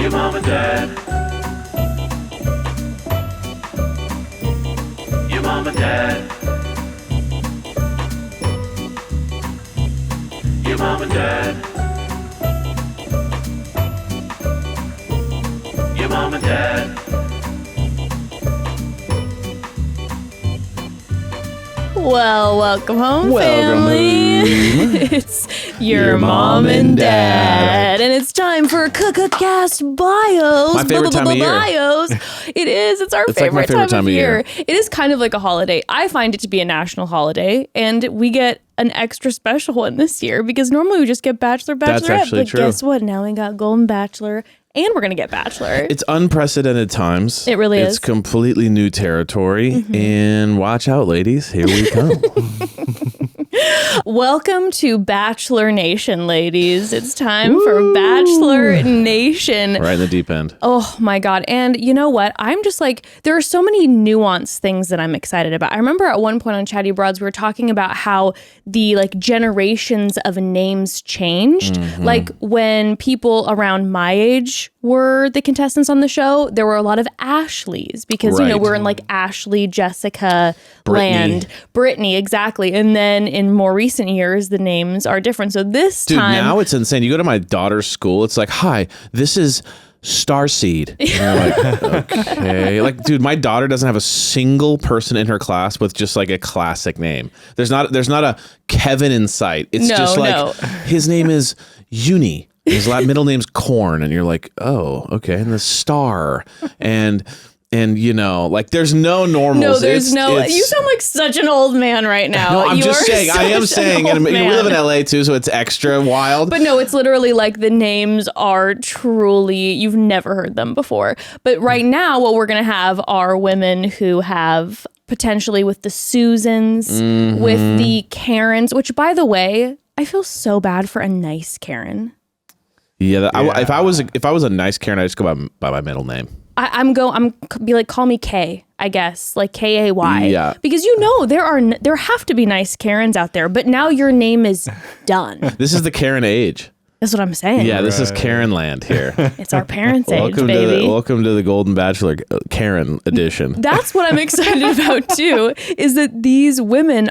Your mom and dad. Your mom and dad. Your mom and dad. Your mom and dad. Well, welcome home, family. It's your mom and dad. And it's time for Cast Bios. My favorite time of year. Bios. It is. It's our favorite time of year. It is kind of like a holiday. I find it to be a national holiday. And we get an extra special one this year because normally we just get Bachelor, Bachelorette. That's actually but true. Guess what? Now we got Golden Bachelor. And we're going to get Bachelor. It's unprecedented times. It really is. It's completely new territory. Mm-hmm. And watch out, ladies. Here we come. Welcome to Bachelor Nation, ladies. It's time for Bachelor Nation. Right in the deep end. Oh my God. And you know what? I'm just like, there are so many nuanced things that I'm excited about. I remember at one point on Chatty Broads, we were talking about how the like generations of names changed. Mm-hmm. Like when people around my age were the contestants on the show, there were a lot of Ashleys because, you know, Right. we're in like Ashley, Jessica, Brittany. land. Brittany, exactly. And then in more recent years, the names are different. So this Dude, time... now it's insane. You go to my daughter's school, it's like, hi, this is Starseed. And you're like, okay. Like, dude, my daughter doesn't have a single person in her class with just like a classic name. There's not a Kevin in sight. It's just like, his name is Uni. His middle name's Corn. And you're like, oh, okay. And the Star. And you know, like there's no normals. No, there's you sound like such an old man right now. No, I'm just saying. I am saying, and we live in LA too, so it's extra wild. But no, it's literally like the names are truly, you've never heard them before. But right now, what we're going to have are women who have potentially with the Susans, with the Karens, which by the way, I feel so bad for a nice Karen. Yeah, if I was a nice Karen, I just go by my middle name. I'm be like, call me K, I guess, like Kay. Yeah. Because you know there have to be nice Karens out there, but now your name is done. This is the Karen age. That's what I'm saying. Yeah, this is Karen land here. It's our parents' age, baby. Welcome to the Golden Bachelor Karen edition. That's what I'm excited about too, is that these women,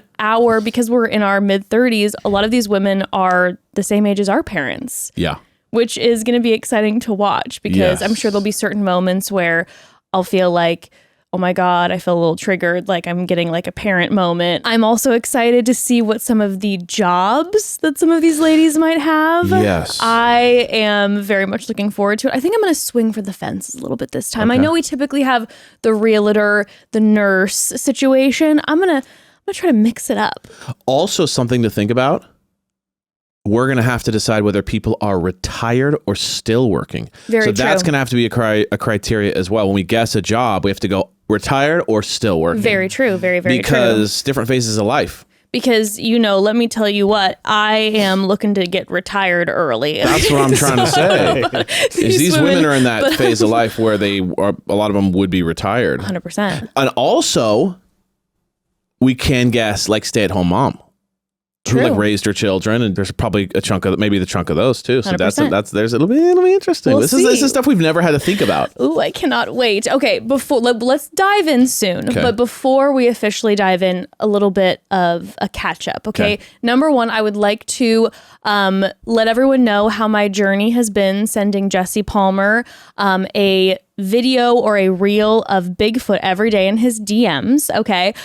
because we're in our mid-30s, a lot of these women are the same age as our parents. Yeah. Which is going to be exciting to watch because Yes. I'm sure there'll be certain moments where I'll feel like, oh my God, I feel a little triggered, like I'm getting like a parent moment. I'm also excited to see what some of the jobs that some of these ladies might have. Yes. I am very much looking forward to it. I think I'm going to swing for the fences a little bit this time. Okay. I know we typically have the realtor, the nurse situation. I'm going to try to mix it up. Also, something to think about. We're going to have to decide whether people are retired or still working. Very so true. that's going to have to be a criteria as well. When we guess a job, we have to go retired or still working. Very true. Very, very true. Because different phases of life. Because, you know, let me tell you what, I am looking to get retired early. That's what I'm trying to say. These women are in that phase of life where a lot of them would be retired. 100%. And also, we can guess like stay-at-home mom. True. Who like raised her children, and there's probably the chunk of those too. So 100%. it'll be interesting. This is stuff we've never had to think about. Ooh, I cannot wait. Okay, let's dive in soon. Okay. But before we officially dive in, a little bit of a catch up. Okay. Number one, I would like to let everyone know how my journey has been sending Jesse Palmer a video or a reel of Bigfoot every day in his DMs. Okay.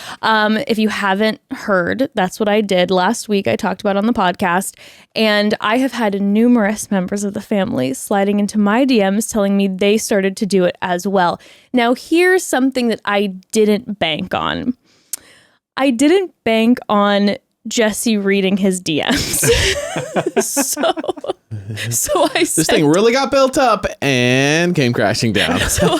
If you haven't heard, that's what I did last week. I talked about it on the podcast, and I have had numerous members of the family sliding into my DMs telling me they started to do it as well. Now, here's something that I didn't bank on. I didn't bank on Jesse reading his DMs. So This thing really got built up and came crashing down. So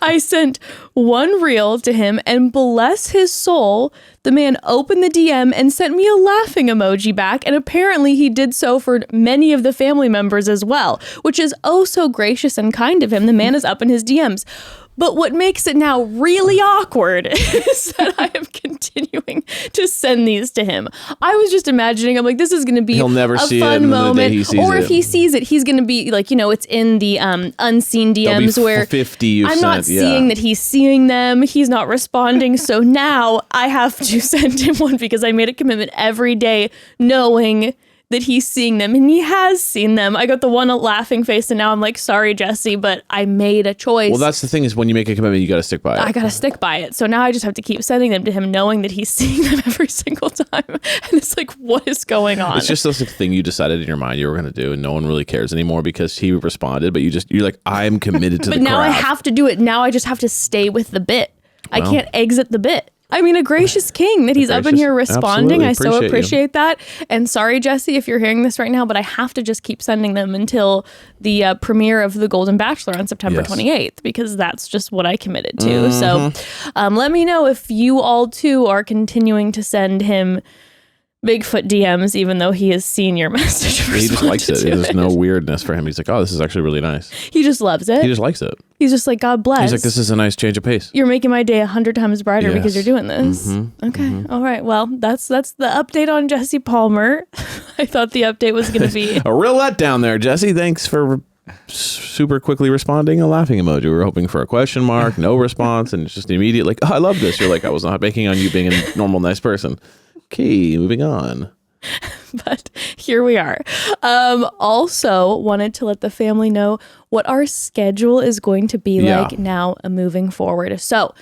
I sent one reel to him, and bless his soul, the man opened the DM and sent me a laughing emoji back, and apparently he did so for many of the family members as well, which is oh so gracious and kind of him. The man is up in his DMs. But what makes it now really awkward is that I am continuing to send these to him. I was just imagining, I'm like, this is going to be He'll never a see fun it, and moment. the day he sees or it. if he sees it, he's going to be like, it's in the unseen There'll be DMs where 50 you've I'm not sent, yeah. seeing that he's seeing them. He's not responding. So now I have to send him one because I made a commitment every day knowing that he's seeing them, and he has seen them. I got the one laughing face, and now I'm like, sorry, Jesse, but I made a choice. Well, that's the thing is when you make a commitment, you got to stick by it. I got to stick by it. So now I just have to keep sending them to him, knowing that he's seeing them every single time. And it's like, what is going on? It's just this thing you decided in your mind you were going to do, and no one really cares anymore because he responded, but you're like, I'm committed to the But now I craft. have to do it. Now I just have to stay with the bit. I can't exit the bit. I mean, a gracious king that he's up in here responding. Absolutely. I so appreciate that. And sorry, Jesse, if you're hearing this right now, but I have to just keep sending them until the premiere of The Golden Bachelor on September 28th, because that's just what I committed to. So let me know if you all too are continuing to send him Bigfoot DMs, even though he has seen your message. He just likes it. There's no weirdness for him. He's like, oh, this is actually really nice. He just loves it. He just likes it. He's just like, God bless. He's like, this is a nice change of pace. You're making my day 100 times brighter because you're doing this. Okay. All right. Well, that's the update on Jesse Palmer. I thought the update was going to be A real letdown there, Jesse. Thanks for super quickly responding. A laughing emoji. We were hoping for a question mark, no response, and it's just immediate like, oh, I love this. You're like, I was not banking on you being a normal, nice person. Okay, moving on. But here we are. Also wanted to let the family know what our schedule is going to be like now moving forward. So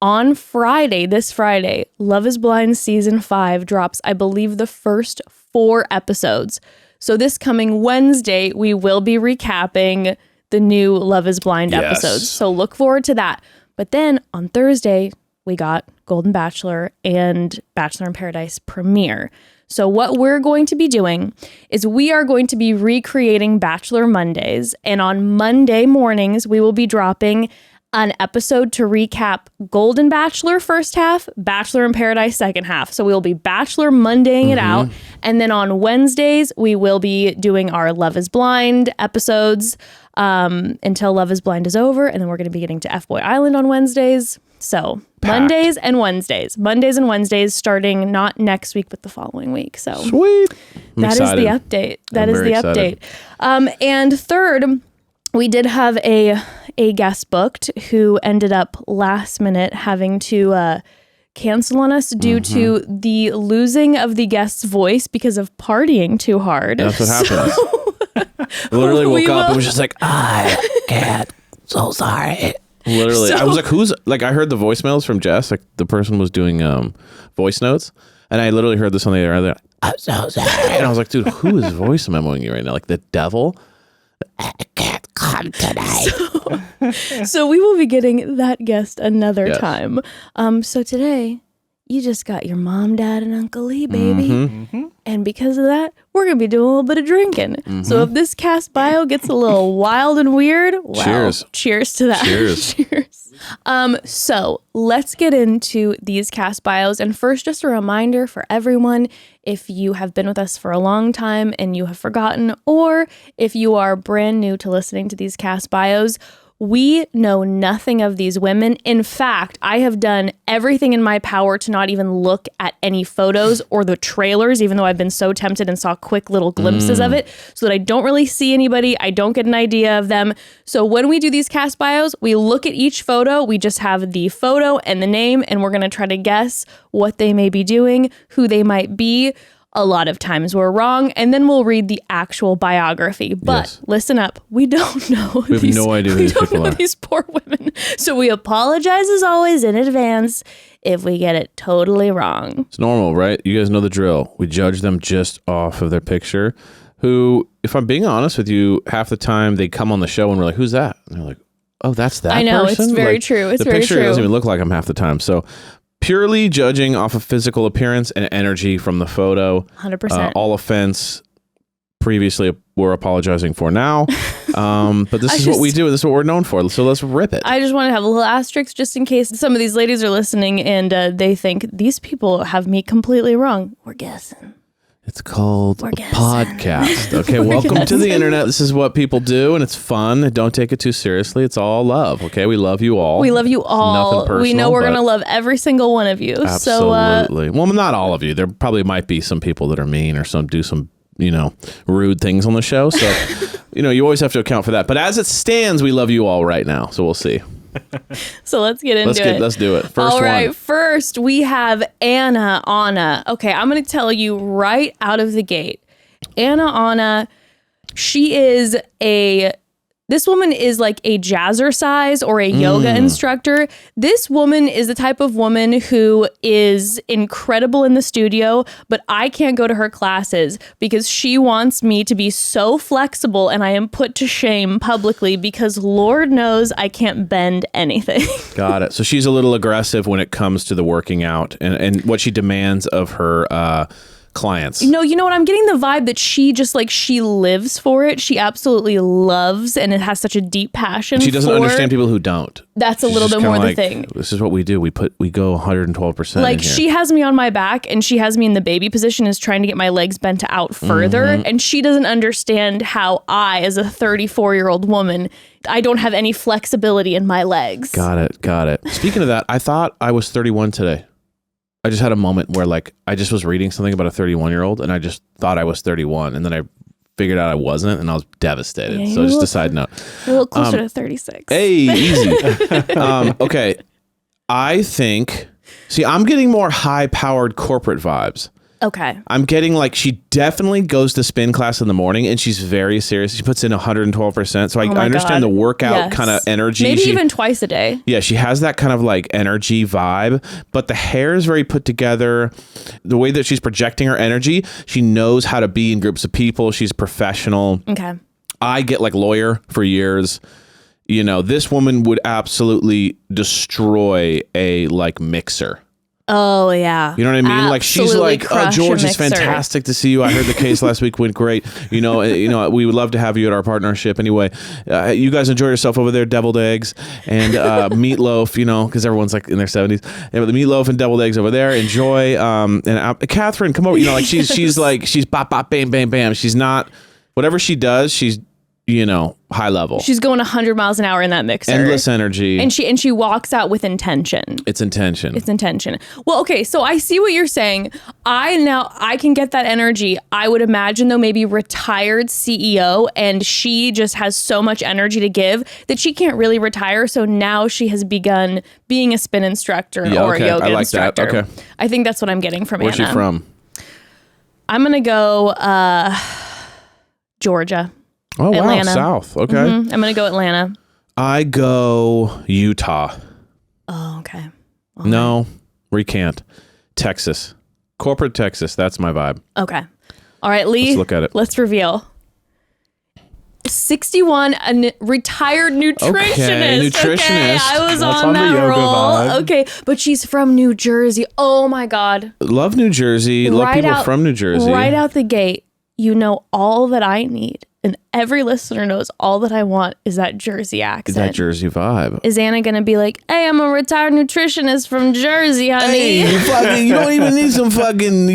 on Friday, this Friday, Love is Blind season 5 drops, I believe, the first 4 episodes. So this coming Wednesday, we will be recapping the new Love is Blind episodes. So look forward to that. But then on Thursday, we got Golden Bachelor and Bachelor in Paradise premiere. So what we're going to be doing is we are going to be recreating Bachelor Mondays. And on Monday mornings, we will be dropping an episode to recap Golden Bachelor first half, Bachelor in Paradise second half. So we'll be Bachelor Mondaying it out. And then on Wednesdays, we will be doing our Love is Blind episodes until Love is Blind is over. And then we're going to be getting to F-Boy Island on Wednesdays. So Mondays and Wednesdays starting not next week, but the following week. So sweet. That is the update. That is the update. And third, we did have a guest booked who ended up last minute having to cancel on us due to the losing of the guest's voice because of partying too hard. That's what happens. I literally woke up and was just like, I can't. So sorry. Literally, I was like, who's, like, I heard the voicemails from Jess, like the person was doing voice notes, and I literally heard this on the other, I'm so sorry, and I was like, dude, who is voice memoing you right now? Like the devil? I can't come tonight. So we will be getting that guest another time. So today, you just got your mom, dad, and Uncle Lee, baby. And because of that, we're going to be doing a little bit of drinking. So if this cast bio gets a little wild and weird, well, cheers to that. Cheers. Cheers. So let's get into these cast bios. And first, just a reminder for everyone, if you have been with us for a long time and you have forgotten, or if you are brand new to listening to these cast bios, we know nothing of these women. In fact, I have done everything in my power to not even look at any photos or the trailers, even though I've been so tempted and saw quick little glimpses of it, so that I don't really see anybody. I don't get an idea of them. So when we do these cast bios, we look at each photo. We just have the photo and the name, and we're going to try to guess what they may be doing, who they might be. A lot of times we're wrong, and then we'll read the actual biography. But listen up, we don't know. We have no idea who these people are. These poor women. So we apologize as always in advance if we get it totally wrong. It's normal, right? You guys know the drill. We judge them just off of their picture. Who, if I'm being honest with you, half the time they come on the show and we're like, who's that? And they're like, oh, that's that person? I know, it's very true. It's very true. The picture doesn't even look like them half the time. So purely judging off of physical appearance and energy from the photo. 100%. All offense previously we're apologizing for now. But this is what we do. This is what we're known for. So let's rip it. I just want to have a little asterisk just in case some of these ladies are listening and they think these people have me completely wrong. We're guessing. It's called We're a gonna podcast. Okay, welcome to the internet. This is what people do, and it's fun. Don't take it too seriously. It's all love. Okay, we love you all. We love you all. Nothing personal, we know we're but- going to love every single one of you. Absolutely. Well, not all of you. There probably might be some people that are mean or do some rude things on the show. So, you always have to account for that. But as it stands, we love you all right now. So we'll see. So let's get into it. Let's do it. First all right. one. First, we have Anna. Okay, I'm going to tell you right out of the gate. Anna, this woman is like a jazzercise or a yoga instructor. This woman is the type of woman who is incredible in the studio, but I can't go to her classes because she wants me to be so flexible, and I am put to shame publicly because Lord knows I can't bend anything. Got it. So she's a little aggressive when it comes to the working out and what she demands of her clients. No, you know what? I'm getting the vibe that she just she lives for it. She absolutely loves, and it has such a deep passion. She doesn't understand people who don't. That's a She's little just bit more kinda the thing. This is what we do. We go 112%. Like, in here. she has me on my back and she has me in the baby position, is trying to get my legs bent out further. And she doesn't understand how I, as a 34-year-old woman, I don't have any flexibility in my legs. Got it. Speaking of that, I thought I was 31 today. I just had a moment where I just was reading something about a 31-year-old and I just thought I was 31, and then I figured out I wasn't, and I was devastated. Yeah, So just a side note. You're a little closer to 36. Hey, easy. Okay. I think, I'm getting more high-powered corporate vibes. Okay. I'm getting she definitely goes to spin class in the morning, and she's very serious. She puts in 112%. So I understand God. the workout Yes. kind of energy. Maybe even twice a day. Yeah, she has that kind of energy vibe, but the hair is very put together. The way that she's projecting her energy, she knows how to be in groups of people. She's professional. Okay. I get lawyer for years. This woman would absolutely destroy a mixer. Oh, yeah. You know what I mean? She's Absolutely oh, crush a George, it's mixer. fantastic to see you. I heard the case last week went great. We would love to have you at our partnership. Anyway, you guys enjoy yourself over there, deviled eggs and meatloaf, because everyone's in their 70s. And the meatloaf and deviled eggs over there. Enjoy. And Catherine, come over. She's bop, bop, bam, bam, bam. She's not, whatever she does, she's, high level. She's going 100 miles an hour in that mixer. Endless energy. And she walks out with intention. It's intention. Well, okay, so I see what you're saying. I can get that energy. I would imagine, though, maybe retired CEO, and she just has so much energy to give that she can't really retire. So now she has begun being a spin instructor or a yoga instructor. That. Okay. I think that's what I'm getting from Where's Anna. she from? I'm going to go Georgia. Oh, Atlanta. wow. South. Okay. I'm going to go Atlanta. I go Utah. Oh, okay. No, recant. Texas. Corporate Texas. That's my vibe. Okay. All right, Lee. Let's look at it. Let's reveal. 61, retired nutritionist. Okay, nutritionist. Okay, I was That's on on the that yoga roll. vibe. Okay, but she's from New Jersey. Oh my God. Love New Jersey. Love people from New Jersey. Right out the gate, you know all that I need. And every listener knows all that I want is that Jersey accent. That Jersey vibe. Is Anna going to be like, hey, I'm a retired nutritionist from Jersey, honey. Hey, you don't even need some fucking,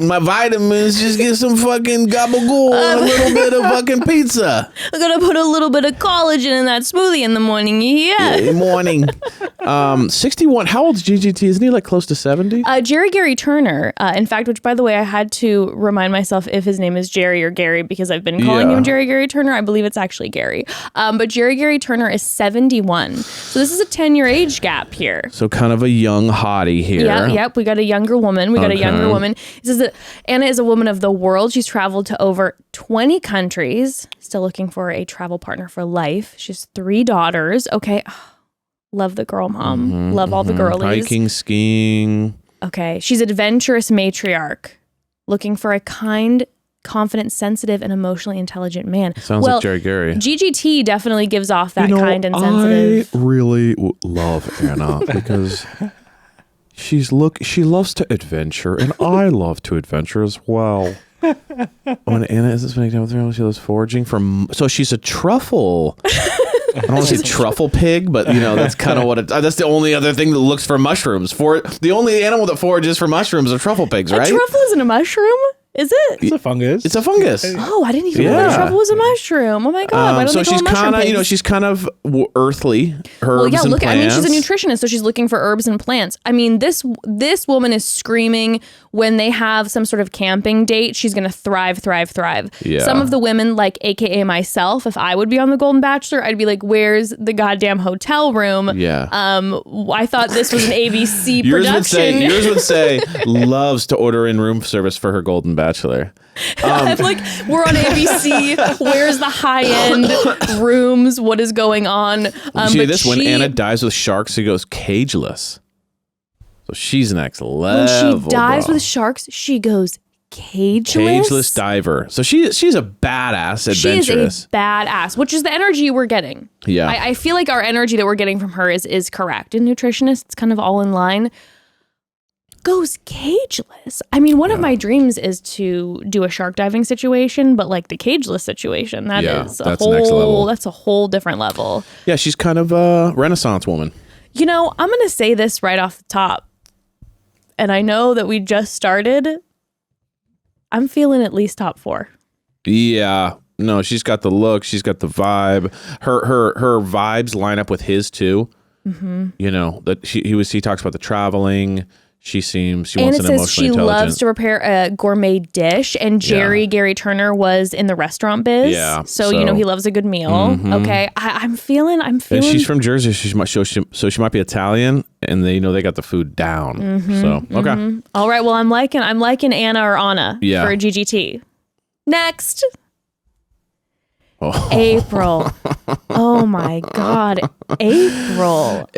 my vitamins. Just get some fucking gabagool and a little bit of fucking pizza. I'm going to put a little bit of collagen in that smoothie in the morning. Yeah. Good morning. 61. How old's GGT? Isn't he close to 70? Jerry Gary Turner, in fact, which, by the way, I had to remind myself if his name is Jerry or Gary because I've been calling him Jerry Gary Turner. I believe it's actually Gary. But Jerry Gary Turner is 71. So this is a 10-year age gap here. So kind of a young hottie here. Yeah, yep. We got a younger woman. It says that Anna is a woman of the world. She's traveled to over 20 countries. Still looking for a travel partner for life. She has 3 daughters. Okay. Love the girl mom. Love all the girlies. Hiking, skiing. Okay. She's adventurous matriarch. Looking for a kind, confident, sensitive, and emotionally intelligent man. Sounds like Jerry Gary. GGT definitely gives off that kind and sensitive. I really love Anna because she loves to adventure, and I love to adventure as well. When Anna is spending time with her, she loves foraging so she's a truffle. I don't want to say truffle pig, but that's kind of what that's the only other thing that looks for mushrooms. The only animal that forages for mushrooms are truffle pigs, right? A truffle isn't a mushroom. Is it? It's a fungus. It's a fungus. Oh, I didn't even know that truffle was a mushroom. Oh my god! Why don't So they call she's them mushroom kind of, pigs? she's kind of earthly. Herbs Well, yeah, and look, I mean, plants. she's a nutritionist, so she's looking for herbs and plants. I mean, this woman is screaming when they have some sort of camping date, she's going to thrive. Yeah. Some of the women, like AKA myself, if I would be on the Golden Bachelor, I'd be like, where's the goddamn hotel room? Yeah. I thought this was an ABC Yours production. would say loves to order in room service for her Golden Bachelor. I'm like, we're on ABC. Where's the high-end rooms? What is going on? See this, when Anna dives with sharks, she goes cageless. So she's next level. When she dives bro. with sharks, she goes cageless. Cageless diver. So she's a badass adventurous. She is a badass, which is the energy we're getting. Yeah. I feel like our energy that we're getting from her is correct. In nutritionist, it's kind of all in line. Goes cageless. I mean, one of my dreams is to do a shark diving situation, but like the cageless situation, that's next whole level. that's a whole different level. Yeah, she's kind of a Renaissance woman. You know, I'm gonna say this right off the top. And I know that we just started. I'm feeling at least top 4. Yeah. No, she's got the look. She's got the vibe. Her vibes line up with his too. Mm-hmm. You know that he talks about the traveling. She wants an emotionally she intelligent. loves to prepare a gourmet dish, and Gary Turner was in the restaurant biz. Yeah, so you know he loves a good meal. Mm-hmm. Okay, I'm feeling. And she's from Jersey. So she might be Italian, and they got the food down. So okay. All right. Well, I'm liking Anna or Anna Yeah. for a GGT. Next. Oh. April. Oh my God, April.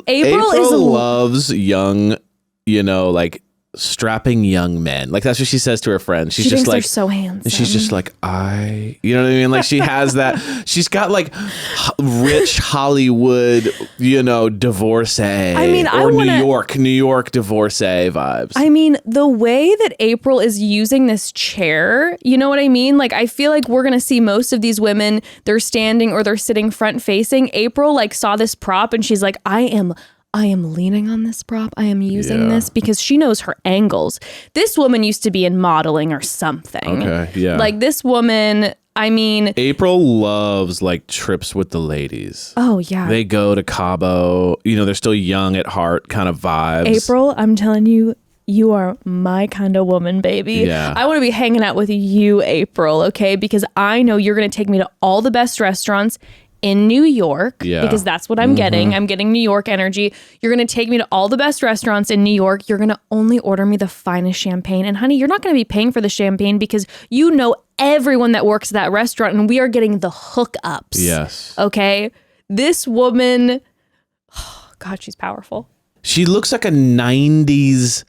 April is loves young, like strapping young men. Like that's what she says to her friends. She's she just thinks like they're so handsome. she's just like you know what I mean? Like she has that. She's got like rich Hollywood, divorcee. I mean, New York divorcee vibes. I mean, the way that April is using this chair, you know what I mean? Like, I feel like we're going to see most of these women, they're standing or they're sitting front facing. April like saw this prop and she's like, I am leaning on this prop. I am using this because she knows her angles. This woman used to be in modeling or something. Okay, yeah. Like this woman, I mean, April loves like trips with the ladies. oh yeah. They go to Cabo. They're still young at heart kind of vibes. April, I'm telling you, you are my kind of woman, baby. Yeah. I want to be hanging out with you, April, okay? Because I know you're going to take me to all the best restaurants in New York, because that's what I'm getting. I'm getting New York energy. You're going to take me to all the best restaurants in New York. You're going to only order me the finest champagne. And honey, you're not going to be paying for the champagne because you know everyone that works at that restaurant and we are getting the hookups. Yes. Okay? This woman, oh God, she's powerful. She looks like a 90s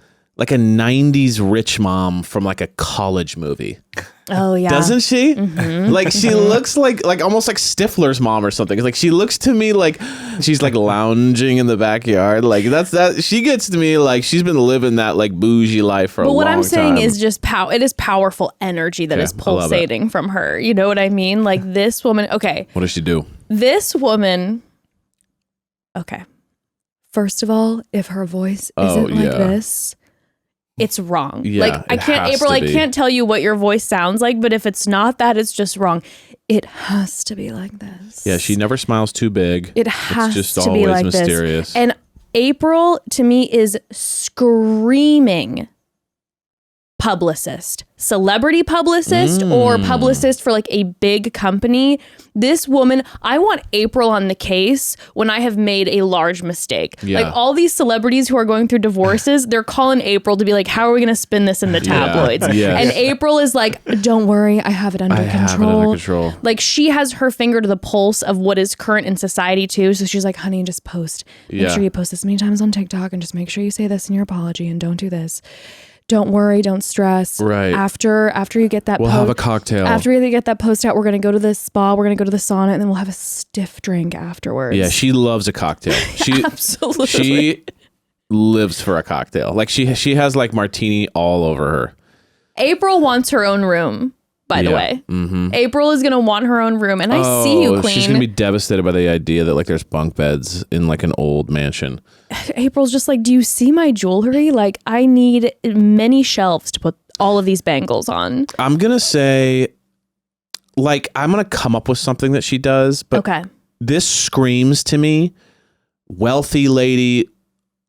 rich mom from like a college movie. Oh yeah. Doesn't she? Mm-hmm. Like she looks like almost like Stifler's mom or something. Like she looks to me like she's like lounging in the backyard. Like that she gets to me like she's been living that like bougie life for a long time. But what I'm saying is just it is powerful energy that is I love it. pulsating from her. You know what I mean? Like this woman, okay. What does she do? This woman, okay. First of all, if her voice isn't like this, it's wrong. Yeah, like I it can't, has April, to I be. can't tell you what your voice sounds like, but if it's not that, it's just wrong. It has to be like this. Yeah, she never smiles too big. It has it's just to always be like mysterious. this. And April to me is screaming publicist, celebrity publicist, or publicist for like a big company. This woman, I want April on the case when I have made a large mistake. Yeah. Like all these celebrities who are going through divorces, they're calling April to be like, how are we going to spin this in the tabloids? Yeah. And April is like, don't worry, I have it under control. Like she has her finger to the pulse of what is current in society too. So she's like, honey, just post. Make sure you post this many times on TikTok and just make sure you say this in your apology and don't do this. Don't worry, don't stress. Right. After you get that We'll have a cocktail. After we get that post out, we're going to go to the spa, we're going to go to the sauna, and then we'll have a stiff drink afterwards. Yeah, she loves a cocktail. She Absolutely. She lives for a cocktail. Like she has like martini all over her. April wants her own room, by the way. Mm-hmm. April is going to want her own room, and I see you, queen. She's going to be devastated by the idea that like there's bunk beds in like an old mansion. April's just like, do you see my jewelry? Like, I need many shelves to put all of these bangles on? I'm going to say, like, I'm going to come up with something that she does, but Okay. this screams to me wealthy lady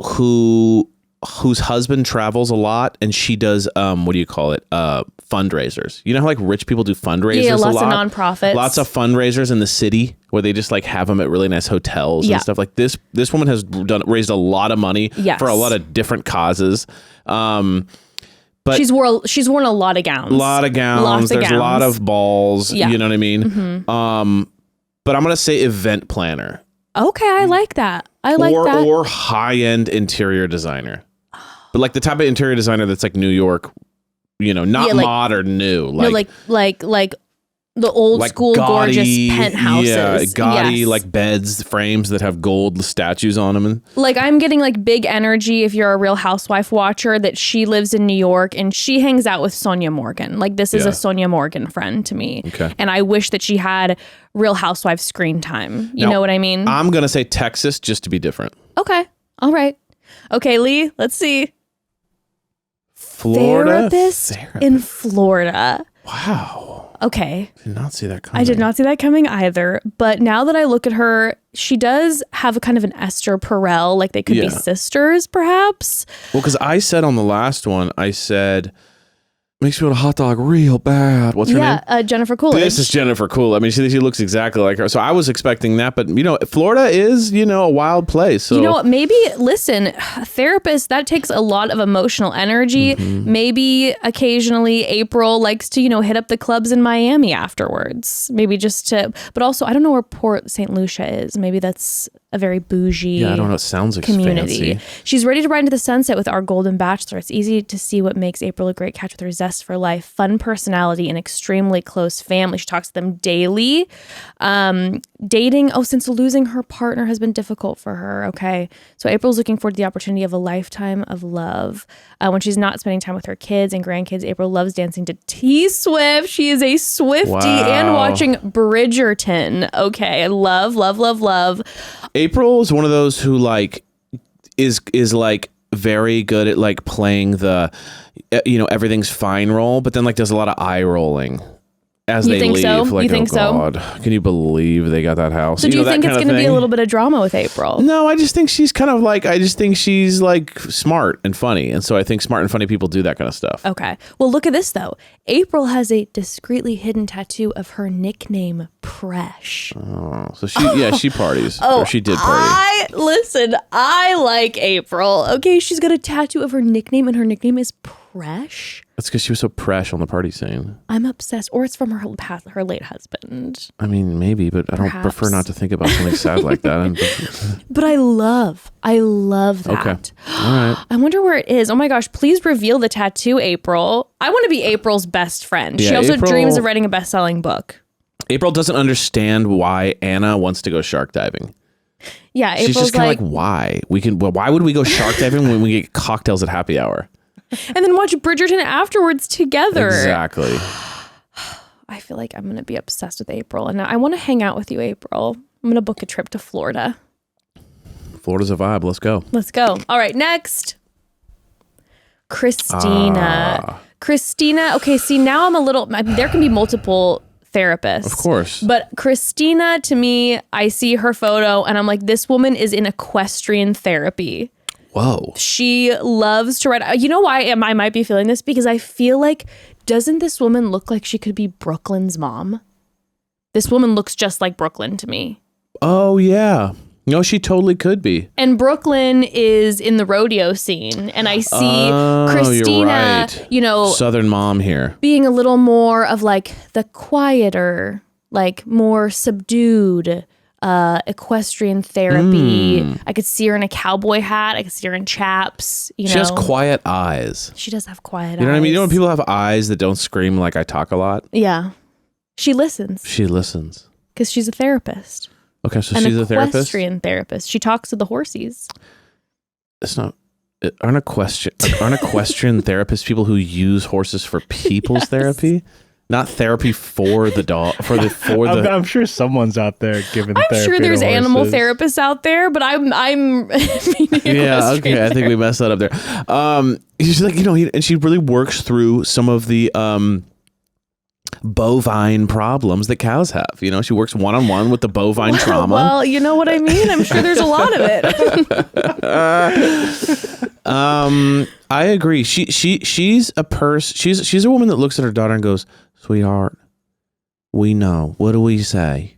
whose husband travels a lot, and she does what do you call it? Fundraisers. You know how like rich people do fundraisers Yeah, a lots lot? of nonprofits. Lots of fundraisers in the city where they just like have them at really nice hotels Yeah. and stuff. Like this woman has raised a lot of money Yes. for a lot of different causes. But she's worn a lot of gowns. Lots of There's a lot of balls. Yeah. You know what I mean? Mm-hmm. But I'm gonna say event planner. Okay, I like that. I like that. Or high-end interior designer. But like the type of interior designer that's like New York, not Yeah, like- modern new. No, like the old like school gaudy, gorgeous penthouses. Yeah, gaudy Yes. like beds, frames that have gold statues on them. And Like I'm getting like big energy if you're a Real Housewife watcher that she lives in New York and she hangs out with Sonia Morgan. Like this is Yeah. a Sonia Morgan friend to me. Okay. And I wish that she had Real Housewife screen time. You Now, know what I mean? I'm gonna say Texas just to be different. Okay. All right. Okay, Lee, let's see. Florida Therapist in Florida. Wow. Okay. Did not see that coming. I did not see that coming either. But now that I look at her, she does have a kind of an Esther Perel, like they could Yeah. be sisters, perhaps. Well, because I said on the last one, I said makes me want a hot dog real bad. What's her name? Jennifer Coolidge. This is Jennifer Coolidge. I mean, she looks exactly like her. So I was expecting that, but Florida is, a wild place. So You know what? Maybe, listen, a therapist, that takes a lot of emotional energy. Mm-hmm. Maybe occasionally April likes to, hit up the clubs in Miami afterwards. Maybe just to, but also, I don't know where Port St. Lucia is. Maybe that's a very bougie yeah, I don't know. It sounds community. fancy. She's ready to ride into the sunset with our Golden Bachelor. It's easy to see what makes April a great catch with her zest for life, fun personality, and extremely close family. She talks to them daily. Dating, since losing her partner has been difficult for her. Okay. So April's looking forward to the opportunity of a lifetime of love. When she's not spending time with her kids and grandkids, April loves dancing to T-Swift. She is a Swiftie and Wow. watching Bridgerton. Okay. I love, love, love, love. April is one of those who like is like very good at like playing the everything's fine role, but then like does a lot of eye rolling as You they think leave. so? Like, You think oh so? God, can you believe they got that house? So do you that think it's kind of going to be a thing? little bit of drama with April? No, I just think she's kind of like, smart and funny. And so I think smart and funny people do that kind of stuff. Okay. Well, look at this, though. April has a discreetly hidden tattoo of her nickname, Presh. Oh, so she parties. Or she did party. I like April. Okay, she's got a tattoo of her nickname, and her nickname is Presh. That's because she was so fresh on the party scene. I'm obsessed. Or it's from her late husband. I mean, maybe, but I don't Perhaps. prefer not to think about something sad like that. But I love that. Okay. All right. I wonder where it is. Oh my gosh, please reveal the tattoo, April. I want to be April's best friend. She Yeah, also April- dreams of writing a best-selling book. April doesn't understand why Anna wants to go shark diving. Yeah, She's April's just kind like, of like, why? Why would we go shark diving when we get cocktails at happy hour? and then watch Bridgerton afterwards together. Exactly. I feel like I'm going to be obsessed with April. And I want to hang out with you, April. I'm going to book a trip to Florida. Florida's a vibe. Let's go. Let's go. All right, next. Christina. Christina. Okay, see, now I'm a little, there can be multiple therapists. Of course. But Christina, to me, I see her photo and I'm like, this woman is in equestrian therapy. Whoa. She loves to ride. You know why I might be feeling this? Because I feel like, doesn't this woman look like she could be Brooklyn's mom? This woman looks just like Brooklyn to me. Oh, yeah. No, she totally could be. And Brooklyn is in the rodeo scene. And I see Oh, Christina, you're right. Southern mom here. being a little more of like the quieter, like more subdued equestrian therapy. I could see her in a cowboy hat. I could see her in chaps. She has quiet eyes. She does have quiet eyes. You know what I mean? You know when people have eyes that don't scream like I talk a lot? Yeah. She listens She listens. because she's a therapist. Okay, so An she's a therapist? equestrian therapist. She talks to the horsies. It's not... Aren't equestrian therapists people who use horses for people's therapy? Not therapy for the dog. I'm sure someone's out there giving therapy. I'm sure there's to animal horses. therapists out there, but I'm Yeah, okay. I think we messed that up there. She's like, and she really works through some of the bovine problems that cows have. She works one-on-one with the bovine trauma. Well, you know what I mean? I'm sure there's a lot of it. I agree. She's a she's a woman that looks at her daughter and goes, "Sweetheart, we know. What do we say?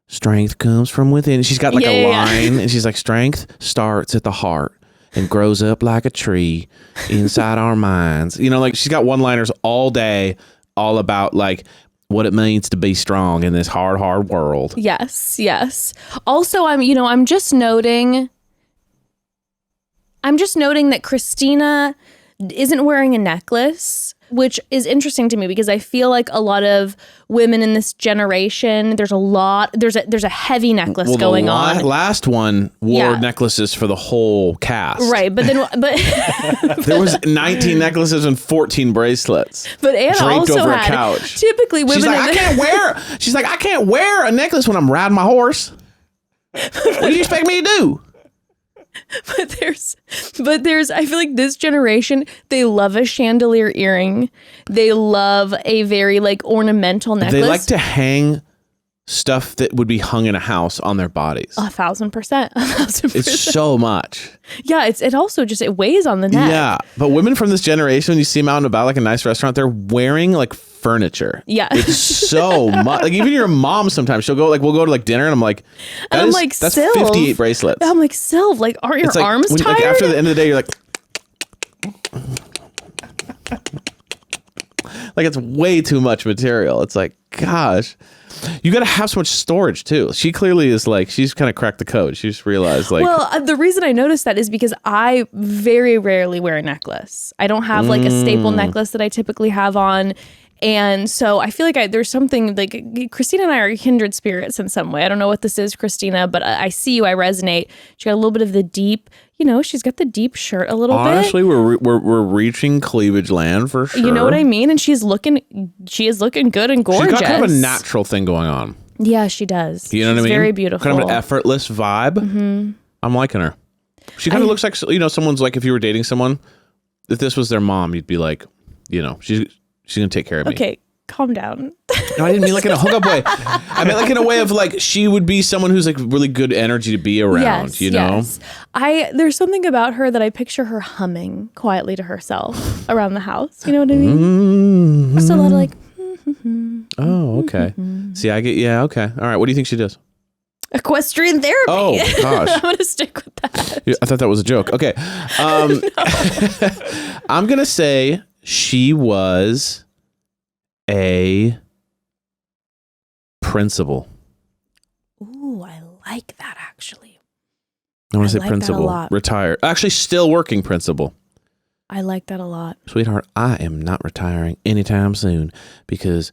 Strength comes from within." She's got like a line, and she's like, "Strength starts at the heart and grows up like a tree inside our minds." Like she's got one-liners all day, all about like what it means to be strong in this hard world. Yes. Also, I'm just noting that Christina isn't wearing a necklace, which is interesting to me because I feel like a lot of women in this generation, there's a heavy necklace going on. Last one wore necklaces for the whole cast. Right, but there was 19 necklaces and 14 bracelets. But Anna draped also over had a couch. Typically women She's like, I can't wear a necklace when I'm riding my horse. What do you expect me to do? But there's I feel like this generation, they love a chandelier earring. They love a very like ornamental necklace. They like to hang stuff that would be hung in a house on their bodies. 1,000%. It's so much. Yeah, it also just it weighs on the neck. Yeah, but women from this generation, when you see them out and about like a nice restaurant, they're wearing like furniture. Yeah. It's so much. Like even your mom sometimes, she'll go like, we'll go to like dinner and I'm like, that's Sylv, 58 bracelets. I'm like, Sylv, like aren't your arms tired? Like after the end of the day, you're like, like it's way too much material. It's like, gosh, you got to have so much storage too. She clearly is like, she's kind of cracked the code. She just realized like. Well, the reason I noticed that is because I very rarely wear a necklace. I don't have like a staple necklace that I typically have on. And so I feel like there's something like Christina and I are kindred spirits in some way. I don't know what this is, Christina, but I see you. I resonate. She got a little bit of the deep, she's got the deep shirt a little bit. Honestly, we're reaching cleavage land for sure. You know what I mean? And she is looking good and gorgeous. She's got kind of a natural thing going on. Yeah, she does. You know what I mean? Very beautiful. Kind of an effortless vibe. Mm-hmm. I'm liking her. She kind of looks like, someone's like, if you were dating someone, if this was their mom, you'd be like, she's going to take care of me. Okay, calm down. No, I didn't mean like in a hookup way. I meant like in a way of like, she would be someone who's like really good energy to be around, Yes. There's something about her that I picture her humming quietly to herself around the house. You know what I mean? Mm-hmm. Just a lot of like. Oh, okay. See, okay. All right. What do you think she does? Equestrian therapy. Oh, gosh. I'm going to stick with that. Yeah, I thought that was a joke. Okay. I'm going to say she was a principal. Ooh, I like that actually. I want to say like principal. that a lot. Retired. Actually, still working principal. I like that a lot. Sweetheart, I am not retiring anytime soon because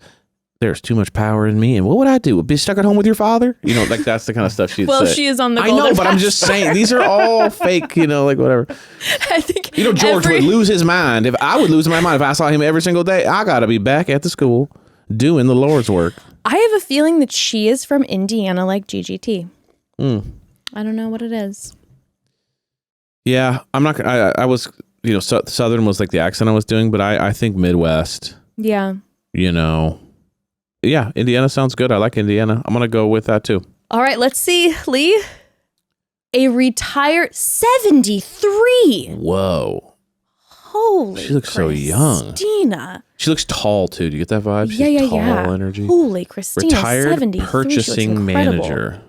there's too much power in me. And what would I do? Be stuck at home with your father? Like that's the kind of stuff she'd say. Well, she is on the Golden Golden Bachelor. But I'm just saying, these are all fake, like whatever. I think George would lose his mind. If I would lose my mind if I saw him every single day, I got to be back at the school doing the Lord's work. I have a feeling that she is from Indiana like GGT. I don't know what it is. Yeah, I'm not. I was, Southern was like the accent I was doing, but I think Midwest. Yeah. Yeah, Indiana sounds good. I like Indiana. I'm gonna go with that too. All right, let's see, Lee. A retired 73. Whoa. Holy. She looks so young. Christina. She looks tall too. Do you get that vibe? Yeah, tall energy. Holy Christina. Retired 73. purchasing manager.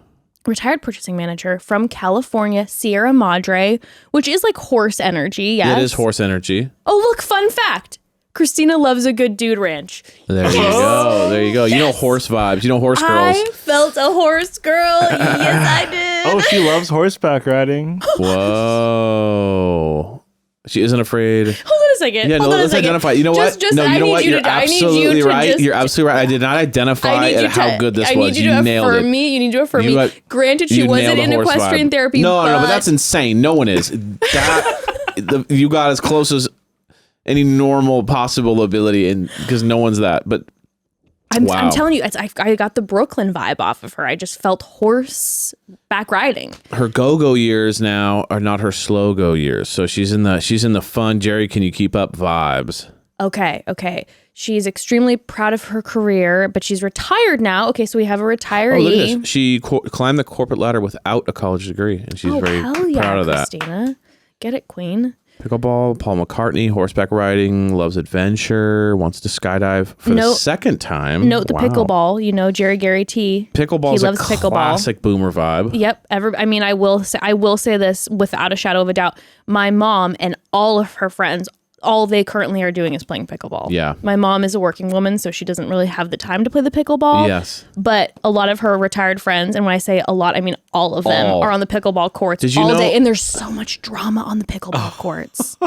Retired purchasing manager from California, Sierra Madre, which is like horse energy. Yes. It is horse energy. Oh, look, fun fact. Christina loves a good dude ranch. There you go. There you go. Yes. Horse vibes. Horse girls. I felt a horse girl. Yes, I did. Oh, she loves horseback riding. Whoa. She isn't afraid. Hold on a second. Yeah, no, let's identify. You know what? No, you know what? You're absolutely right. You're absolutely right. I did not identify at how good this was. I need you to nailed affirm it. me. You need to affirm me. Granted, she wasn't in equestrian therapy. No, but that's insane. No one is. You got as close as any normal possible ability, and because no one's that. But I'm telling you, I got the Brooklyn vibe off of her. I just felt horseback riding. Her go-go years now are not her slow-go years. So she's in the fun, Jerry, can you keep up vibes. Okay. She's extremely proud of her career, but she's retired now. Okay, so we have a retiree. Oh, look at this. She climbed the corporate ladder without a college degree, and she's very proud of that. Christina. Get it, queen. Pickleball, Paul McCartney, horseback riding, loves adventure, wants to skydive for the second time. Note the pickleball, Jerry Gary T. Pickleball's a classic boomer vibe. Yep. I will say this without a shadow of a doubt. My mom and all of her friends, all they currently are doing is playing pickleball. Yeah. My mom is a working woman, so she doesn't really have the time to play the pickleball. Yes. But a lot of her retired friends, and when I say a lot, I mean all of them, are on the pickleball courts all day. And there's so much drama on the pickleball courts.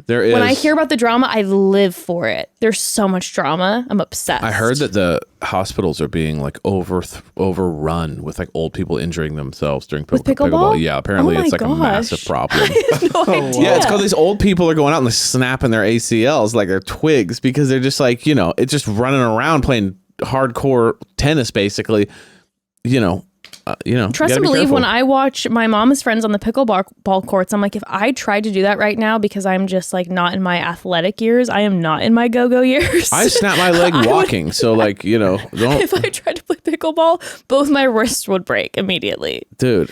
There is. When I hear about the drama, I live for it. There's so much drama. I'm obsessed. I heard that the hospitals are being like overrun with like old people injuring themselves during pickleball. Yeah, apparently it's like a massive problem. I had no idea. Yeah, it's because these old people are going out and they're snapping their ACLs like they're twigs because they're just like, it's just running around playing hardcore tennis basically. Trust and believe, when I watch my mom's friends on the pickleball courts, I'm like, if I tried to do that right now because I'm just like not in my athletic years, I am not in my go-go years. I snap my leg walking, so like, don't. If I tried to play pickleball, both my wrists would break immediately. Dude.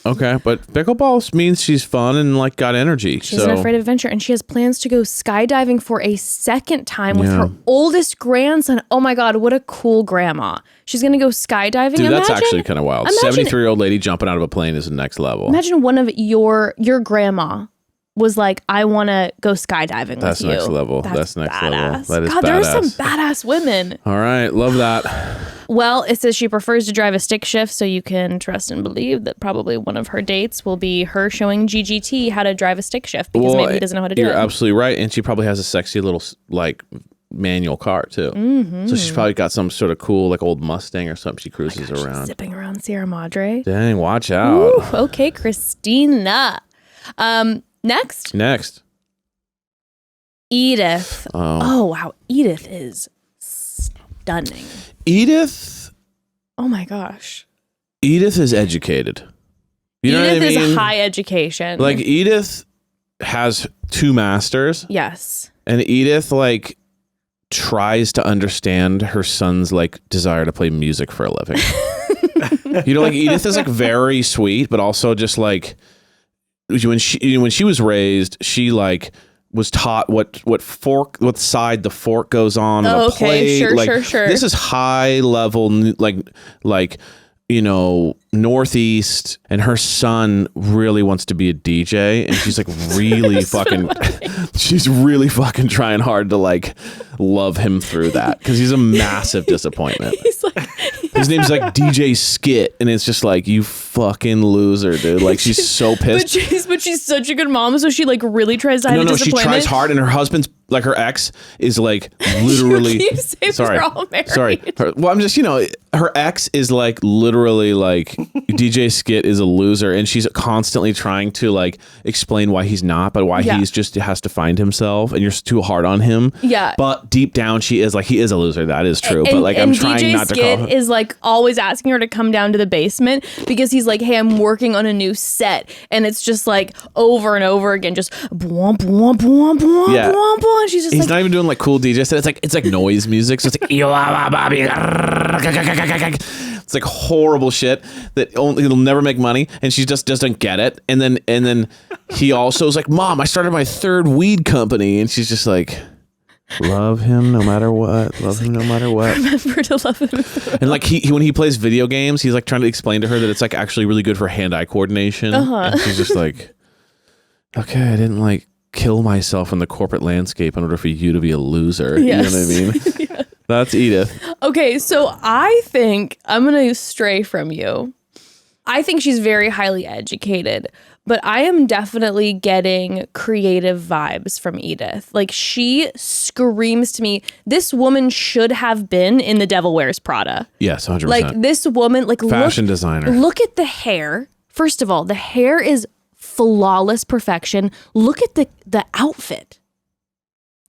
Okay, but pickleball means she's fun and like got energy. She's an afraid of adventure, and she has plans to go skydiving for a second time with her oldest grandson. Oh my God, what a cool grandma! She's gonna go skydiving. Dude, that's actually kind of wild. 73-year-old lady jumping out of a plane is the next level. Imagine one of your grandma was like, I want to go skydiving with you. That's next level. That's next badass. level. That is God, badass. there are some badass women. All right, love that. Well, it says she prefers to drive a stick shift, so you can trust and believe that probably one of her dates will be her showing GGT how to drive a stick shift because maybe he doesn't know how to do it. You're absolutely right, and she probably has a sexy little like manual car too. Mm-hmm. So she's probably got some sort of cool like old Mustang or something she cruises around. She's zipping around Sierra Madre. Dang, watch out. Ooh, okay, Christina. Next. Edith. Oh, wow. Edith is stunning. Edith? Oh my gosh. Edith is educated. You know Edith what I mean? is high education. Like Edith has 2 masters. Yes. And Edith like tries to understand her son's like desire to play music for a living. Like Edith is like very sweet, but also just like when she was raised, she like was taught what side the fork goes on a plate. Sure. This is high level, like Northeast, and her son really wants to be a DJ, and she's like really she's really fucking trying hard to like love him through that because he's a massive disappointment. His name's like DJ Skit, and it's just like, you fucking loser, dude. Like she's so pissed. But she's such a good mom, so she like really tries to hide No, she tries hard, and her husband's like, her ex is like literally. You keep saying we're all married. Sorry. Well, I'm just her ex is like literally like DJ Skit is a loser, and she's constantly trying to like explain why he's not, but why he's just has to find himself, and you're too hard on him. Yeah. But deep down, she is like, he is a loser. That is true. But like, I'm trying DJ not to Skit call. Is like always asking her to come down to the basement because he's like, hey, I'm working on a new set, and it's just like over and over again, just bwomp bwomp bwomp bwomp bwomp bwomp. And she's just he's not even doing like cool DJ set. It's like noise music. So it's like it's like horrible shit that it'll never make money, and she just doesn't get it. And then he also is like, Mom, I started my 3rd weed company, and she's just like, love him no matter what. Love him no matter what. Remember to love him. And like when he plays video games, he's like trying to explain to her that it's like actually really good for hand-eye coordination. And she's just like, okay, I didn't like kill myself in the corporate landscape in order for you to be a loser. Yes. You know what I mean? Yeah. That's Edith. Okay, so I think I'm going to stray from you. I think she's very highly educated, but I am definitely getting creative vibes from Edith. Like, she screams to me, this woman should have been in The Devil Wears Prada. Yes, 100%. Like, this woman, like, fashion designer. Look at the hair. First of all, the hair is flawless perfection. Look at the outfit.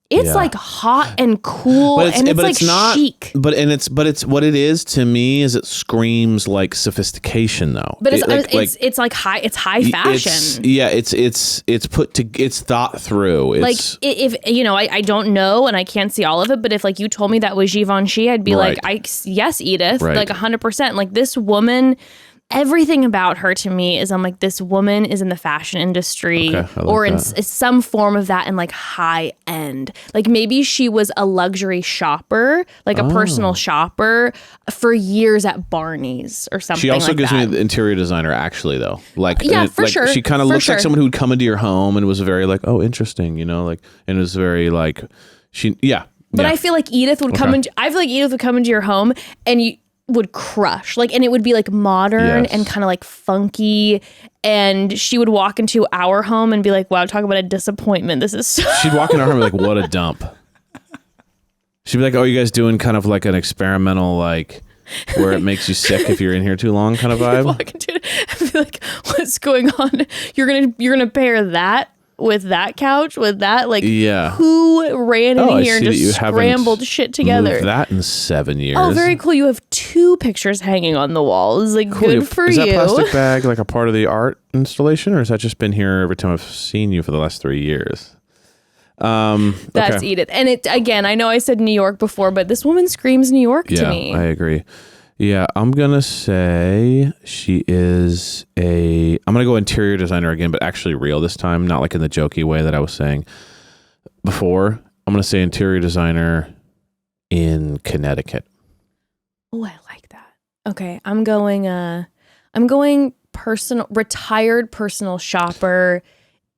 It's like hot and cool, and it's like not chic. But it's what it is to me is it screams like sophistication though. But it's like high. It's high fashion. It's thought through. It's, if I don't know and I can't see all of it, but if like you told me that was Givenchy, I'd be like, yes, Edith, like 100%. Like this woman. Everything about her to me is I'm like, this woman is in the fashion industry or in some form of that and like high end. Like maybe she was a luxury shopper, like a personal shopper for years at Barney's or something. She also like gives that. me the interior designer actually though. Like, sure. She kind of looks like someone who would come into your home and was very like, oh, interesting, like, and it was very like, But I feel like Edith would come into your home and you would crush, like, and it would be like modern and kind of like funky, and she would walk into our home and be like, wow, talk about a disappointment, this is so she'd walk in our home and be like, what a dump. She'd be like, oh, you guys doing kind of like an experimental, like where it makes you sick if you're in here too long kind of vibe. Walk into it and be like, what's going on? You're gonna pair that with that couch, with that, like, who ran in here and just scrambled shit together? Moved that in 7 years. Oh, very cool. You have 2 pictures hanging on the wall. It's like, cool. Good for you. Is that plastic bag like a part of the art installation, or has that just been here every time I've seen you for the last 3 years? That's Edith. And it again, I know I said New York before, but this woman screams New York to me. I agree. Yeah, I'm going to say she is I'm going to go interior designer again, but actually real this time, not like in the jokey way that I was saying before. I'm going to say interior designer in Connecticut. Oh, I like that. Okay, I'm going retired personal shopper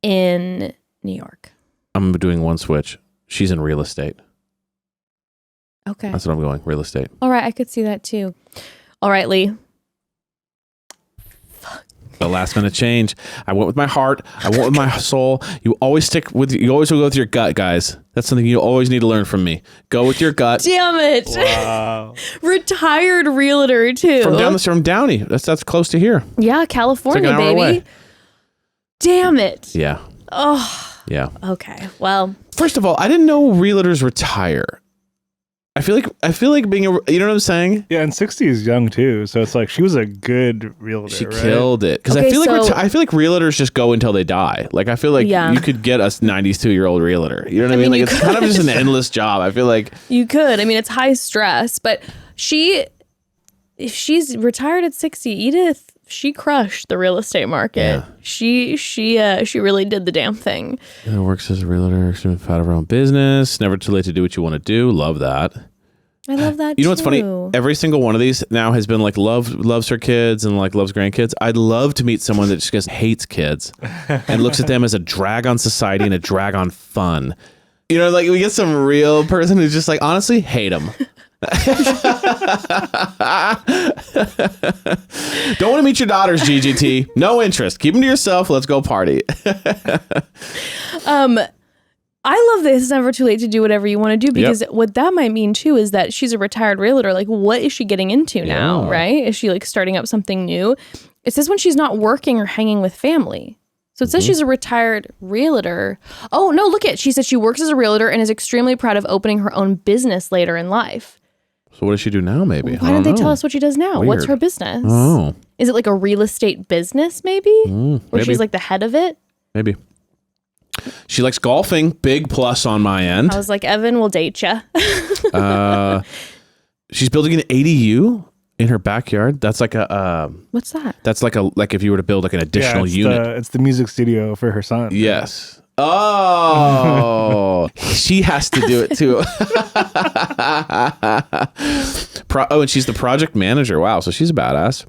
in New York. I'm doing one switch. She's in real estate. Okay. That's what I'm going, real estate. All right, I could see that too. All right, Lee. The last minute change. I went with my heart. I went with my soul. You always will go with your gut, guys. That's something you always need to learn from me. Go with your gut. Damn it. Wow. Retired realtor too. From Downey. That's close to here. Yeah, California, like an hour baby. away. Damn it. Yeah. Oh. Yeah. Okay. Well. First of all, I didn't know realtors retire. I feel like being you know what I'm saying? Yeah, and 60 is young too, so it's like she was a good realtor. She killed it because I feel like realtors just go until they die. Like I feel like you could get a 92-year-old realtor. You know what I mean? Like it's kind of just an endless job. I feel like you could. I mean, it's high stress, but if she's retired at 60, Edith, she crushed the real estate market. Yeah. She really did the damn thing. Yeah, works as a realtor, extremely proud of her own business. Never too late to do what you want to do. Love that. I love that. You know what's funny? Every single one of these now has been like loves her kids and like loves grandkids. I'd love to meet someone that just hates kids and looks at them as a drag on society and a drag on fun. You know, like we get some real person who's just like honestly hate them. Don't want to meet your daughters, GGT. No interest. Keep them to yourself. Let's go party. I love this. It's never too late to do whatever you want to do, because what that might mean too is that she's a retired realtor. Like, what is she getting into now? Right? Is she like starting up something new? It says when she's not working or hanging with family. So it says she's a retired realtor. Oh no, look at, she said she works as a realtor and is extremely proud of opening her own business later in life. So what does she do now, maybe? Why don't they tell us what she does now? Weird. What's her business? Oh. Is it like a real estate business, maybe? Where she's like the head of it? Maybe. She likes golfing. Big plus on my end. I was like, Evan will date you. She's building an ADU in her backyard. That's like a... What's that? That's like if you were to build like an additional unit. It's the music studio for her son. Yes. Oh, she has to do it too. And she's the project manager. Wow. So she's a badass.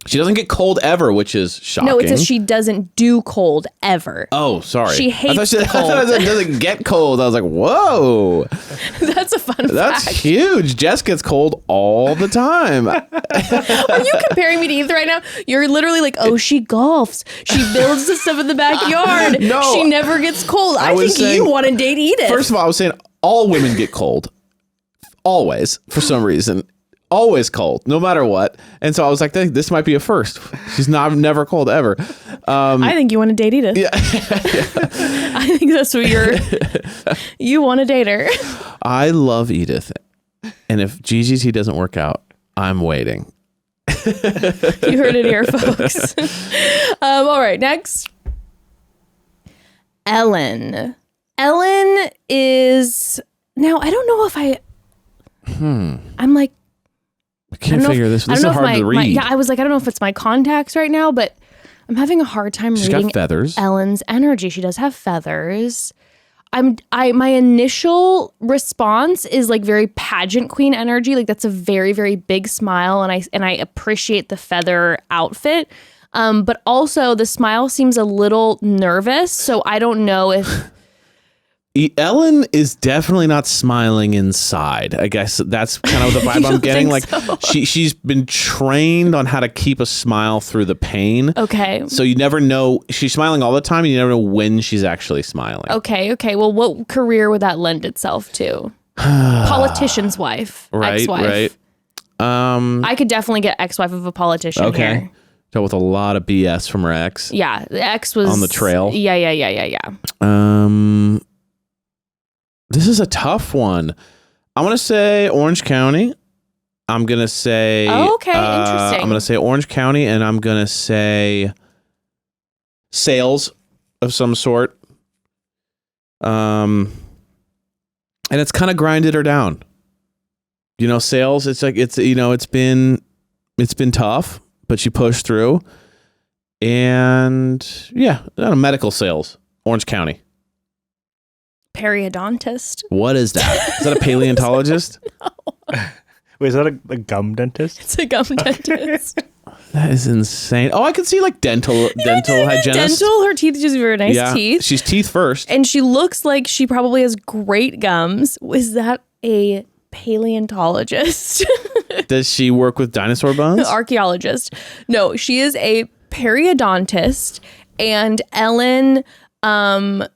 She doesn't get cold ever, which is shocking. No, it says she doesn't do cold ever. Oh, sorry. She hates the cold. I thought it doesn't get cold. I was like, whoa. That's a fun fact. That's huge. Jess gets cold all the time. Are you comparing me to Ethan right now? You're literally like, oh, she golfs. She builds the stuff in the backyard. No. She never gets cold. I think you want to date Edith. First of all, I was saying all women get cold. Always, for some reason. always cold, no matter what. And so I was like, this might be a first. She's never cold ever. I think you want to date Edith. Yeah. I think that's what you want to date her. I love Edith. And if GGT doesn't work out, I'm waiting. You heard it here, folks. All right, next. Ellen. Ellen is now. I don't know if I'm like. I can't figure this. This is hard to read. I was like, I don't know if it's my contacts right now, but I'm having a hard time reading got feathers. Ellen's energy. She does have feathers. My initial response is like very pageant queen energy. Like that's a very, very big smile. And I appreciate the feather outfit. But also the smile seems a little nervous. So I don't know if Ellen is definitely not smiling inside. I guess that's kind of the vibe I'm getting. Like so? she's been trained on how to keep a smile through the pain. Okay. So you never know. She's smiling all the time and you never know when she's actually smiling. Okay. Well, what career would that lend itself to? Politician's wife. Right. Ex-wife. Right. I could definitely get ex-wife of a politician here. Dealt with a lot of BS from her ex. Yeah. The ex was on the trail. Yeah. This is a tough one. I'm going to say Orange County. I'm going to say... Oh, okay, interesting. I'm going to say Orange County, and I'm going to say sales of some sort. And it's kind of grinded her down. You know, sales, it's like, it's been tough, but she pushed through. And yeah, medical sales, Orange County. Periodontist. What is that? Is that a paleontologist? No. Wait, is that a gum dentist? It's a gum dentist. That is insane. Oh, I could see like dental hygienist. Dental, her teeth just very nice teeth. She's teeth first. And she looks like she probably has great gums. Is that a paleontologist? Does she work with dinosaur bones? Archaeologist. No, she is a periodontist, and Ellen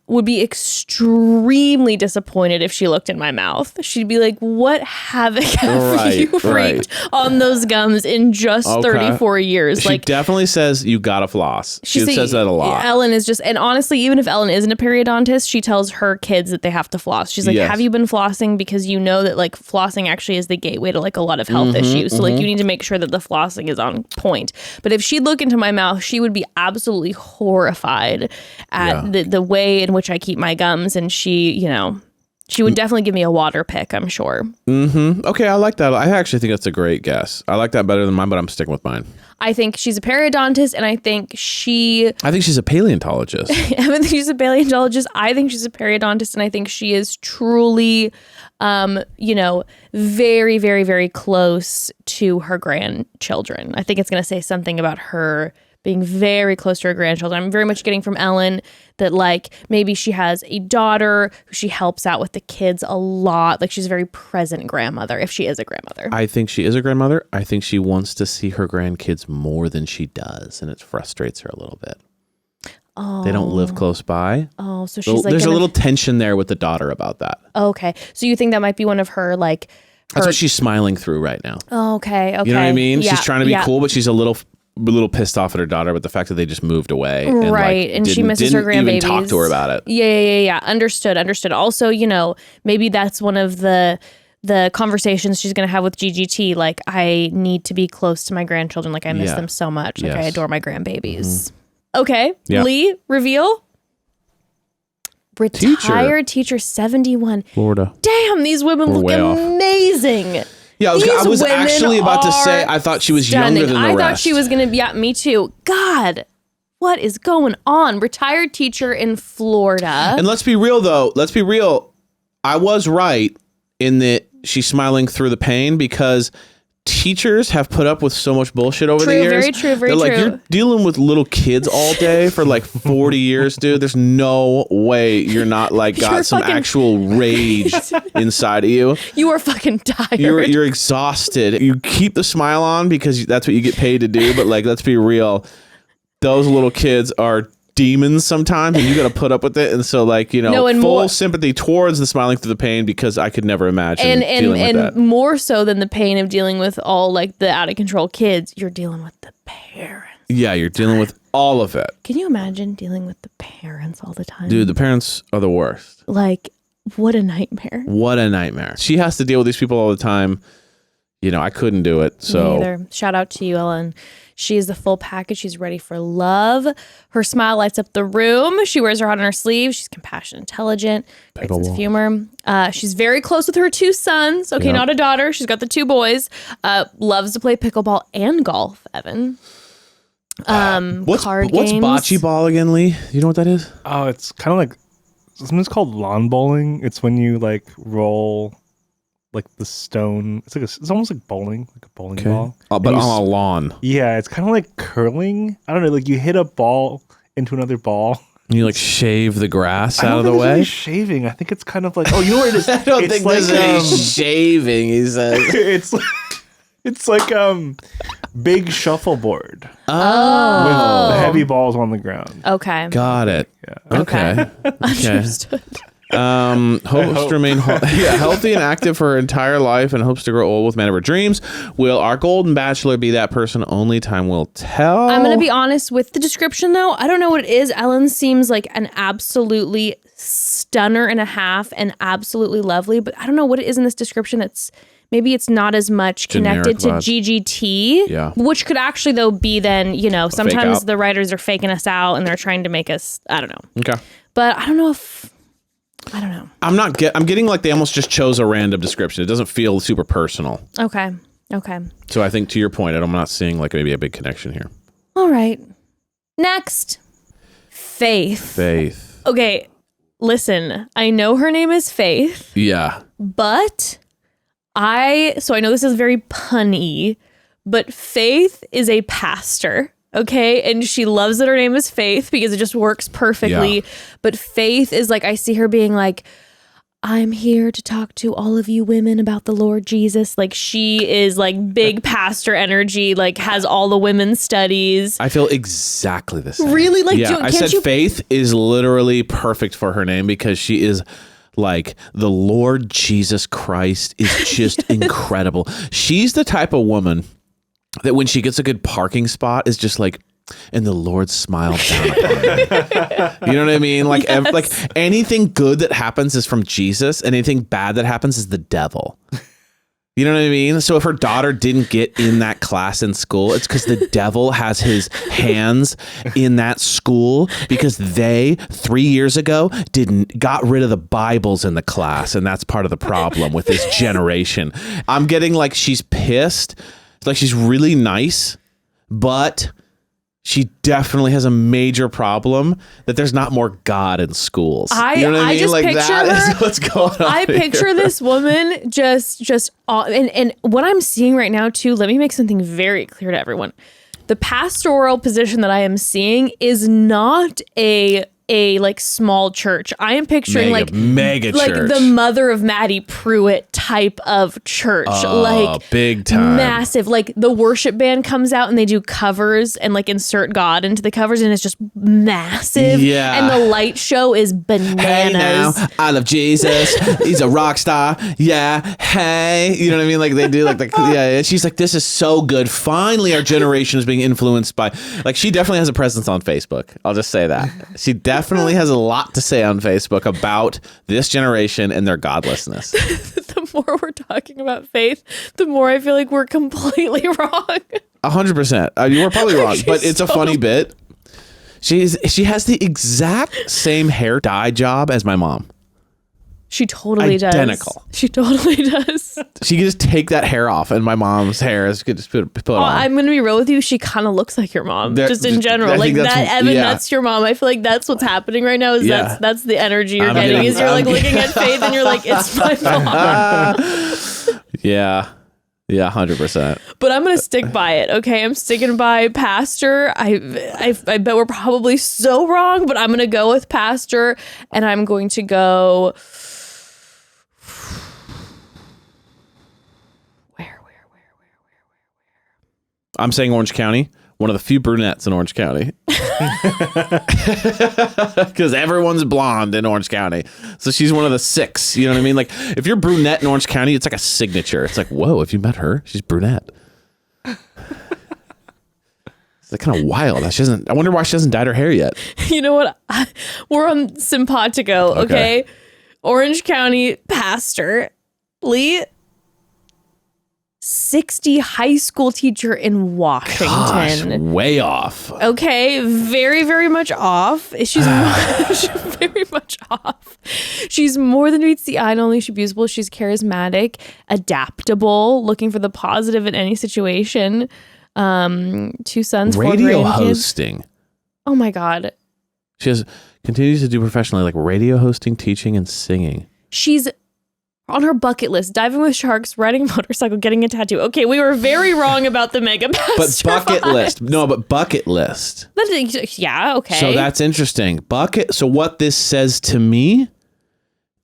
would be extremely disappointed if she looked in my mouth. She'd be like, what havoc have you wreaked on those gums in just 34 years? She definitely says you gotta floss. She says that a lot. Ellen is just, and honestly, even if Ellen isn't a periodontist, she tells her kids that they have to floss. She's like, have you been flossing? Because you know that like flossing actually is the gateway to like a lot of health issues. So like you need to make sure that the flossing is on point. But if she'd look into my mouth, she would be absolutely horrified at the way in which I keep my gums, and she would definitely give me a water pick, I'm sure. Okay, I like that. I actually think that's a great guess. I like that better than mine, but I'm sticking with mine. I think she's a periodontist, and I think she's a paleontologist. I think she's a paleontologist. I think she's a periodontist, and I think she is truly very, very, very close to her grandchildren. I think it's going to say something about her being very close to her grandchildren. I'm very much getting from Ellen that like maybe she has a daughter who she helps out with the kids a lot. Like she's a very present grandmother, if she is a grandmother. I think she is a grandmother. I think she wants to see her grandkids more than she does, and it frustrates her a little bit. Oh. They don't live close by. Oh, so she's like... There's a little tension there with the daughter about that. Okay. So you think that might be one of her like... That's what she's smiling through right now. Okay. You know what I mean? Yeah, she's trying to be cool, but she's a little pissed off at her daughter with the fact that they just moved away. And right. And she misses her grandbabies. Didn't even talk to her about it. Yeah. Understood. Also, maybe that's one of the conversations she's going to have with GGT. Like, I need to be close to my grandchildren. Like, I miss them so much. Like, I adore my grandbabies. Okay. Yeah. Lee, reveal. Retired teacher 71. Florida. Damn, these women look amazing. Yeah, I was actually about to say I thought she was younger than the rest. I thought she was going to be, me too. God, what is going on? Retired teacher in Florida. And let's be real, though. I was right in that she's smiling through the pain because teachers have put up with so much bullshit over the years. Very true. They're like, you're dealing with little kids all day for like 40 years, dude. There's no way you're not like got some actual rage inside of you. You are fucking tired. You're exhausted. You keep the smile on because that's what you get paid to do. But like, let's be real. Those little kids are demons sometimes, and you got to put up with it. And so, like, you know, No, and full more- sympathy towards the smiling through the pain, because I could never imagine dealing with that. more so than the pain of dealing with all like the out of control kids, you're dealing with the parents. Yeah, you're dealing with all of it. Can you imagine dealing with the parents all the time? Dude, the parents are the worst. Like, what a nightmare. What a nightmare. She has to deal with these people all the time. You know, I couldn't do it. Me So either. Shout out to you, Ellen. She is the full package. She's ready for love. Her smile lights up the room. She wears her heart on her sleeve. She's compassionate, intelligent, great sense of humor. She's very close with her 2 sons. Okay, not a daughter. She's got the 2 boys. Loves to play pickleball and golf, Evan. what's Card games. bocce ball again, Lee? You know what that is? Oh, it's kind of like something's called lawn bowling. It's when you like roll like the stone. It's almost like bowling, like a bowling ball. But And you on a lawn. Yeah, it's kind of like curling. I don't know. Like you hit a ball into another ball. You like shave the grass I out don't of the think it's way. really shaving. I think it's kind of like, oh, you know what it is? I don't It's think like, there's any shaving, he says. it's like big shuffleboard Oh. with the heavy balls on the ground. Okay. Got it. Yeah. Okay. Understood. Hopes to remain healthy and active for her entire life, and hopes to grow old with man of her dreams. Will our Golden Bachelor be that person? Only time will tell. I'm going to be honest with the description, though. I don't know what it is. Ellen seems like an absolutely stunner and a half and absolutely lovely, but I don't know what it is in this description that's maybe it's not as much connected Generic to vibes. GGT, Yeah. which could actually, though, be then, you know, sometimes out. the writers are faking us out and they're trying to make us, I don't know. Okay. But I don't know if, I don't know. I'm getting like they almost just chose a random description. It doesn't feel super personal. Okay. So I think to your point, I'm not seeing like maybe a big connection here. All right. Next, Faith. Okay, listen, I know her name is Faith, Yeah. but I know this is very punny, but Faith is a pastor, okay? And she loves that her name is Faith because it just works perfectly. Yeah. But Faith is like, I see her being like, I'm here to talk to all of you women about the Lord Jesus. Like, she is like big pastor energy, like has all the women's studies. I feel exactly the same. Really? Like, yeah, I said you... Faith is literally perfect for her name because she is like the Lord Jesus Christ is just incredible. She's the type of woman that when she gets a good parking spot is just like, and the Lord smiled down upon me. You know what I mean? Like, Yes. like anything good that happens is from Jesus, and anything bad that happens is the devil. You know what I mean? So if her daughter didn't get in that class in school, it's because the devil has his hands in that school because they 3 years ago got rid of the Bibles in the class, and that's part of the problem with this generation. I'm getting like she's pissed, like she's really nice, but she definitely has a major problem that there's not more God in schools. I You know what I mean? just Like picture that her. is what's going on. I picture here. this woman and what I'm seeing right now too. Let me make something very clear to everyone. The pastoral position that I am seeing is not a like small church. I am picturing mega like church. the Mother of Maddie Pruitt type of church, like big time. massive. Like the worship band comes out and they do covers and like insert God into the covers, and it's just massive. Yeah. And the light show is bananas. Hey now, I love Jesus. He's a rock star. Yeah. Hey, you know what I mean? Like they do like the yeah. And she's like, this is so good. Finally, our generation is being influenced by. Like she definitely has a presence on Facebook. I'll just say that she definitely has a lot to say on Facebook about this generation and their godlessness. The more we're talking about faith, the more I feel like we're completely wrong. 100%. You were probably wrong, but it's a so- funny bit. She has the exact same hair dye job as my mom. She totally does. Identical. She totally does. She can just take that hair off, and my mom's hair is could just put it on. I'm gonna be real with you. She kind of looks like your mom, There- just in general. I Like think that, that's- Evan. yeah. That's your mom. I feel like that's what's happening right now. Is Yeah. that's the energy you're I'm getting. getting- Is you're like I'm looking at Faith and you're like, it's my mom. Yeah, 100%. But I'm gonna stick by it. Okay, I'm sticking by Pastor. I bet we're probably so wrong, but I'm gonna go with Pastor, and I'm going to go. Where? I'm saying Orange County. one of the few brunettes in Orange County. Because everyone's blonde in Orange County. So she's one of the 6. You know what I mean? Like, if you're brunette in Orange County, it's like a signature. It's like, whoa, have you met her? She's brunette. It's like kind of wild. I wonder why she hasn't dyed her hair yet. You know what? We're on Simpatico, okay? Orange County pastor, Lee, 60 high school teacher in Washington. Gosh, way off. Okay, very, very much off. She's very much off. She's more than meets the eye. Not only is she beautiful, she's charismatic, adaptable, looking for the positive in any situation. 2 sons, 4 Radio grandkids. hosting. Oh my God. She continues to do professionally, like radio hosting, teaching, and singing. She's on her bucket list: diving with sharks, riding a motorcycle, getting a tattoo. Okay, we were very wrong about the mega pastor. But bucket list. No, but bucket list. Yeah, okay. So that's interesting. Bucket. So what this says to me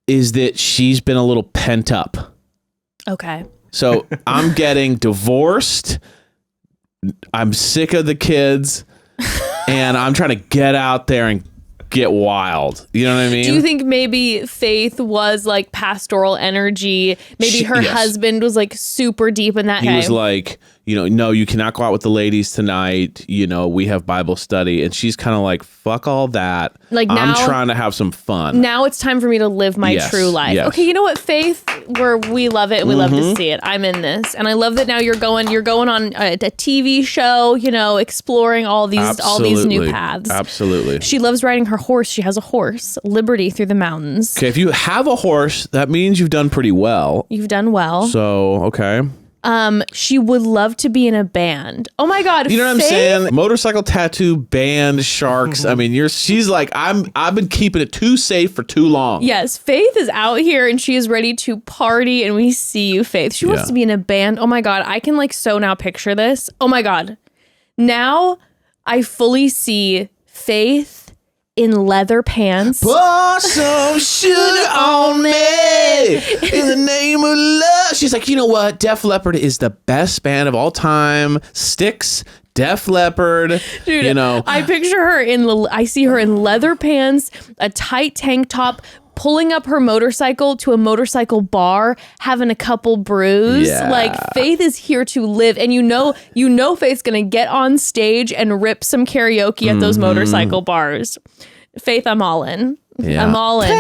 is that she's been a little pent up. Okay. So I'm getting divorced. I'm sick of the kids. And I'm trying to get out there and get wild. You know what I mean? Do you think maybe Faith was like pastoral energy? Maybe her husband was like super deep in that. He was like, no, you cannot go out with the ladies tonight. We have Bible study. And she's kind of like, fuck all that. Like, I'm now, trying to have some fun. Now it's time for me to live my true life. Yes. Okay, you know what, Faith? We love it and we love to see it. I'm in this. And I love that now you're going on a TV show, exploring all these new paths. Absolutely. She loves riding her horse. She has a horse, Liberty, through the mountains. Okay, if you have a horse, that means you've done pretty well. You've done well. So, okay. She would love to be in a band. Oh my God. You know what I'm saying? Motorcycle, tattoo, band, sharks. I mean, she's like, I've been keeping it too safe for too long. Yes, Faith is out here and she is ready to party, and we see you, Faith. She wants to be in a band. Oh my God. I can so now picture this. Oh my God. Now I fully see Faith in leather pants. Pour some sugar on me in the name of love. She's like, you know what? Def Leppard is the best band of all time. Styx, Def Leppard. Dude, I picture her I see her in leather pants, a tight tank top, pulling up her motorcycle to a motorcycle bar, having a couple brews. Yeah. Like, Faith is here to live. And you know Faith's gonna get on stage and rip some karaoke at those motorcycle bars. Faith, I'm all in. Yeah. I'm all in.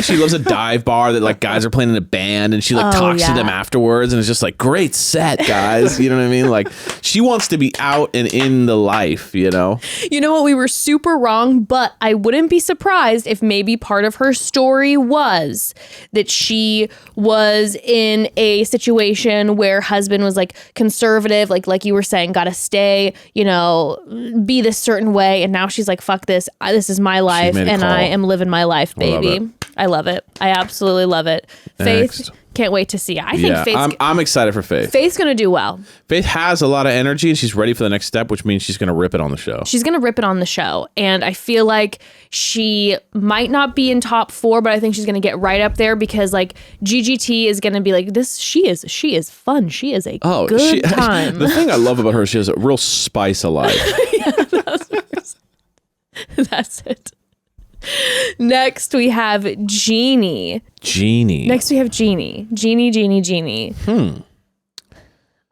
She loves a dive bar that guys are playing in a band, and she talks to them afterwards, and it's just like, great set, guys. You know what I mean? Like, she wants to be out and in the life, You know what? We were super wrong, but I wouldn't be surprised if maybe part of her story was that she was in a situation where husband was conservative, like you were saying, gotta stay, be this certain way, and now she's like, fuck this. This is my life, and I am living my life, baby. I love it. I absolutely love it. Faith, can't wait to see it. I think Faith. I'm excited for Faith. Faith's gonna do well. Faith has a lot of energy, and she's ready for the next step, which means she's gonna rip it on the show. She's gonna rip it on the show, and I feel like she might not be in top 4, but I think she's gonna get right up there because GGT is gonna be like this. She is fun. She is a good time. The thing I love about her, she has a real spice of life. That's it. Next we have Jeannie. Next we have Jeannie. Jeannie.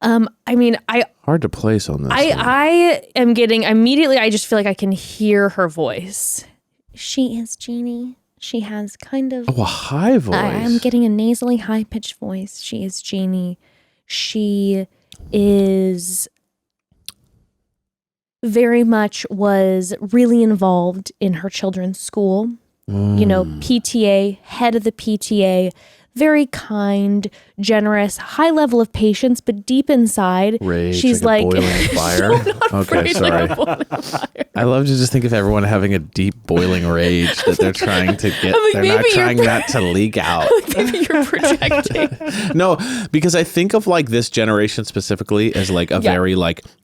I mean, hard to place on this. I am getting immediately. I just feel like I can hear her voice. She is Jeannie. She has kind of a high voice. I'm getting a nasally, high pitched voice. She is Jeannie. She is very much was really involved in her children's school. PTA, head of the PTA, very kind, generous, high level of patience, but deep inside, rage, she's like a boiling fire. Okay, sorry. I love to just think of everyone having a deep boiling rage that they're trying to get. They're not trying that to leak out. Maybe you're projecting. No, because I think of this generation specifically as a very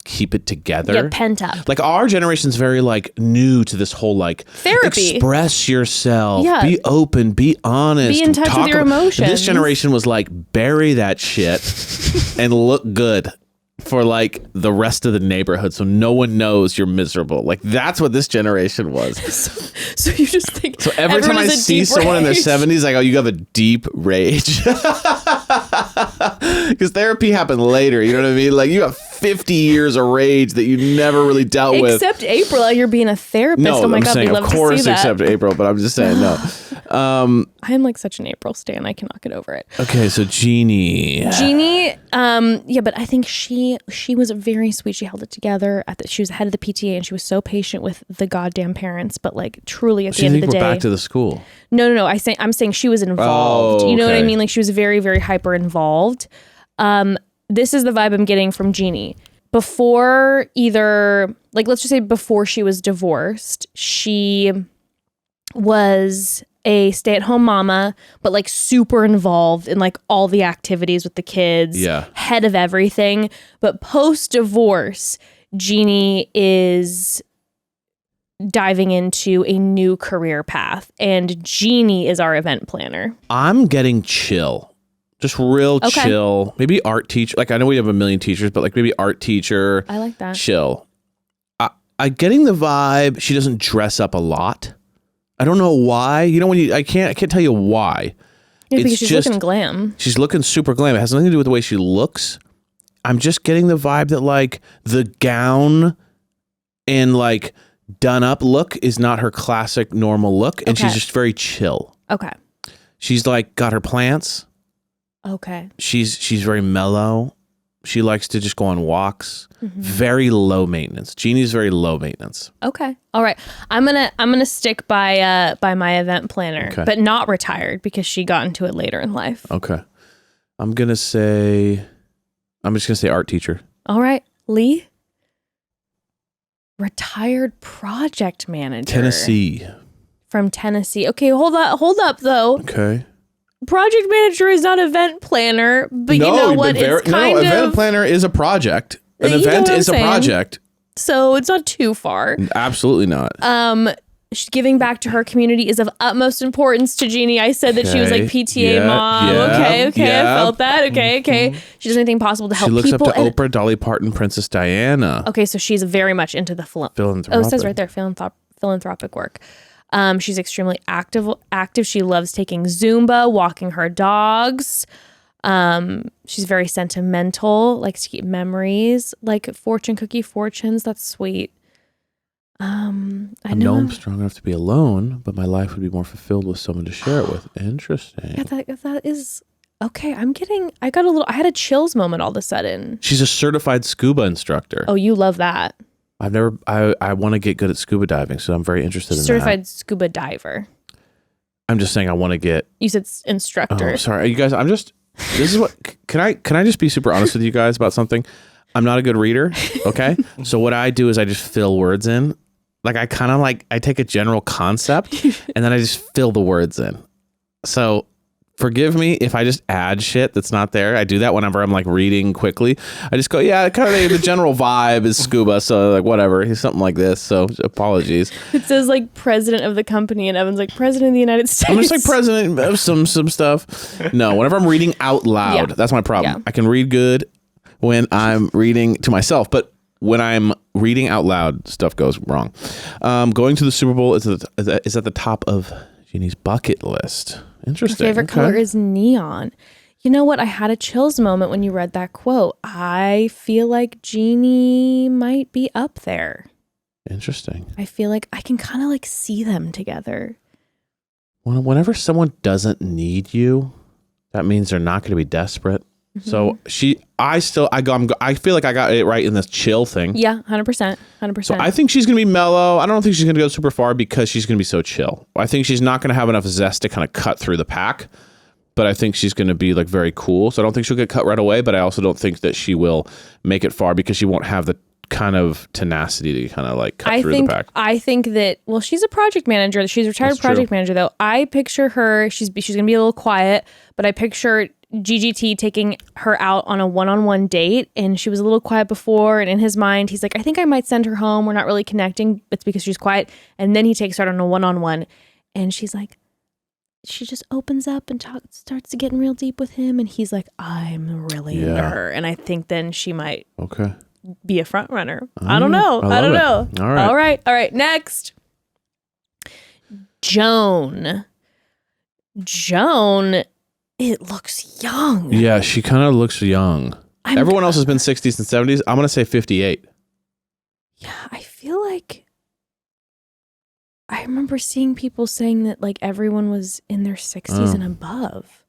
keep it together. Yeah, pent up. Our generation's very new to this whole therapy. Express yourself. Yeah. Be open. Be honest. Be in touch with your emotions. This generation was bury that shit and look good. for like the rest of the neighborhood so no one knows you're miserable. Like that's what this generation was. So you just think. So every time I see someone in their 70s, I go, you have a deep rage. Because therapy happened later. You know what I mean? Like you have 50 years of rage that you never really dealt with. Except April, you're being a therapist. No, oh my I'm God, saying, we love of course, to see that. except April, but I'm just saying no. I'm like such an April stan. I cannot get over it. Okay, so Jeannie, yeah, but I think she was very sweet. She held it together. She was the head of the PTA, and she was so patient with the goddamn parents. But like, truly, at the end of the day, we're back to the school. No. I'm saying she was involved. Oh, you know what I okay. mean? Like she was very, very hyper involved. This is the vibe I'm getting from Jeannie. Before either, like, let's just say before she was divorced, she was a stay-at-home mama, but like super involved in like all the activities with the kids, head of everything. But post-divorce, Jeannie is diving into a new career path, and Jeannie is our event planner. I'm getting chill. Just real chill. Maybe art teacher. Like I know we have a million teachers, but like maybe art teacher. I like that. Chill. I getting the vibe. She doesn't dress up a lot. I don't know why. You know when I can't tell you why. Yeah, because she's looking glam. She's looking super glam. It has nothing to do with the way she looks. I'm just getting the vibe that like the gown and like done up look is not her classic normal look, and she's just very chill. Okay. She's like got her plants. Okay. She's very mellow. She likes to just go on walks. Mm-hmm. Very low maintenance. Jeannie's very low maintenance. Okay. All right. I'm gonna stick by my event planner, but not retired because she got into it later in life. Okay. I'm just gonna say art teacher. All right, Lee. Retired project manager. Tennessee. From Tennessee. Okay, hold up though. Okay. Project manager is not event planner, but you know what? It's kind of event planner is a project. An event is a project. So it's not too far. Absolutely not. She's giving back to her community is of utmost importance to Jeannie. I said that she was like PTA mom. Okay, I felt that. Okay. She does anything possible to help people. She looks up to Oprah, Dolly Parton, Princess Diana. Okay, so she's very much into the philanthropic. Oh, it says right there, philanthropic work. She's extremely active. She loves taking Zumba, walking her dogs. She's very sentimental, likes to keep memories, like fortune cookie fortunes. That's sweet. I know I'm strong enough to be alone, but my life would be more fulfilled with someone to share it with. Interesting. Yeah, that is okay. I had a chills moment all of a sudden. She's a certified scuba instructor. Oh, you love that. I want to get good at scuba diving, so I'm very interested in that. Certified scuba diver. I'm just saying I want to get. You said instructor. Oh, sorry, you guys. This is what. Can I just be super honest with you guys about something? I'm not a good reader. Okay, so what I do is I just fill words in. Like I take a general concept and then I just fill the words in. So forgive me if I just add shit that's not there. I do that whenever I'm like reading quickly. I just go, yeah, kind of the general vibe is scuba. So like whatever, he's something like this. So apologies. It says like president of the company and Evan's like president of the United States. I'm just like president of some stuff. No, whenever I'm reading out loud, that's my problem. Yeah. I can read good when I'm reading to myself, but when I'm reading out loud, stuff goes wrong. Going to the Super Bowl is at the top of Jeannie's bucket list. Interesting. Her favorite color is neon. You know what? I had a chills moment when you read that quote. I feel like Jeannie might be up there. Interesting. I feel like I can kind of like see them together. Whenever someone doesn't need you, that means they're not going to be desperate. Mm-hmm. So I feel like I got it right in this chill thing. Yeah, 100%. So I think she's going to be mellow. I don't think she's going to go super far because she's going to be so chill. I think she's not going to have enough zest to kind of cut through the pack, but I think she's going to be like very cool. So I don't think she'll get cut right away, but I also don't think that she will make it far because she won't have the kind of tenacity to kind of like cut through the pack. I think that, well, she's a project manager. She's a retired project manager though. I picture her, she's going to be a little quiet, but I picture GGT taking her out on a one-on-one date, and she was a little quiet before, and in his mind he's like, I think I might send her home, we're not really connecting, it's because she's quiet. And then he takes her out on a one-on-one and she's like, she just opens up and starts to getting real deep with him, and he's like, I'm really into her, and I think then she might be a front runner. I don't know. I don't know. All right. Next, Joan. It looks young. Yeah, she kind of looks young. Everyone else has been 60s and 70s. I'm gonna say 58. Yeah, I feel like I remember seeing people saying that like everyone was in their 60s and above.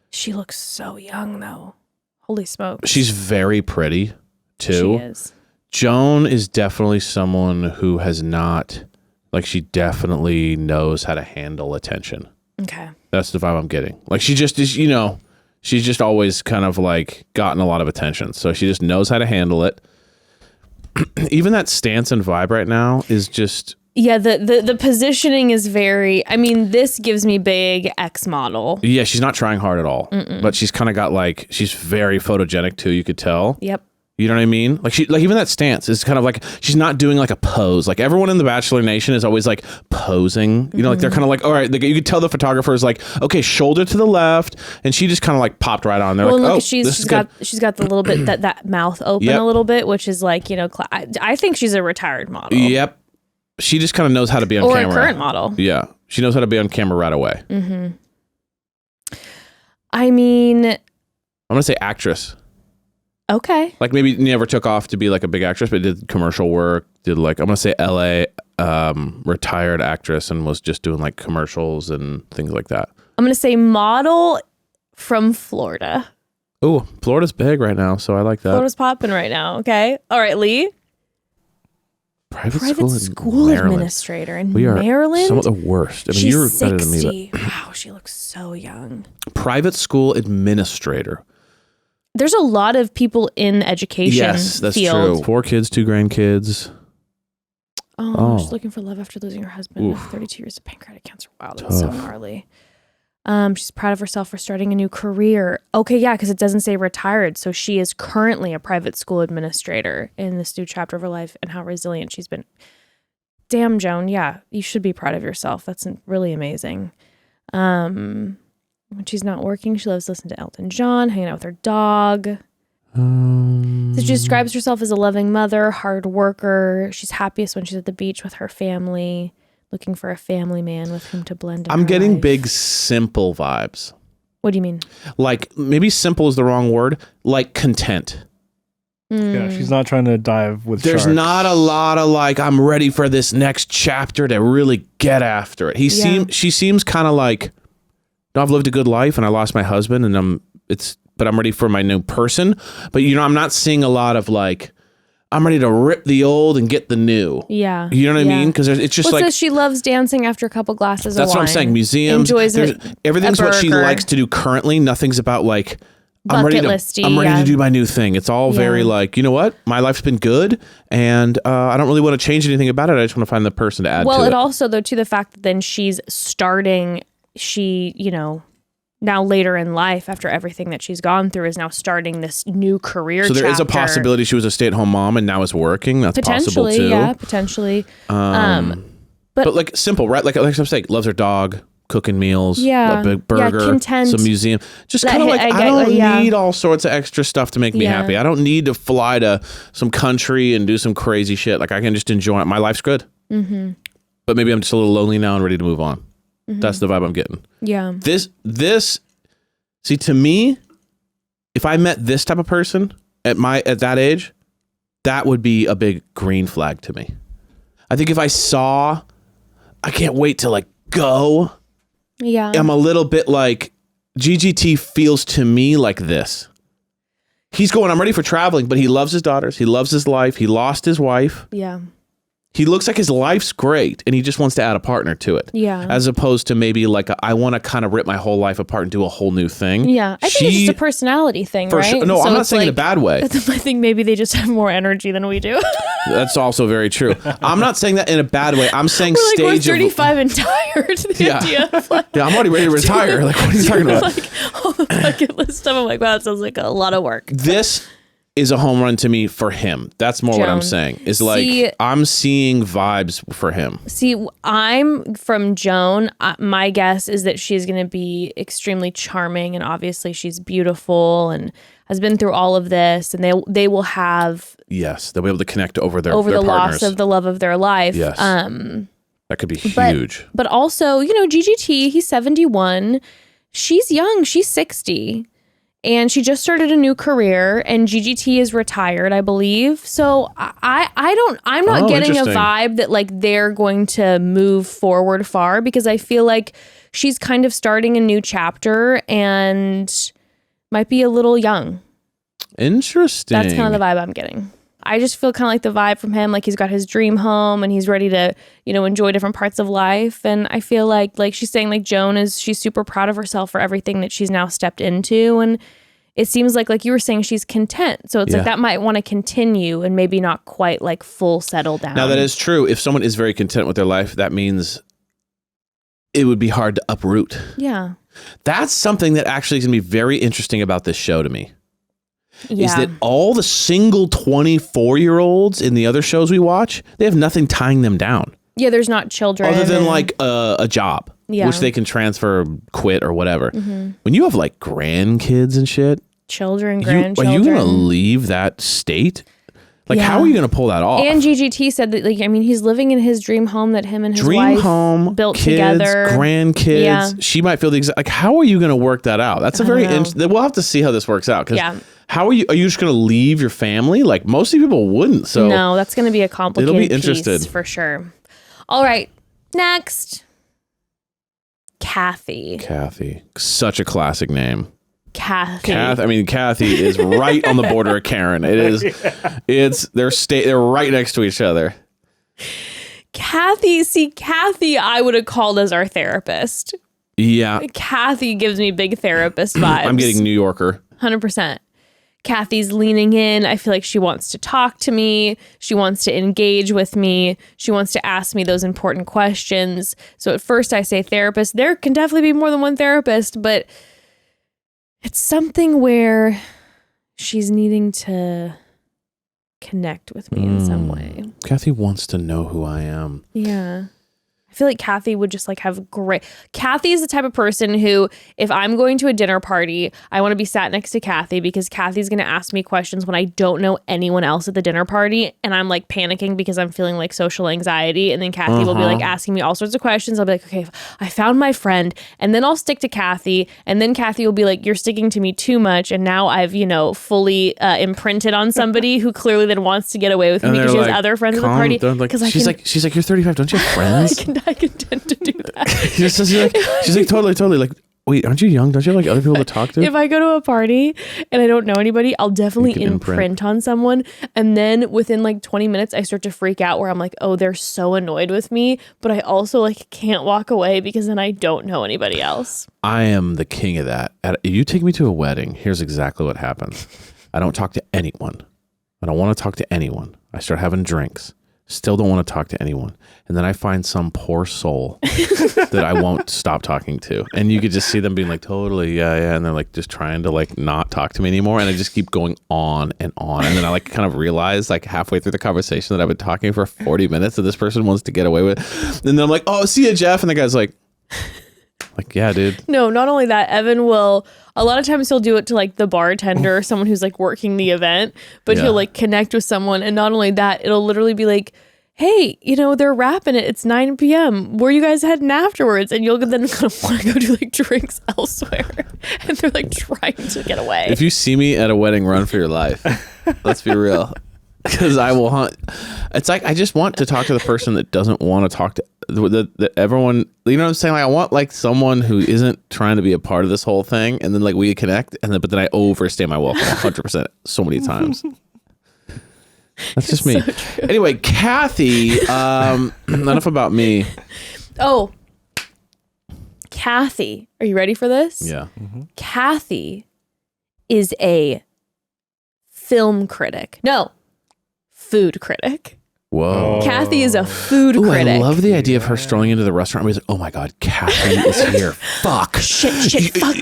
She looks so young though. Holy smokes. She's very pretty too. She is. Joan is definitely someone who has not, like, she definitely knows how to handle attention. Okay. That's the vibe I'm getting. Like, she just is, you know, she's just always kind of like gotten a lot of attention. So she just knows how to handle it. Even that stance and vibe right now is just... Yeah, the positioning is very... I mean, this gives me big X model. Yeah, she's not trying hard at all. But she's kind of got like... She's very photogenic too, you could tell. Yep. You know what I mean? Like even that stance is kind of like, she's not doing like a pose. Like everyone in the Bachelor Nation is always like posing. You know, like they're kind of like, all right, you could tell the photographer is like, okay, shoulder to the left, and she just kind of like popped right on. They're like, look, oh, she's got the little bit that mouth open a little bit, which is like, you know, I think she's a retired model. Yep. She just kind of knows how to be on camera. Or a current model. Yeah, she knows how to be on camera right away. I mean, I'm gonna say actress. Okay. Like maybe never took off to be like a big actress, but did commercial work, did like, I'm going to say LA, retired actress, and was just doing like commercials and things like that. I'm going to say model from Florida. Oh, Florida's big right now, so I like that. Florida's popping right now. Okay. All right, Lee. Private school administrator in Maryland. Some of the worst. I mean, she's you're 60. better than me. But... Wow, she looks so young. Private school administrator. There's a lot of people in education. Yes, that's field. true. 4 kids, 2 grandkids. She's looking for love after losing her husband with 32 years of pancreatic cancer. Wow, that's so gnarly. She's proud of herself for starting a new career. Okay, yeah, because it doesn't say retired. So she is currently a private school administrator in this new chapter of her life, and how resilient she's been. Damn, Joan. Yeah, you should be proud of yourself. That's really amazing. When she's not working, she loves listening to Elton John, hanging out with her dog. So she describes herself as a loving mother, hard worker. She's happiest when she's at the beach with her family, looking for a family man with whom to blend in I'm her getting life. big simple vibes. What do you mean? Like, maybe simple is the wrong word. Like content. Yeah, she's not trying to dive with There's sharks. not a lot of like, I'm ready for this next chapter to really get after it. She seems kind of like, no, I've lived a good life and I lost my husband and but I'm ready for my new person. But you know, I'm not seeing a lot of like, I'm ready to rip the old and get the new. Yeah. You know what I mean? Because it's just like, she loves dancing after a couple glasses of wine. that's what I'm saying. Museums. Enjoys everything's what she likes to do currently. Nothing's about like, I'm ready to do my new thing. It's all very like, you know what? My life's been good and I don't really want to change anything about it. I just want to find the person to add to it. Well, it also, though, to the fact that then she's starting, you know, now later in life, after everything that she's gone through, is now starting this new career So there is a chapter. possibility she was a stay-at-home mom and now is working. That's possible too. Yeah, potentially. But like simple, right? Like I'm saying, loves her dog, cooking meals, a big burger, content. some museum. Just kind of like, I don't need all sorts of extra stuff to make me happy. I don't need to fly to some country and do some crazy shit. Like I can just enjoy it. My life's good. But maybe I'm just a little lonely now and ready to move on. That's the vibe I'm getting. Yeah. See, to me, if I met this type of person at that age, that would be a big green flag to me. I think if I can't wait to like go. Yeah. I'm a little bit like, GGT feels to me like this. He's going, I'm ready for traveling, but he loves his daughters. He loves his life. He lost his wife. Yeah. He looks like his life's great and he just wants to add a partner to it. Yeah. As opposed to maybe like, I want to kind of rip my whole life apart and do a whole new thing. Yeah. I think it's just a personality thing, right? Sure. No, so I'm not saying in a bad way. I think maybe they just have more energy than we do. That's also very true. I'm not saying that in a bad way. I'm saying we're 35 and tired. The idea of like, yeah, I'm already ready to retire. Like, what are you talking about? Like, on the bucket list stuff. I'm like, wow, that sounds like a lot of work. This is a home run to me for him. That's more what I'm Joan. saying. Is like I'm seeing vibes for him. See, I'm from Joan. My guess is that she's going to be extremely charming, and obviously she's beautiful and has been through all of this, and they will have Yes, they'll be able to connect over their the partners. loss of the love of their life. Yes. That could be huge. But also, GGT, he's 71. She's young. She's 60. And she just started a new career, and GGT is retired, I believe. So I'm not getting a interesting. vibe that like they're going to move forward far, because I feel like she's kind of starting a new chapter and might be a little young. Interesting. That's kind of the vibe I'm getting. I just feel kind of like the vibe from him, like he's got his dream home and he's ready to, enjoy different parts of life. And I feel like she's saying, like, Joan she's super proud of herself for everything that she's now stepped into. And it seems like you were saying, she's content. So it's like that might want to continue and maybe not quite like full settle down. Now that is true. If someone is very content with their life, that means it would be hard to uproot. Yeah. That's something that actually is going to be very interesting about this show to me. Yeah. Is that all the single 24-year-olds in the other shows we watch, they have nothing tying them down. Yeah, there's not children. Other than like a job, which they can transfer, quit, or whatever. Mm-hmm. When you have like grandkids and shit, grandchildren. Are you going to leave that state? Like, how are you going to pull that off? And GGT said that, he's living in his dream home that him and his dream wife home, built kids, together. Grandkids. Yeah. She might feel the exact. Like, how are you going to work that out? That's a very interesting. We'll have to see how this works out. Because how are you? Are you just going to leave your family? Like, most people wouldn't. So no, that's going to be a complicated it'll be interesting piece for sure. All right, next, Kathy. Such a classic name. Kathy. Kathy is right on the border of Karen. It is. It's they're right next to each other. Kathy, I would have called as our therapist. Yeah. Kathy gives me big therapist vibes. I'm getting New Yorker. 100%. Kathy's leaning in. I feel like she wants to talk to me. She wants to engage with me. She wants to ask me those important questions. So at first I say therapist. There can definitely be more than one therapist, but it's something where she's needing to connect with me in some way. Kathy wants to know who I am. Yeah. I feel like Kathy would just have great. Kathy is the type of person who, if I'm going to a dinner party, I want to be sat next to Kathy, because Kathy's going to ask me questions when I don't know anyone else at the dinner party. And I'm panicking because I'm feeling social anxiety. And then Kathy will be asking me all sorts of questions. I'll be like, okay, I found my friend. And then I'll stick to Kathy. And then Kathy will be like, you're sticking to me too much. And now I've, fully imprinted on somebody who clearly then wants to get away with me because she has other friends at the party. She's like, you're 35. Don't you have friends? I can tend to do that. she's like totally like, wait, aren't you young? Don't you have other people to talk to? If I go to a party and I don't know anybody, I'll definitely imprint on someone. And then within 20 minutes, I start to freak out where I'm like, oh, they're so annoyed with me. But I also can't walk away because then I don't know anybody else. I am the king of that. You take me to a wedding, here's exactly what happens. I don't talk to anyone. I don't want to talk to anyone. I start having drinks. Still don't want to talk to anyone. And then I find some poor soul that I won't stop talking to. And you could just see them being totally, yeah. And they're just trying to not talk to me anymore. And I just keep going on and on. And then I kind of realize halfway through the conversation that I've been talking for 40 minutes and this person wants to get away with it. And then I'm like, oh, see ya, Jeff. And the guy's like, yeah, dude. No, not only that, Evan will, a lot of times he'll do it to the bartender or someone who's working the event, but he'll connect with someone. And not only that, it'll literally be hey, they're wrapping it. It's 9 p.m. Where are you guys heading afterwards? And you'll then kind of want to go do drinks elsewhere. And they're trying to get away. If you see me at a wedding, run for your life. Let's be real. Because I will hunt. It's I just want to talk to the person that doesn't want to talk to everyone. You know what I'm saying? I want someone who isn't trying to be a part of this whole thing, and then we connect, and then but then I overstay my welcome 100% so many times. That's just me. So anyway, Kathy. Enough about me. Oh, Kathy, are you ready for this? Yeah. Mm-hmm. Kathy is a film critic. No. Food critic. Whoa. Kathy is a food Ooh, critic. I love the idea of her strolling into the restaurant. He's like, oh my God, Kathy is here. Fuck. Shit, fuck.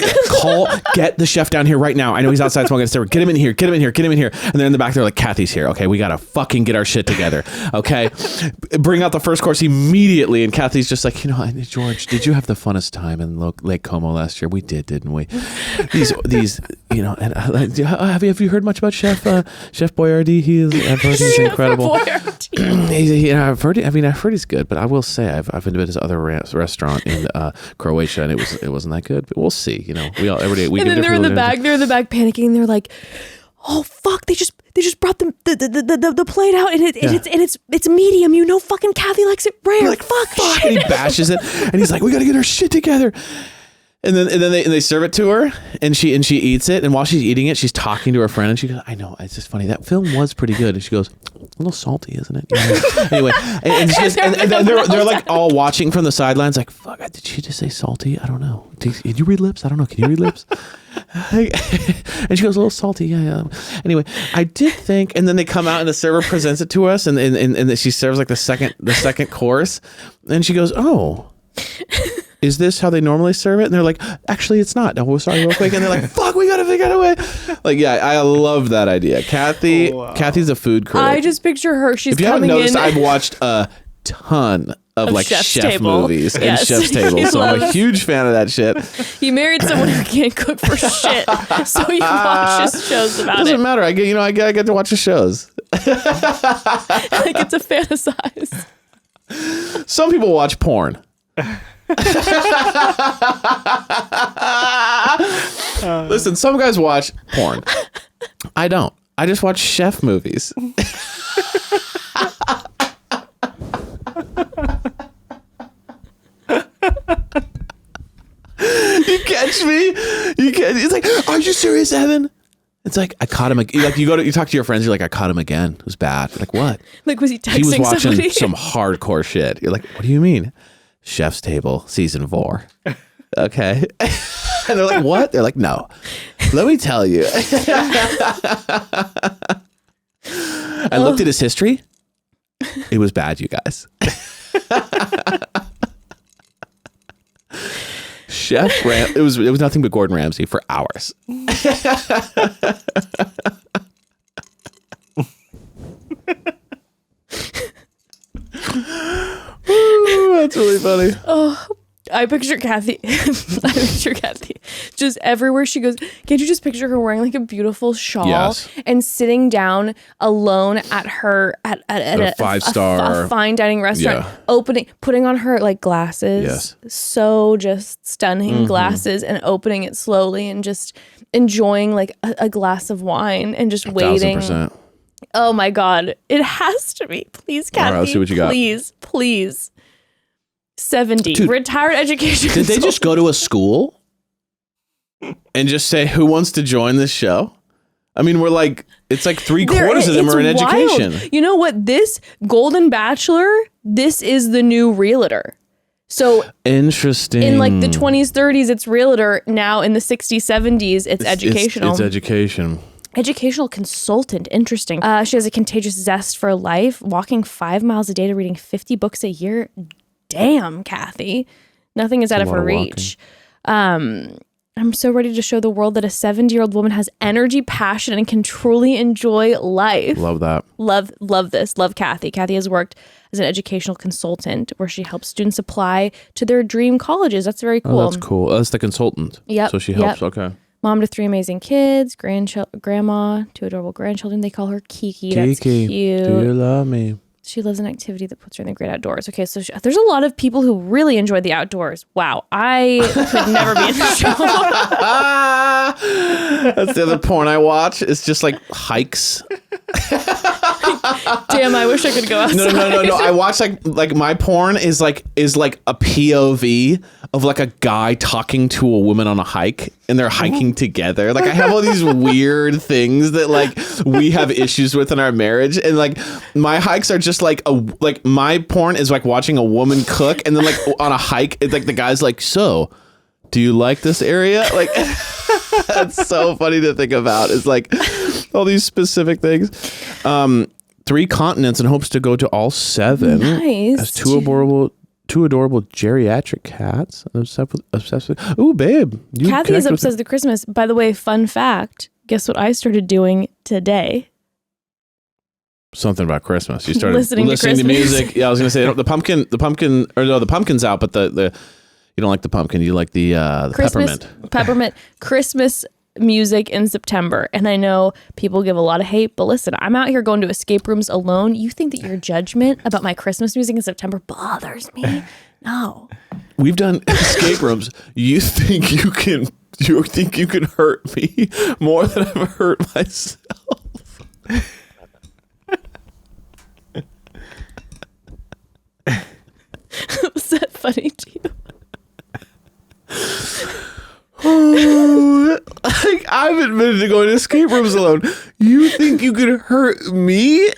Get the chef down here right now. I know he's outside smoking a cigarette. Get him in here. And they're in the back. They're like, Kathy's here. Okay, we got to fucking get our shit together. Okay. Bring out the first course immediately. And Kathy's just like, George, did you have the funnest time in Lake Como last year? We did, didn't we? These, and have you heard much about Chef Boyardee? I've heard he's incredible. I've heard he's good, but I will say I've been to his other restaurant in Croatia, and it wasn't that good. But we'll see. Every day we. And then they're in the back panicking. And they're like, "Oh fuck! They just brought the plate out, and it's medium. Fucking Kathy likes it rare. Like, fuck. And he bashes it, and he's like, "We got to get our shit together." And then they serve it to her, and she eats it. And while she's eating it, she's talking to her friend, and she goes, "I know, it's just funny. That film was pretty good." And she goes, "A little salty, isn't it?" Anyway, and they're like all watching from the sidelines, like, "Fuck, did she just say salty? I don't know. Did you read lips? I don't know. Can you read lips?" And she goes, "A little salty, yeah." Anyway, I did think, and then they come out, and the server presents it to us, and she serves like the second course, and she goes, "Oh. Is this how they normally serve it?" And they're like, "Actually, it's not. Oh, sorry, real quick." And they're like, "Fuck, we gotta figure out a way." Like, yeah, I love that idea. Kathy, Kathy's a food critic. I just picture her. She's if you haven't coming noticed, in. I've watched a ton of like Chef's chef Table. movies and Yes. Chef's Table, so I'm a huge fan of that shit. You married someone who can't cook for shit, so you watch his shows about it. Doesn't matter. I get to watch the shows. Like it's a fantasize. Some people watch porn. Listen, some guys watch porn. I don't. I just watch chef movies. You catch me? It's like, are you serious, Evan? It's like, I caught him. Like, you talk to your friends. You're like, I caught him again. It was bad. Like, what? Like, was he texting He was watching somebody? some hardcore shit. You're like, what do you mean? Chef's Table, season 4. Okay. And they're like, what? They're like, no. Let me tell you. I looked at his history. It was bad, you guys. It was nothing but Gordon Ramsay for hours. Ooh, that's really funny. Oh, I picture Kathy. Just everywhere she goes. Can't you just picture her wearing like a beautiful shawl Yes. and sitting down alone at her at a 5-star a fine dining restaurant, putting on her like glasses. Yes. So just stunning glasses, and opening it slowly and just enjoying like a glass of wine and just waiting. 1,000%. Oh my God. It has to be. Please, Kathy. All right, let's see what you got. Please. 70. Dude, retired education. Did they just go to a school and just say, who wants to join this show? I mean, it's like 3/4 of them are in wild. education. You know what? This Golden Bachelor, this is the new realtor. So Interesting. in like the 20s, 30s, it's realtor. Now in the 60s, 70s, it's educational. It's education. Educational consultant. Interesting. She has a contagious zest for life, walking 5 miles a day to reading 50 books a year. Damn, Kathy. Nothing is out of her reach. I'm so ready to show the world that a 70-year-old woman has energy, passion, and can truly enjoy life. Love that. Love this. Love Kathy. Kathy has worked as an educational consultant where she helps students apply to their dream colleges. That's very cool. Oh, that's cool. That's the consultant. Yep. So she helps. Okay. Mom to 3 amazing kids, grandma, 2 adorable grandchildren. They call her Kiki. That's Kiki, cute. do you love me? She loves an activity that puts her in the great outdoors. Okay, so there's a lot of people who really enjoy the outdoors. Wow, I could never be in the show. That's the other porn I watch. It's just like hikes. Damn, I wish I could go outside. No. I watch like my porn is like a POV of like a guy talking to a woman on a hike, and they're hiking together. Like I have all these weird things that like we have issues with in our marriage, and like my hikes are just like my porn is like watching a woman cook, and then like on a hike, it's like the guy's like, so do you like this area? Like that's so funny to think about. It's like all these specific things. 3 3 continents and hopes to go to all 7. Nice. Has 2 adorable geriatric cats. Obsessed with. Ooh, babe. Kathy is obsessed with Christmas. By the way, fun fact. Guess what I started doing today? Something about Christmas. You started listening to music. Yeah, I was gonna say the pumpkin's out, but the you don't like the pumpkin. You like the peppermint Christmas music in September. And I know people give a lot of hate, but listen, I'm out here going to escape rooms alone. You think that your judgment about my Christmas music in September bothers me? No. We've done escape rooms. You think you can hurt me more than I've hurt myself. Was that funny to you? I've admitted to going to escape rooms alone. You think you can hurt me?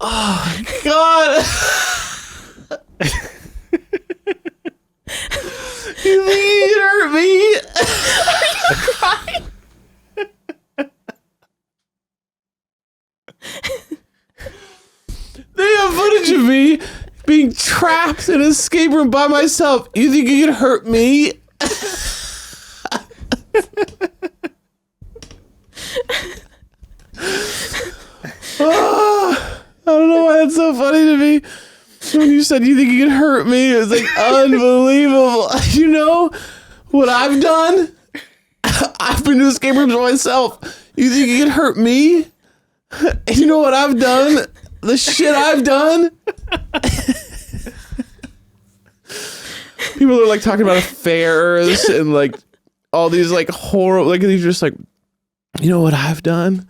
Oh, God. You think you can hurt me? Are you crying? They have footage of me being trapped in an escape room by myself. You think you can hurt me? Oh, I don't know why that's so funny to me. When you said you think you can hurt me, it was like unbelievable. You know what I've done? I've been to escape rooms by myself. You think you can hurt me? You know what I've done? The shit I've done. People are like talking about affairs and like all these like horrible, like these just like, you know what I've done?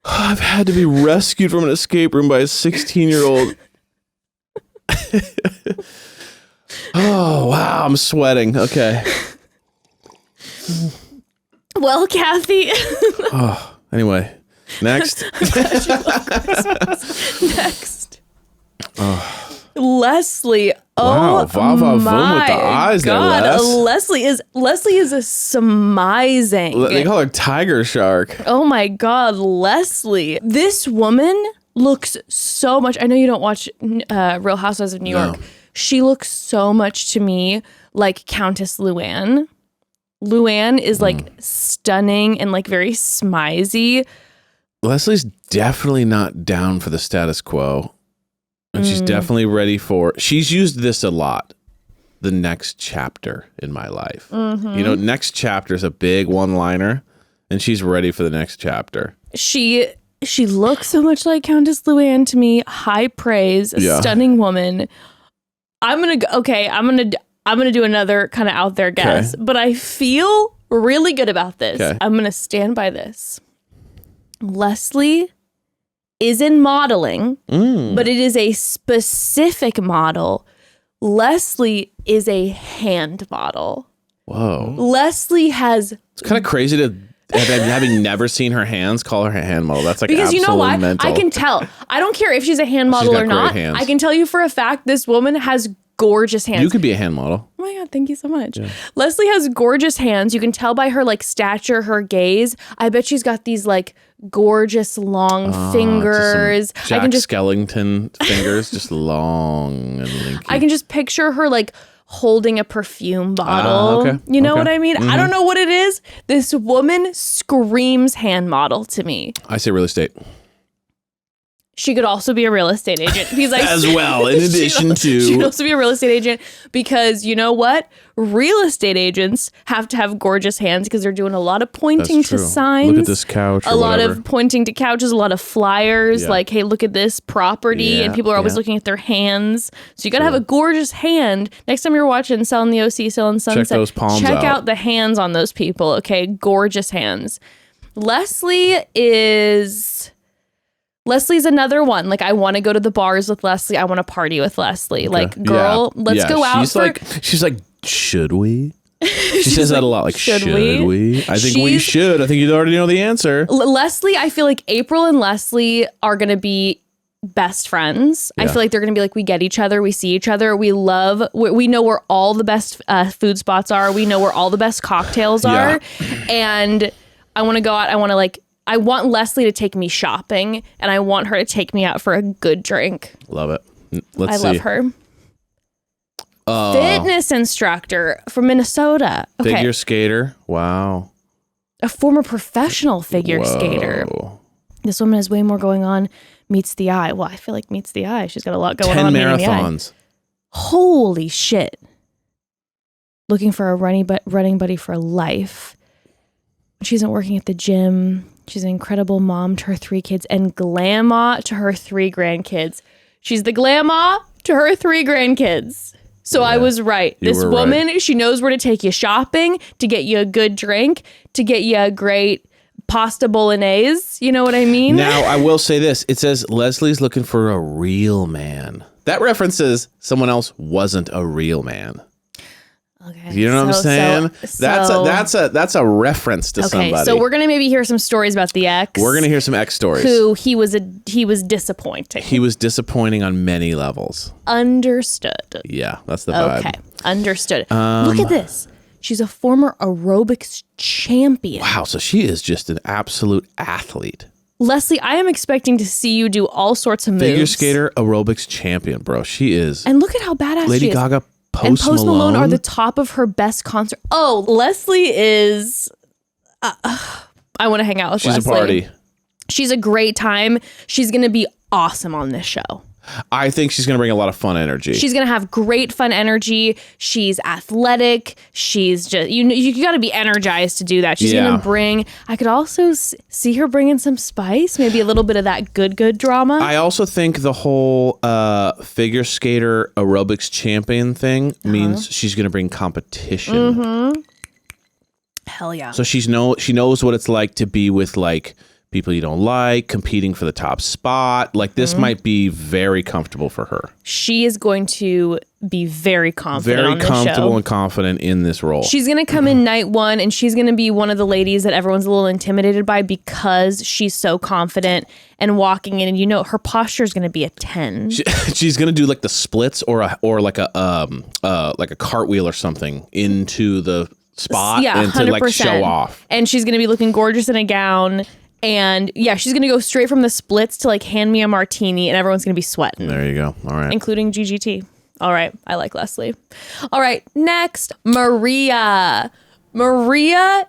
I've had to be rescued from an escape room by a 16-year-old. Oh, wow. I'm sweating. Okay. Well, Kathy. Oh, anyway. Next. Next. Leslie. Wow, Oh va-va-voom with the my eyes there, God. Les. Leslie is a smizing. They call her Tiger Shark. Oh my God, Leslie. This woman looks so much. I know you don't watch Real Housewives of New York. She looks so much to me like Countess Luann. Luann is like stunning and like very smizy. Leslie's definitely not down for the status quo. And she's definitely ready for, she's used this a lot. The next chapter in my life. Mm-hmm. You know, next chapter is a big one-liner, and she's ready for the next chapter. She looks so much like Countess Luann to me. High praise, a stunning woman. I'm gonna do another kind of out there guess, but I feel really good about this. Okay. I'm gonna stand by this. Leslie is in modeling, but it is a specific model. Leslie is a hand model. Whoa. Leslie has... It's kind of crazy to, having never seen her hands, call her a hand model. That's like because you know why? mental. I can tell. I don't care if she's a hand model or not. Hands. I can tell you for a fact this woman has gorgeous hands. You could be a hand model. Oh my God, thank you so much. Yeah. Leslie has gorgeous hands. You can tell by her like stature, her gaze. I bet she's got these like gorgeous long fingers. Jack Skellington fingers, just long and linky. I can just picture her like holding a perfume bottle. Okay. You know what I mean? I don't know what it is. This woman screams hand model to me. I say real estate. She could also be a real estate agent. Because as well, in addition to... She could also be a real estate agent because you know what? Real estate agents have to have gorgeous hands because they're doing a lot of pointing to signs. Look at this couch or a lot of pointing to couches, a lot of flyers like, hey, look at this property. And people are always looking at their hands. So you got to have a gorgeous hand. Next time you're watching Selling the OC, Selling Sunset, check those palms out the hands on those people, okay? Gorgeous hands. Leslie's another one. Like, I want to go to the bars with Leslie. I want to party with Leslie. Okay. Like, girl, let's go out. She's like, should we? She says that a lot. Like, should we? I think we should. I think you already know the answer. Leslie, I feel like April and Leslie are going to be best friends. I feel like they're going to be like, we get each other. We see each other. We know where all the best food spots are. We know where all the best cocktails are. And I want to go out. I want Leslie to take me shopping, and I want her to take me out for a good drink. Love it. Let's I see. love her. Fitness instructor from Minnesota. Okay. Figure skater. Wow. A former professional figure skater. This woman has way more going on. Meets the eye. Well, I feel like meets the eye. She's got a lot going 10 on. 10 marathons. Holy shit. Looking for a running buddy for life. She isn't working at the gym. She's an incredible mom to her 3 kids and glamma to her 3 grandkids. She's the glamma to her 3 grandkids. So I was right. This woman, right. She knows where to take you shopping, to get you a good drink, to get you a great pasta bolognese. You know what I mean? Now, I will say this. It says Leslie's looking for a real man. That references someone else wasn't a real man. Okay. You know what I'm saying? That's a reference to somebody. Okay, so we're gonna maybe hear some stories about the ex. We're gonna hear some ex stories. Who he was disappointing. He was disappointing on many levels. Understood. Yeah, that's the vibe. Okay, understood. Look at this. She's a former aerobics champion. Wow, so she is just an absolute athlete. Leslie, I am expecting to see you do all sorts of moves. Figure skater, aerobics champion, bro. She is. And look at how badass Lady she is. Gaga, Post Malone are the top of her best concert. Oh, Leslie is... I want to hang out with Leslie. She's a party. She's a great time. She's going to be awesome on this show. I think she's going to bring a lot of fun energy. She's going to have great fun energy. She's athletic. She's just, you got to be energized to do that. She's going to bring, I could also see her bringing some spice, maybe a little bit of that good drama. I also think the whole figure skater aerobics champion thing means she's going to bring competition. Mm-hmm. Hell yeah. So she knows what it's like to be with like people you don't like, competing for the top spot. Like this might be very comfortable for her. She is going to be very confident on this show. Very comfortable and confident in this role. She's going to come in night 1 and she's going to be one of the ladies that everyone's a little intimidated by because she's so confident and walking in, and her posture is going to be a 10. She's going to do like the splits or like a cartwheel or something into the spot and 100%. To like show off. And she's going to be looking gorgeous in a gown. And yeah, she's going to go straight from the splits to like hand me a martini and everyone's going to be sweating. There you go. All right. Including GGT. All right. I like Leslie. All right. Next, Maria. Maria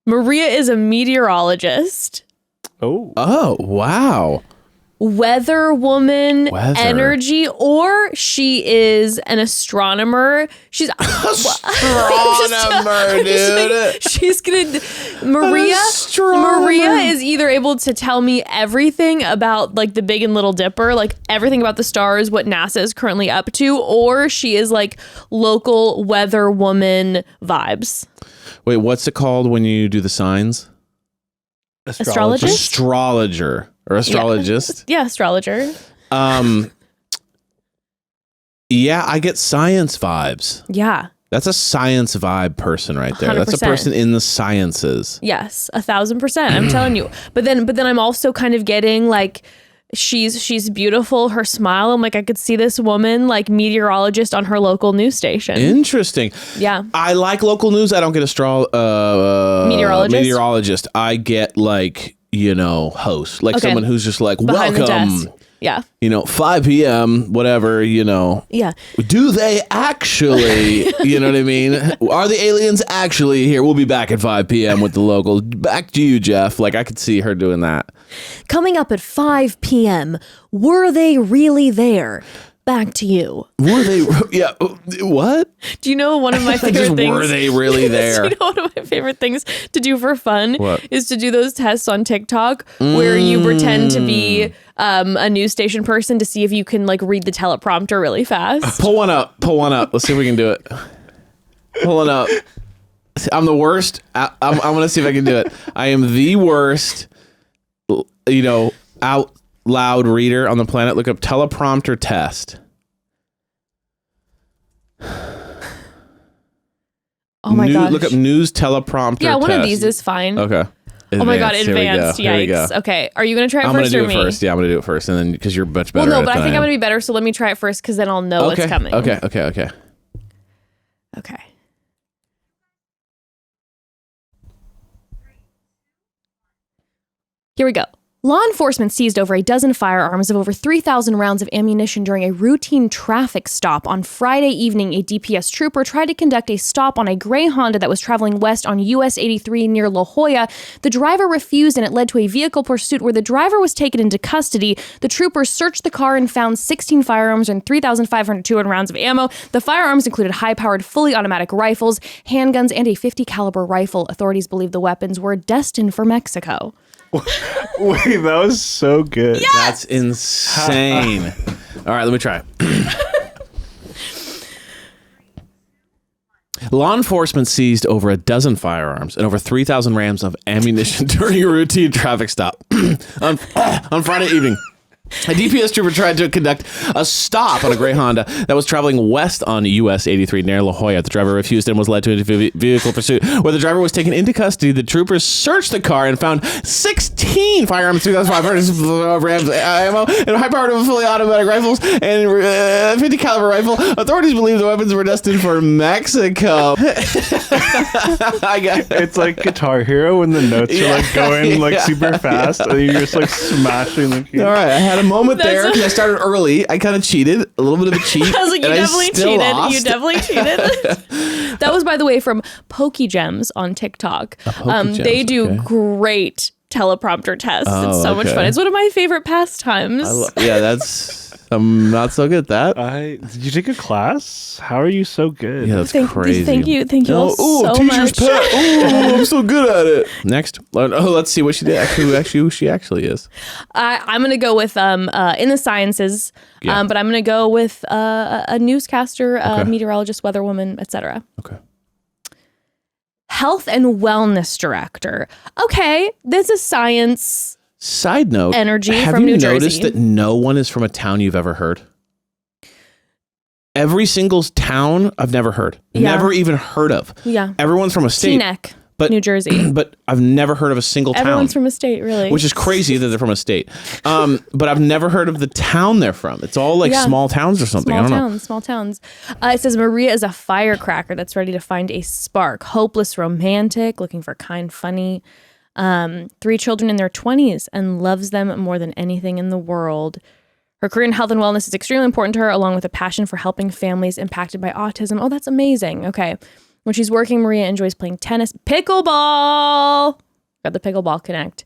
is a meteorologist. Oh, wow. Weather woman energy, or she is an astronomer. She's astronomer, dude. She's gonna Maria is either able to tell me everything about like the Big and Little Dipper, like everything about the stars, what NASA is currently up to, or she is like local weather woman vibes. Wait, what's it called when you do the signs? Astrologist? Astrologer. Or astrologist. Yeah, astrologer. Yeah, I get science vibes. Yeah. That's a science vibe person right there. 100%. That's a person in the sciences. Yes, 1,000%. I'm telling you. But then I'm also kind of getting like she's beautiful. Her smile. I'm like, I could see this woman like meteorologist on her local news station. Interesting. Yeah. I like local news. I don't get meteorologist. I get like, host, like someone who's just like, behind welcome. Yeah. 5 p.m., whatever, Yeah. Do they actually, you know what I mean? Are the aliens actually here? We'll be back at 5 p.m. with the local. Back to you, Jeff. Like, I could see her doing that. Coming up at 5 p.m., were they really there? Back to you. Were they? Yeah. What? Do you know one of my favorite things? Were they really there? Do you know one of my favorite things to do for fun? What? Is to do those tests on TikTok where you pretend to be a news station person to see if you can like read the teleprompter really fast. Pull one up. Let's see if we can do it. Pull one up. I'm the worst. I'm going to see if I can do it. I am the worst, out loud reader on the planet. Look up teleprompter test. Oh my gosh. Look up news teleprompter test. Yeah, one of these is fine. Okay. Oh my God, advanced. Yikes. Okay. Are you going to try it first or me? I'm going to do it first. Yeah, I'm going to do it first. And then because you're much better. Well, no, but I think I'm going to be better. So let me try it first because then I'll know what's coming. Okay. Okay. Here we go. Law enforcement seized over a dozen firearms of over 3,000 rounds of ammunition during a routine traffic stop on Friday evening. A DPS trooper tried to conduct a stop on a gray Honda that was traveling west on US 83 near La Jolla. The driver refused, and it led to a vehicle pursuit where the driver was taken into custody. The troopers searched the car and found 16 firearms and 3,502 rounds of ammo. The firearms included high-powered, fully automatic rifles, handguns, and a .50 caliber rifle. Authorities believe the weapons were destined for Mexico. Wait, that was so good. Yes! That's insane. All right, let me try. Law enforcement seized over a dozen firearms and over 3,000 rounds of ammunition during a routine traffic stop on Friday evening. A DPS trooper tried to conduct a stop on a gray Honda that was traveling west on US 83 near La Jolla. The driver refused and was led to a vehicle pursuit where the driver was taken into custody. The troopers searched the car and found 16 firearms, 3,500 rounds of ammo, and high-powered fully automatic rifles and a .50 caliber rifle. Authorities believe the weapons were destined for Mexico. It's like Guitar Hero when the notes are like going like super fast and you're just like smashing the key. All right, I had a moment there because I started early. I kind of cheated, a little bit of a cheat. I was like, you and definitely still cheated. lost. You definitely cheated. That was, by the way, from PokeGems on TikTok. They do great teleprompter tests. Oh, it's so much fun. It's one of my favorite pastimes. I'm not so good at that. Did you take a class? How are you so good? Yeah, that's crazy. Thank you all so much. Pet. Ooh, I'm so good at it. Next, let's see what she did. Who she actually is. I'm gonna go with in the sciences, but I'm gonna go with a newscaster, meteorologist, weatherwoman, etc. Okay. Health and wellness director. Okay, this is science. Side note, energy have from you New Jersey. noticed that no one is from a town you've ever heard? Every single town I've never heard. Yeah. Never even heard of. Yeah. Everyone's from a state. Teaneck, New Jersey. But I've never heard of a single town. Everyone's from a state, really. Which is crazy that they're from a state. But I've never heard of the town they're from. It's all like small towns or something. I don't know. Small towns. It says Maria is a firecracker that's ready to find a spark. Hopeless romantic, looking for kind, funny. 3 children in their 20s and loves them more than anything in the world. Her career in health and wellness is extremely important to her, along with a passion for helping families impacted by autism. Oh, that's amazing. Okay. When she's working, Maria enjoys playing tennis, pickleball. Got the pickleball connect.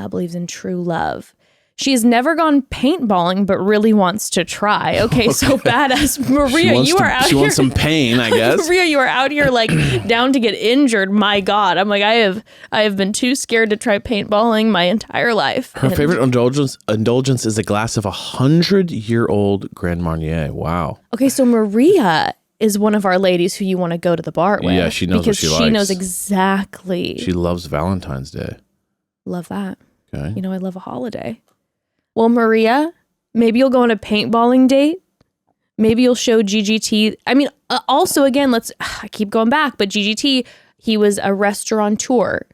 Believes in true love. She has never gone paintballing, but really wants to try. Okay, so badass. Maria, you are out here. She wants some pain, I guess. Maria, you are out here like down to get injured. My God. I'm like, I have been too scared to try paintballing my entire life. Her favorite indulgence is a glass of 100-year-old Grand Marnier. Wow. Okay, so Maria is one of our ladies who you want to go to the bar with. Yeah, she knows what she likes. Because she knows exactly. She loves Valentine's Day. Love that. Okay. You know, I love a holiday. Well, Maria, maybe you'll go on a paintballing date. Maybe you'll show GGT. I mean, also, again, I keep going back, but GGT, he was a restaurateur.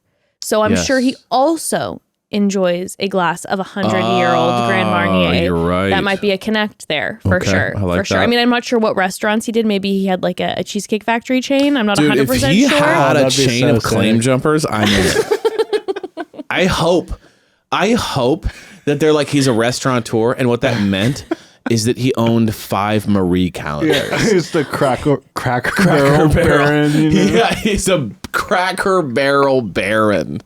So I'm sure he also enjoys a glass of 100-year-old Grand Marnier. You're right. That might be a connect there for sure. I like for sure. that. I mean, I'm not sure what restaurants he did. Maybe he had like a Cheesecake Factory chain. I'm not 100% sure. If he had a That'd be chain so of claim sick. jumpers, I'm in. I hope that they're like he's a restaurateur, and what that meant is that he owned 5 Marie calendars. It's the cracker barrel baron. You know? Yeah, he's a Cracker Barrel baron.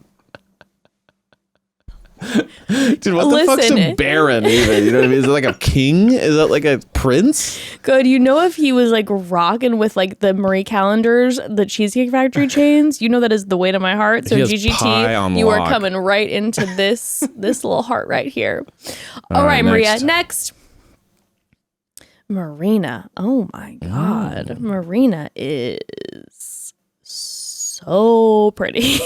Dude, what the fuck's a baron even? You know what I mean? Is it like a king? Is that like a prince? Good. You know, if he was like rocking with like the Marie calendars, the Cheesecake Factory chains, you know that is the weight of my heart. So He has pie on GGT, you are lock. coming right into this little heart right here. All right, Maria. Next. Marina. Oh my God. Marina is so pretty.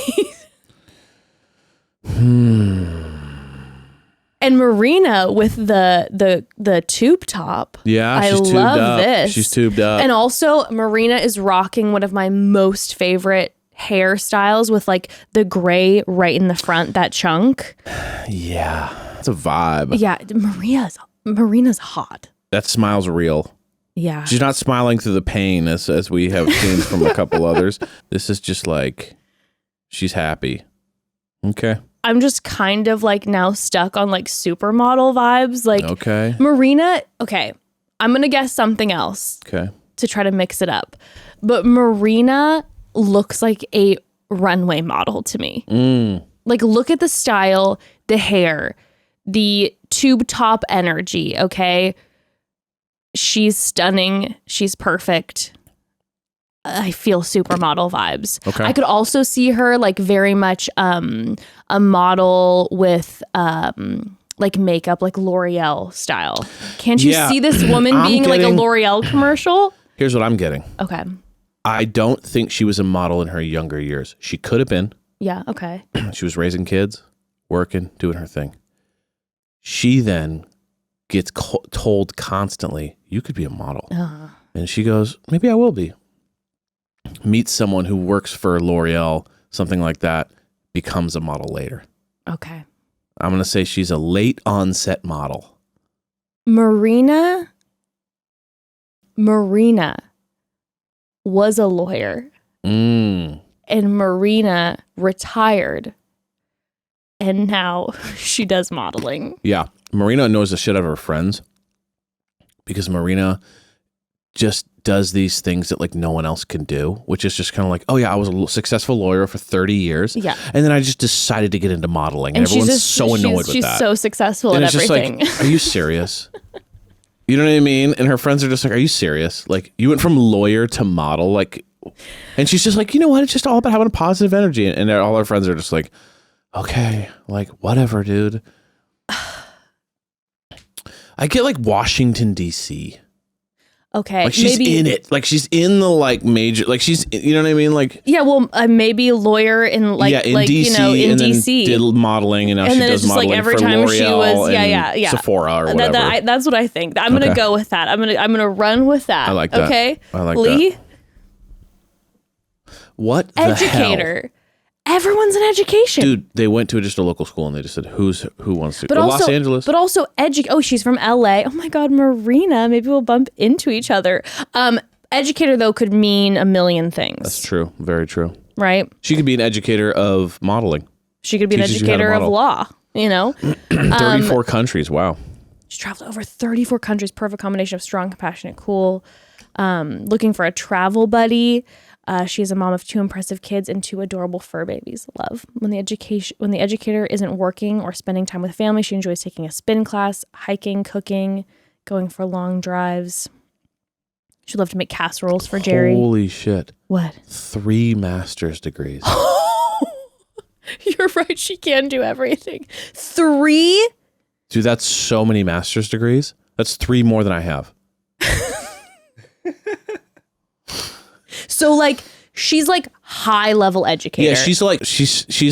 And Marina with the tube top. Yeah, I she's tubed love up. this. She's tubed up. And also Marina is rocking one of my most favorite hairstyles with like the gray right in the front, that chunk. Yeah, it's a vibe. Yeah, Marina's hot. That smile's real. Yeah. She's not smiling through the pain as we have seen from a couple others. This is just like she's happy. Okay. I'm just kind of like now stuck on like supermodel vibes. Like Okay. Marina, okay, I'm going to guess something else Okay. to try to mix it up. But Marina looks like a runway model to me. Like, look at the style, the hair, the tube top energy, okay? She's stunning. She's perfect. I feel supermodel vibes. Okay. I could also see her like very much a model with like makeup, like L'Oreal style. Can't you Yeah. see this woman I'm being like a getting- L'Oreal commercial? Here's what I'm getting. Okay. I don't think she was a model in her younger years. She could have been. Yeah, okay. She was raising kids, working, doing her thing. She then gets told constantly, you could be a model. And she goes, maybe I will be. Meets someone who works for L'Oreal, something like that, becomes a model later. Okay. I'm going to say she's a late onset model. Marina was a lawyer and Marina retired and now she does modeling. Yeah. Marina knows the shit out of her friends because Marina just does these things that like no one else can do, which is just kind of like, oh yeah, I was a successful lawyer for 30 years. Yeah. And then I just decided to get into modeling. And everyone's so annoyed with she's that. She's so successful and at it's everything. just like, are you serious? You know what I mean? And her friends are just like, are you serious? Like, you went from lawyer to model, like, and she's just like, you know what? It's just all about having a positive energy. And all her friends are just like, okay, like, whatever, dude. I get like Washington, D.C. Okay. Like, she's maybe, in it. Like, she's in the like major, like, she's, you know what I mean? Like, yeah, well, maybe a lawyer in like, yeah, in like DC, you know, in and DC. then did modeling, and now And she then does it's just like modeling every for time she L'Oreal was, and yeah. Sephora or whatever. That's what I think. I'm gonna Okay. go with that. I'm gonna run with that. I like that. Okay. I like Lee, that. What the educator. hell? Everyone's in education. Dude, they went to just a local school and they just said, who wants to But go? also, Los Angeles. But also oh, she's from LA. Oh my God, Marina. Maybe we'll bump into each other. Educator though could mean a million things. That's true. Very true. Right? She could be an educator of modeling. She could be an Teaches you how to educator of model. law, you know? 34 countries. Wow. She traveled over 34 countries, perfect combination of strong, compassionate, cool. Looking for a travel buddy. She is a mom of 2 impressive kids and 2 adorable fur babies. Love. When the educator isn't working or spending time with family, she enjoys taking a spin class, hiking, cooking, going for long drives. She'd love to make casseroles for Jerry. Holy shit. What? 3 master's degrees. You're right. She can do everything. 3? Dude, that's so many master's degrees. That's 3 more than I have. So like she's like high level educator. Yeah, she's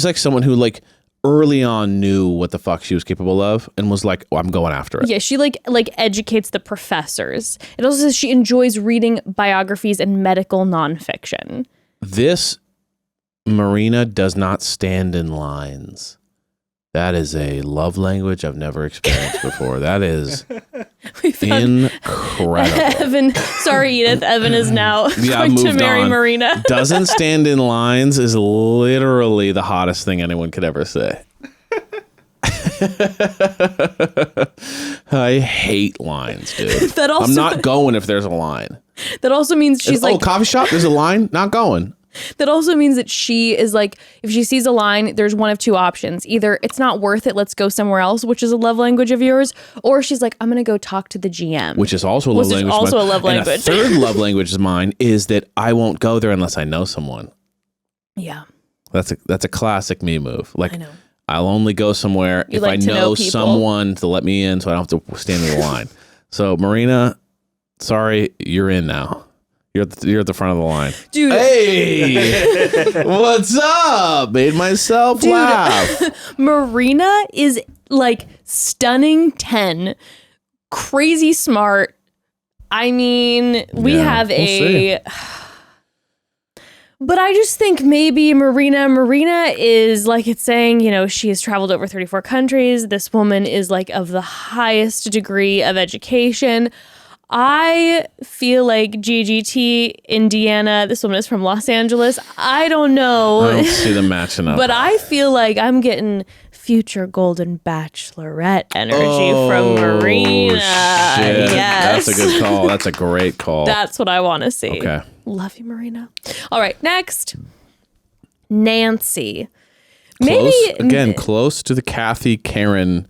like someone who like early on knew what the fuck she was capable of and was like, oh, I'm going after it. Yeah, she like educates the professors. It also says she enjoys reading biographies and medical nonfiction. This Marina does not stand in lines. That is a love language I've never experienced before. That is incredible. Evan, sorry Edith, Evan is now Yeah, going to moved marry on. Marina. Doesn't stand in lines is literally the hottest thing anyone could ever say. I hate lines, dude. That also- I'm not going if there's a line. That also means she's like coffee shop, there's a line, not going. that also means that she is like, if she sees a line, there's one of 2 options. Either it's not worth it, let's go somewhere else, which is a love language of yours, or she's like, I'm going to go talk to the GM. Which is also a love language. Also a love And language. a third love language of mine is that I won't go there unless I know someone. Yeah. That's a classic me move. Like, I know. I'll only go somewhere You if like I to know know people. someone to let me in so I don't have to stand in the line. So, Marina, sorry, you're in now. You're at the front of the line. Dude. Hey, what's up? Made myself laugh. Marina is like stunning 10, crazy smart. I mean, we Yeah, have we'll a... But I just think maybe Marina is like it's saying, you know, she has traveled over 34 countries. This woman is like of the highest degree of education. I feel like GGT, Indiana, this woman is from Los Angeles. I don't know. I don't see them matching up. But I feel like I'm getting future Golden Bachelorette energy from Marina. Shit. Yes. That's a good call. That's a great call. That's what I want to see. Okay. Love you, Marina. All right, next. Nancy. Close to the Kathy Karen,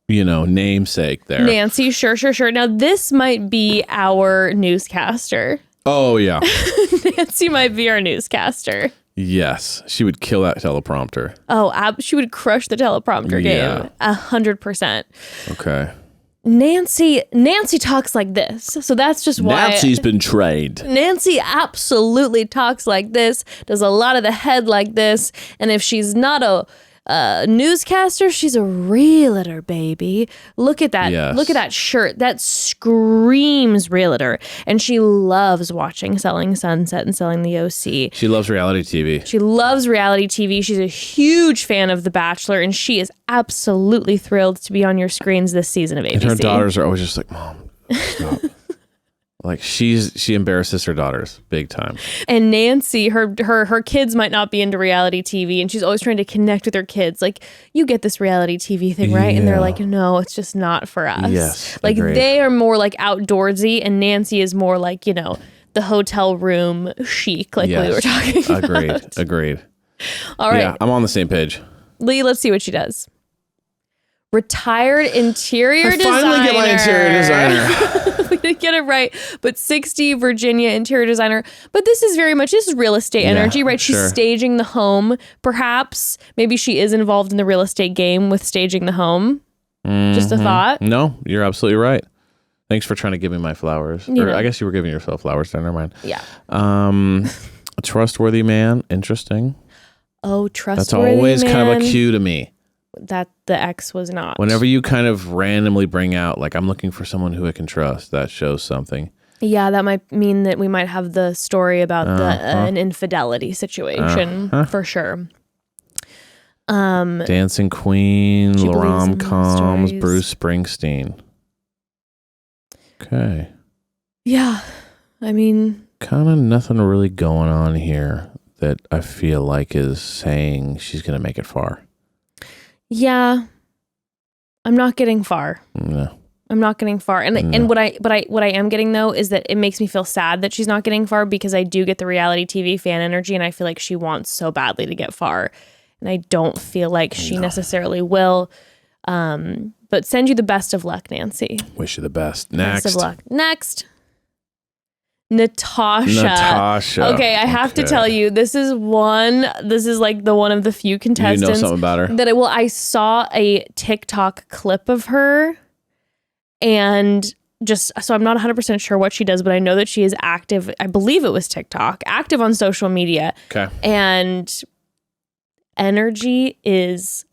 namesake there. Nancy, sure. Now, this might be our newscaster. Oh, yeah. Nancy might be our newscaster. Yes. She would kill that teleprompter. Oh, she would crush the teleprompter game. 100%. Okay. Nancy talks like this. So that's just why. Nancy's been trained. Nancy absolutely talks like this, does a lot of the head like this. And if she's not a newscaster, she's a realtor, baby. Look at that. Yes. Look at that shirt. That screams realtor. And she loves watching Selling Sunset and Selling the OC. She loves reality TV. She loves reality TV. She's a huge fan of The Bachelor, and she is absolutely thrilled to be on your screens this season of ABC. And her daughters are always just like, Mom, stop. Like she embarrasses her daughters big time. And Nancy, her kids might not be into reality TV, and she's always trying to connect with her kids. Like, you get this reality TV thing, right? And they're like, no, it's just not for us. Yes, like agreed. They are more like outdoorsy, and Nancy is more like, the hotel room chic, like we were talking about. Agreed. All right. Yeah, I'm on the same page. Lee, let's see what she does. Retired interior designer. Finally get my interior designer. We didn't get it right, but 60 Virginia interior designer. But this is real estate energy, right? She's staging the home, perhaps. Maybe she is involved in the real estate game with staging the home. Just a thought. No, you're absolutely right. Thanks for trying to give me my flowers. Or I guess you were giving yourself flowers. Never mind. Yeah. A trustworthy man. Interesting. Oh, That's trustworthy always man. kind of a cue to me. That the ex was not. Whenever you kind of randomly bring out, like, I'm looking for someone who I can trust, that shows something. Yeah, that might mean that we might have the story about an infidelity situation for sure. Dancing Queen, She believes in rom-coms, stories. Bruce Springsteen. Okay. Yeah, I mean, Kind of nothing really going on here that I feel like is saying she's going to make it far. yeah, I'm not getting far. No. I'm not getting far. And what I am getting though is that it makes me feel sad that she's not getting far, because I do get the reality TV fan energy, and I feel like she wants so badly to get far. And I don't feel like she necessarily will. But send you the best of luck, Nancy. Wish you the best. Next. Best of luck. Next. Natasha. Okay, I have to tell you, this is like the one of the few contestants. You know something about her? I saw a TikTok clip of her, and so I'm not 100% sure what she does, but I know that she is active. I believe it was TikTok, active on social media. Okay. And energy is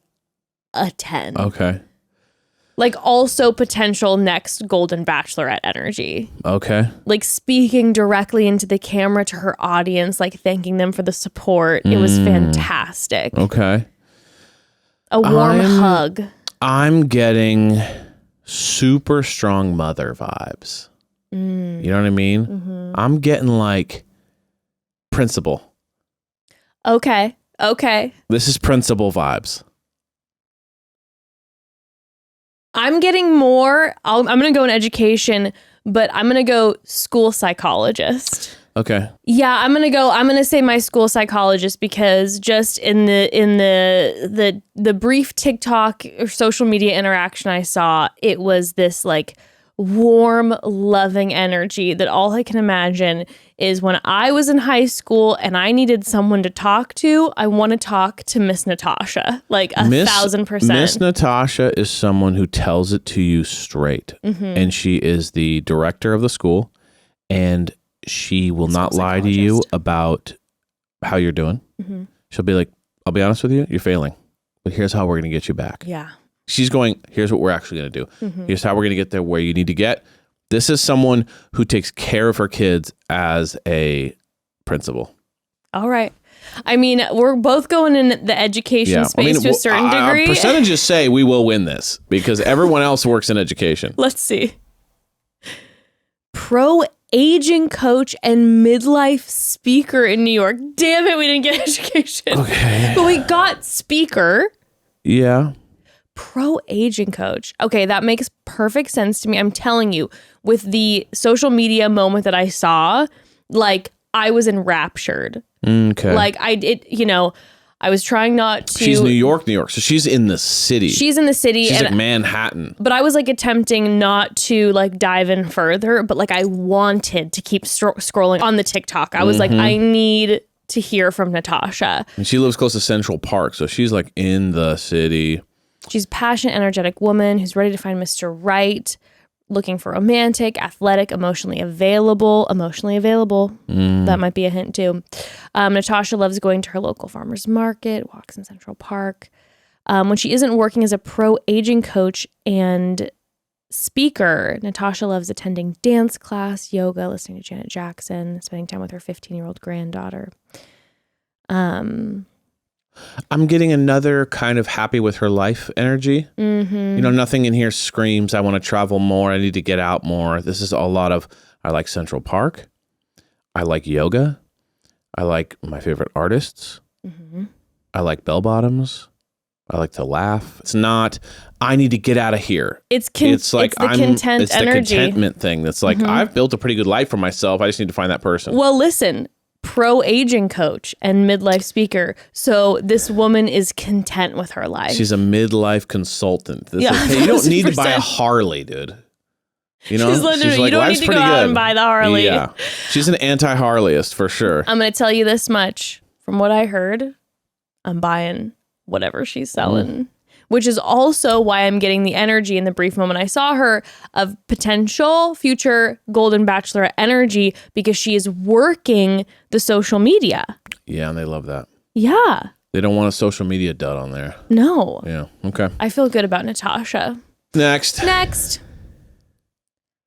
a 10. Okay. Like, also potential next Golden Bachelorette energy. Okay. Like, speaking directly into the camera to her audience, like thanking them for the support. It was fantastic. Okay. A warm hug. I'm getting super strong mother vibes. You know what I mean? Mm-hmm. I'm getting like principal. Okay. This is principal vibes. I'm getting more. I'm going to go in education, but I'm going to go school psychologist. Okay. Yeah, I'm going to say my school psychologist, because just in the brief TikTok or social media interaction I saw, it was this like warm, loving energy that all I can imagine is when I was in high school and I needed someone to talk to, I want to talk to Miss Natasha, like 1,000%. Miss Natasha is someone who tells it to you straight. And she is the director of the school, and she will not lie to you about how you're doing. She'll be like, I'll be honest with you, you're failing, but here's how we're going to get you back. Yeah. She's going, here's what we're actually going to do. Here's how we're going to get there where you need to get. This is someone who takes care of her kids as a principal. All right. I mean, we're both going in the education space to a certain degree. Percentages say we will win this because everyone else works in education. Let's see. pro-aging coach and midlife speaker in New York. Damn it, we didn't get education. Okay. But we got speaker. Yeah. Pro-aging coach. Okay, that makes perfect sense to me. I'm telling you, with the social media moment that I saw, like I was enraptured. Okay. Like I was trying not to. She's New York, so she's in the city. She's in the city. She's and like Manhattan. But I was like attempting not to like dive in further, but like I wanted to keep scrolling on the TikTok. I was like, I need to hear from Natasha. And she lives close to Central Park, so she's like in the city. She's a passionate, energetic woman who's ready to find Mr. Right, looking for romantic, athletic, emotionally available. That might be a hint too. Natasha loves going to her local farmer's market, walks in Central Park. When she isn't working as a pro-aging coach and speaker, Natasha loves attending dance class, yoga, listening to Janet Jackson, spending time with her 15-year-old granddaughter. I'm getting another kind of happy with her life energy. Nothing in here screams, I want to travel more. I need to get out more. This is a lot of, I like Central Park. I like yoga. I like my favorite artists. I like bell bottoms. I like to laugh. It's not, I need to get out of here. It's the contentment thing. That's like, I've built a pretty good life for myself. I just need to find that person. Well, listen, pro-aging coach and midlife speaker. So this woman is content with her life. She's a midlife consultant. Hey, you don't need to buy a Harley, dude. You know, she's literally, like, you don't need to go out and buy the Harley. Yeah, she's an anti-Harleyist for sure. I'm going to tell you this much. From what I heard, I'm buying whatever she's selling. Which is also why I'm getting the energy in the brief moment I saw her of potential future Golden Bachelor energy because she is working the social media. Yeah, and they love that. Yeah. They don't want a social media dud on there. No. Yeah, okay. I feel good about Natasha. Next.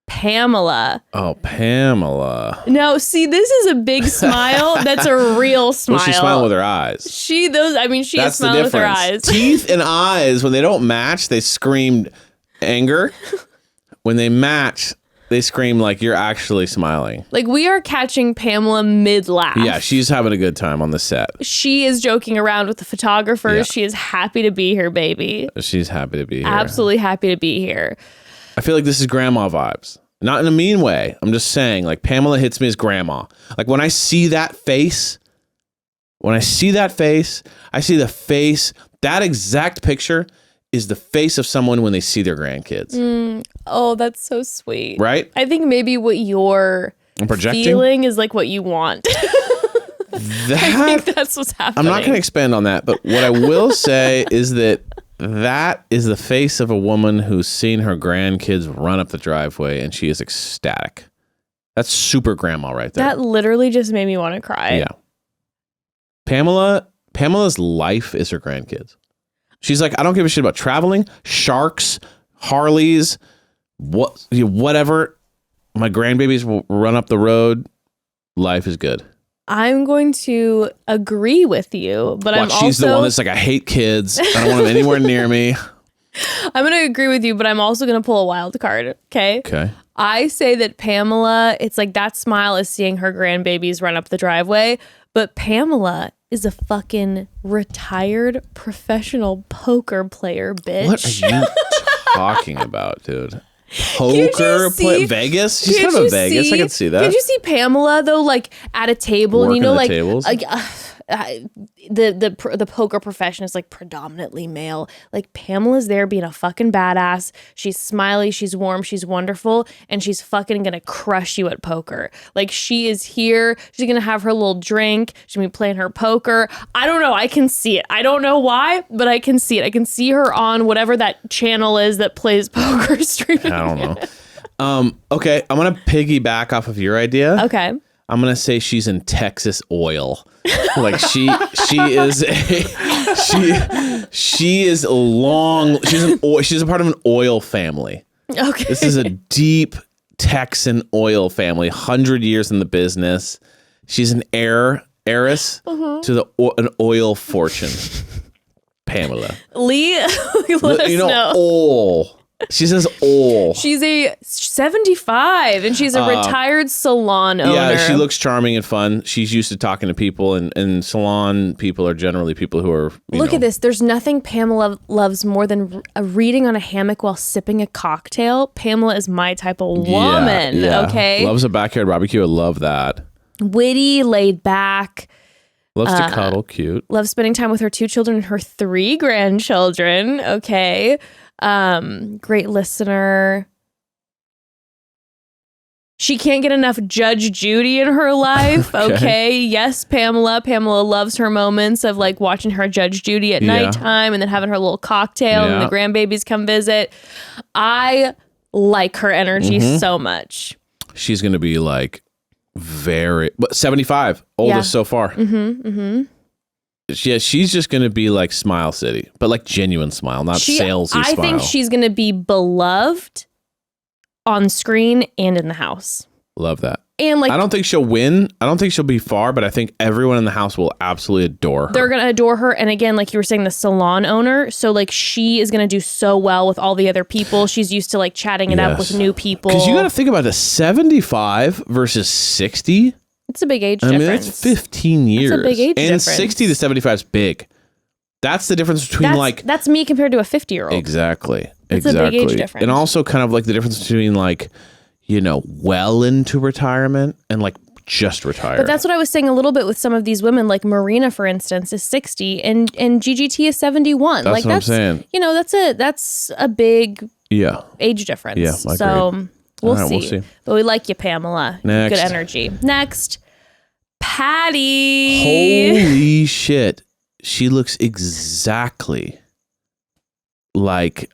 Pamela. Oh, Pamela. No, see, this is a big smile. That's a real smile. Well, she's smiling with her eyes. She is smiling with her eyes. Teeth and eyes, when they don't match, they scream anger. When they match, they scream like you're actually smiling. Like we are catching Pamela mid-laugh. Yeah, she's having a good time on the set. She is joking around with the photographers. Yeah. She is happy to be here, baby. She's happy to be here. Absolutely happy to be here. I feel like this is grandma vibes. Not in a mean way. I'm just saying, like, Pamela hits me as grandma. Like, when I see that face, I see the face, that exact picture is the face of someone when they see their grandkids. Oh, that's so sweet. Right? I think maybe what you're feeling is like what you want. I think that's what's happening. I'm not going to expand on that, but what I will say is that is the face of a woman who's seen her grandkids run up the driveway and she is ecstatic. That's super grandma right there. That literally just made me want to cry. Yeah. Pamela's life is her grandkids. She's like, I don't give a shit about traveling, sharks, Harleys, whatever. My grandbabies will run up the road. Life is good. I'm going to agree with you, but she's the one that's like, I hate kids. I don't want them anywhere near me. I'm going to agree with you, but I'm also going to pull a wild card. Okay. Okay. I say that Pamela, it's like that smile is seeing her grandbabies run up the driveway, but Pamela is a fucking retired professional poker player, bitch. What are you talking about, dude? Poker play Vegas? She's kind of Vegas. I can see that. Did you see Pamela though, like at a table, working and you know, like tables? The poker profession is like predominantly male. Like Pamela's there being a fucking badass. She's smiley, she's warm, she's wonderful, and she's fucking gonna crush you at poker. Like she is here. She's gonna have her little drink. She's gonna be playing her poker. I don't know. I can see it. I don't know why, but I can see it. I can see her on whatever that channel is that plays poker streaming. I don't know. Okay, I'm gonna piggyback off of your idea. Okay. I'm gonna say she's in Texas oil. Like she is she's a part of an oil family. Okay. This is a deep Texan oil family, 100 years in the business. She's an heiress to an oil fortune. Pamela. Lee, let us know. Oil. She says "ol." She's a 75 and she's a retired salon owner. Yeah, she looks charming and fun. She's used to talking to people, and salon people are generally people who are. Look at this. There's nothing Pamela loves more than reading on a hammock while sipping a cocktail. Pamela is my type of woman. Okay. Loves a backyard barbecue. I love that. Witty, laid back. Loves to cuddle. Cute. Loves spending time with her 2 children and her 3 grandchildren. Okay. Great listener. She can't get enough Judge Judy in her life. Okay. Yes, Pamela. Pamela loves her moments of like watching her Judge Judy at nighttime and then having her little cocktail and the grandbabies come visit. I like her energy so much. She's going to be like 75, oldest so far. Yeah, she's just going to be like Smile City, but like genuine smile, not salesy smile. I think she's going to be beloved on screen and in the house. Love that. And like, I don't think she'll win. I don't think she'll be far, but I think everyone in the house will absolutely adore her. They're going to adore her. And again, like you were saying, the salon owner. So like she is going to do so well with all the other people. She's used to like chatting it up with new people. Because you got to think about the 75 versus 60. It's a big age difference. I mean, that's 15 years. That's a big age difference. And 60 to 75 is big. That's the difference between that's me compared to a 50-year-old. Exactly. It's a big age difference. And also kind of like the difference between like, well into retirement and like just retired. But that's what I was saying a little bit with some of these women, like Marina, for instance, is 60 and GGT is 71. That's what I'm saying. That's a big age difference. Yeah, I so we'll right, see. But we like you, Pamela. Next. Good energy. Next, Patty. Holy shit. She looks exactly like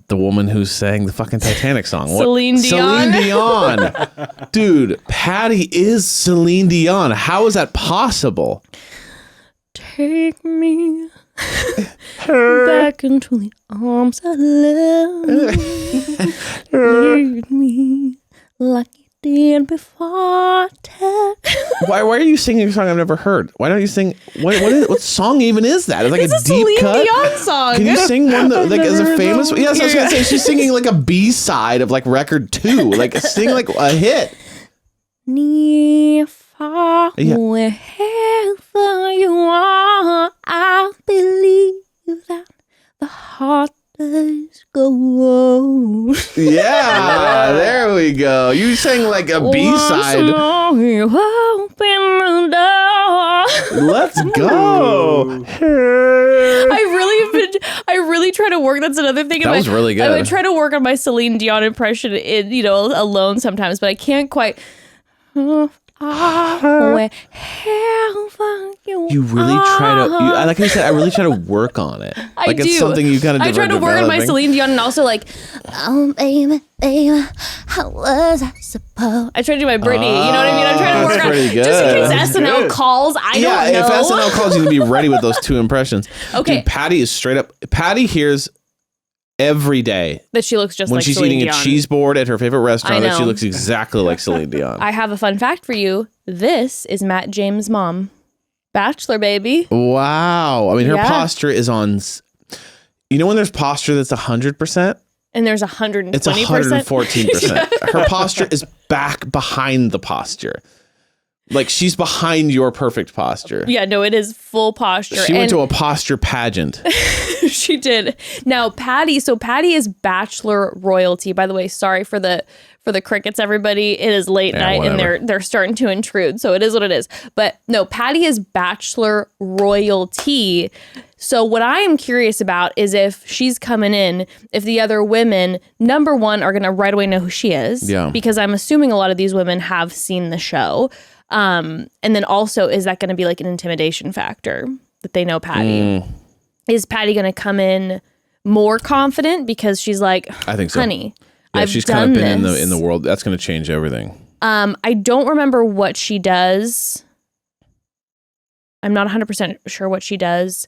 the woman who sang the fucking Titanic song. Celine Dion. Celine Dion. Dude, Patty is Celine Dion. How is that possible? Take me back into the arms of love. Lead me like you did before. Why are you singing a song I've never heard? Why don't you sing? What song even is that? It's like it's a deep Celine cut. Dion song. Can you sing one that like is a famous? Yes, I was gonna say she's singing like a B-side of like record 2. Like sing like a hit. Near, far, wherever you are, I believe that the heart does go on. Yeah, there we go. You sang like a B-side. You open the door. Let's go. I really try to work. That's another thing. That was really good. I would try to work on my Celine Dion impression alone sometimes, but I can't quite. You really try to. Like I said, I really try to work on it. Like it's something you kind of. I try to work on my Celine Dion and also like, oh baby, how was I supposed? I try to do my Britney. You know what I mean? I'm trying to work on good. just in case SNL calls. I don't know. If SNL calls, you need to be ready with those 2 impressions. Okay, dude, Patty is straight up. Patty hears every day that she looks just when like she's Celine eating Dion. a cheese board at her favorite restaurant. That she looks exactly like Celine Dion. I have a fun fact for you. This is Matt James' mom. Bachelor, baby. Wow. I mean, her posture is on. When there's posture that's 100%? And there's 120%. It's 114%. Her posture is back behind the posture. Like she's behind your perfect posture. Yeah, no, it is full posture. She went to a posture pageant. She did. Now, Patty is Bachelor royalty. By the way, sorry for the crickets, everybody. It is late night whatever. and they're starting to intrude. So it is what it is. But no, Patty is Bachelor royalty. So what I am curious about is if she's coming in, if the other women, number one, are going to right away know who she is. Yeah. Because I'm assuming a lot of these women have seen the show. And then also, is that going to be like an intimidation factor that they know Patty? Is Patty going to come in more confident because she's like, I think so. Honey, yeah, I've she's done kind of been this. in the world. That's going to change everything. I don't remember what she does. I'm not 100% sure what she does.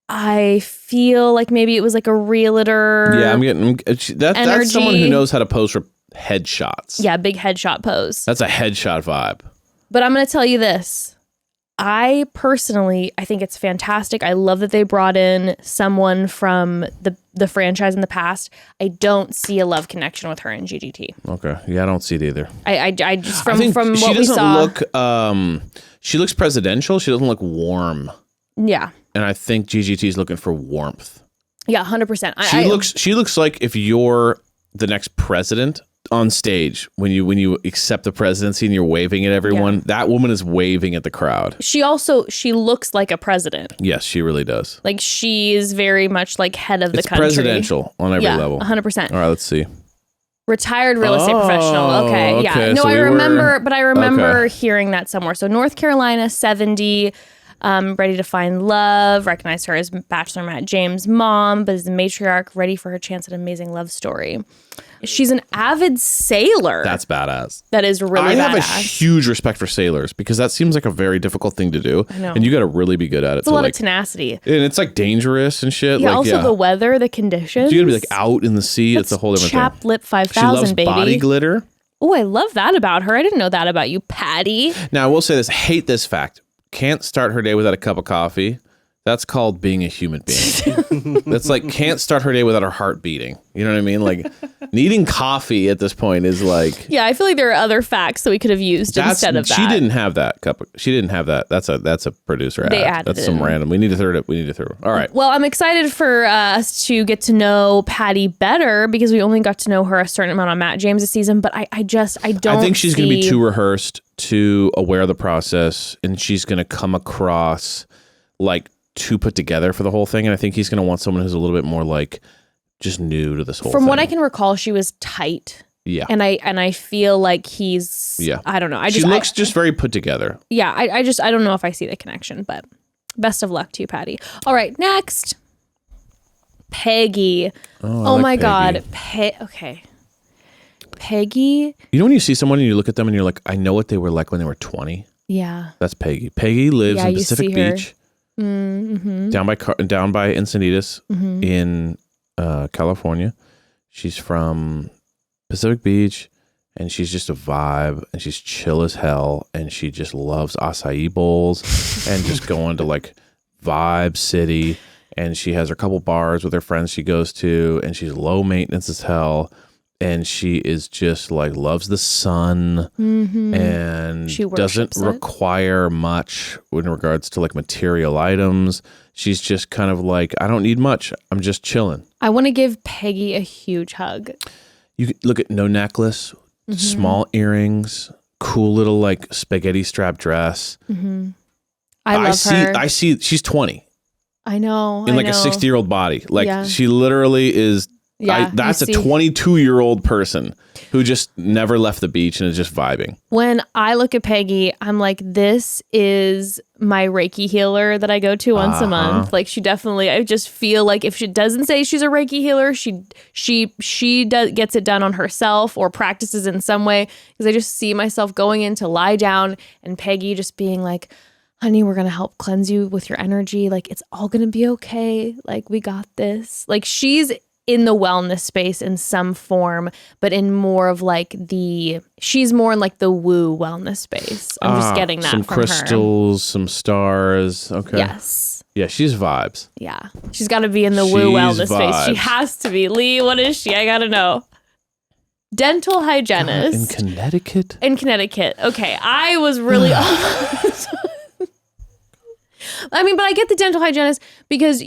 I feel like maybe it was like a realtor. Yeah, I'm getting that's someone who knows how to pose for headshots. Yeah, big headshot pose. That's a headshot vibe. But I'm going to tell you this. I personally, I think it's fantastic. I love that they brought in someone from the franchise in the past. I don't see a love connection with her in GGT. Okay. Yeah, I don't see it either. I just I think from she what we doesn't saw. look. She looks presidential. She doesn't look warm. Yeah. And I think GGT is looking for warmth. Yeah, 100%. She looks like if you're the next president on stage when you accept the presidency and you're waving at everyone. That woman is waving at the crowd. She looks like a president. Yes, she really does. Like she is very much like head of the country. It's presidential on every level. 100%. All right, let's see. Retired real estate professional. Okay, yeah. okay, No, so I remember, but I remember Okay. hearing that somewhere. So North Carolina, 70, ready to find love. Recognize her as Bachelor Matt James' mom, but is a matriarch, ready for her chance at an amazing love story. She's an avid sailor. That's badass. That is really I have a badass. huge respect for sailors because that seems like a very difficult thing to do. I know. And you got to really be good at it. It's a lot of tenacity. And it's like dangerous and shit. Yeah, like, also the weather, the conditions. You're going to be like out in the sea. It's a whole different thing. Chapped lip She 5000, loves baby. body glitter. Oh, I love that about her. I didn't know that about you, Patty. Now, I will say this. I hate this fact. Can't start her day without a cup of coffee. That's called being a human being. That's like can't start her day without her heart beating. You know what I mean? Like needing coffee at this point is like. Yeah, I feel like there are other facts that we could have used instead of that. She didn't have that cup. She didn't have that. That's a producer They ad. added That's it some in. random. We need to throw it. All right. Well, I'm excited for us to get to know Patty better because we only got to know her a certain amount on Matt James this season. But I don't. I think she's going to be see- too rehearsed, too aware of the process, and she's going to come across like too put together for the whole thing. And I think he's going to want someone who's a little bit more like just new to this whole thing. From what I can recall, she was tight. Yeah. And I feel like he's. Yeah. I don't know. She looks just very put together. Yeah. I don't know if I see the connection, but best of luck to you, Patty. All right. Next. Peggy. Oh like my Peggy. God. Okay. Peggy. You know when you see someone and you look at them and you're like, I know what they were like when they were 20? Yeah. That's Peggy. Peggy lives Yeah, in you Pacific see her. Beach, Mm-hmm. down by Encinitas Mm-hmm. in California. She's from Pacific Beach, and she's just a vibe, and she's chill as hell, and she just loves acai bowls and just going to like Vibe City, and she has her couple bars with her friends she goes to, and she's low maintenance as hell. And she is just like loves the sun and She doesn't worships it. require much in regards to like material items. She's just kind of like, I don't need much. I'm just chilling. I want to give Peggy a huge hug. You could look at no necklace, small earrings, cool little like spaghetti strap dress. I love her. I see she's 20 I know. in I like a know. 60-year-old body. Like Yeah. she literally is. Yeah, that's a you see. 22-year-old person who just never left the beach and is just vibing. When I look at Peggy, I'm like, this is my Reiki healer that I go to once a month. Like she definitely, I just feel like if she doesn't say she's a Reiki healer, she gets it done on herself or practices in some way. Because I just see myself going in to lie down and Peggy just being like, honey, we're going to help cleanse you with your energy. Like it's all going to be okay. Like we got this. Like she's in the wellness space in some form, but in more of like she's more in like the woo wellness space. I'm just getting that some from crystals, some stars. Okay. her. Yes. Yeah, she's vibes. Yeah. She's got to be in the woo She's wellness space. She vibes. has to be. Lee, what is she? I got to know. Dental hygienist. In Connecticut? In Connecticut. Okay. I was really I mean, but I get the dental hygienist because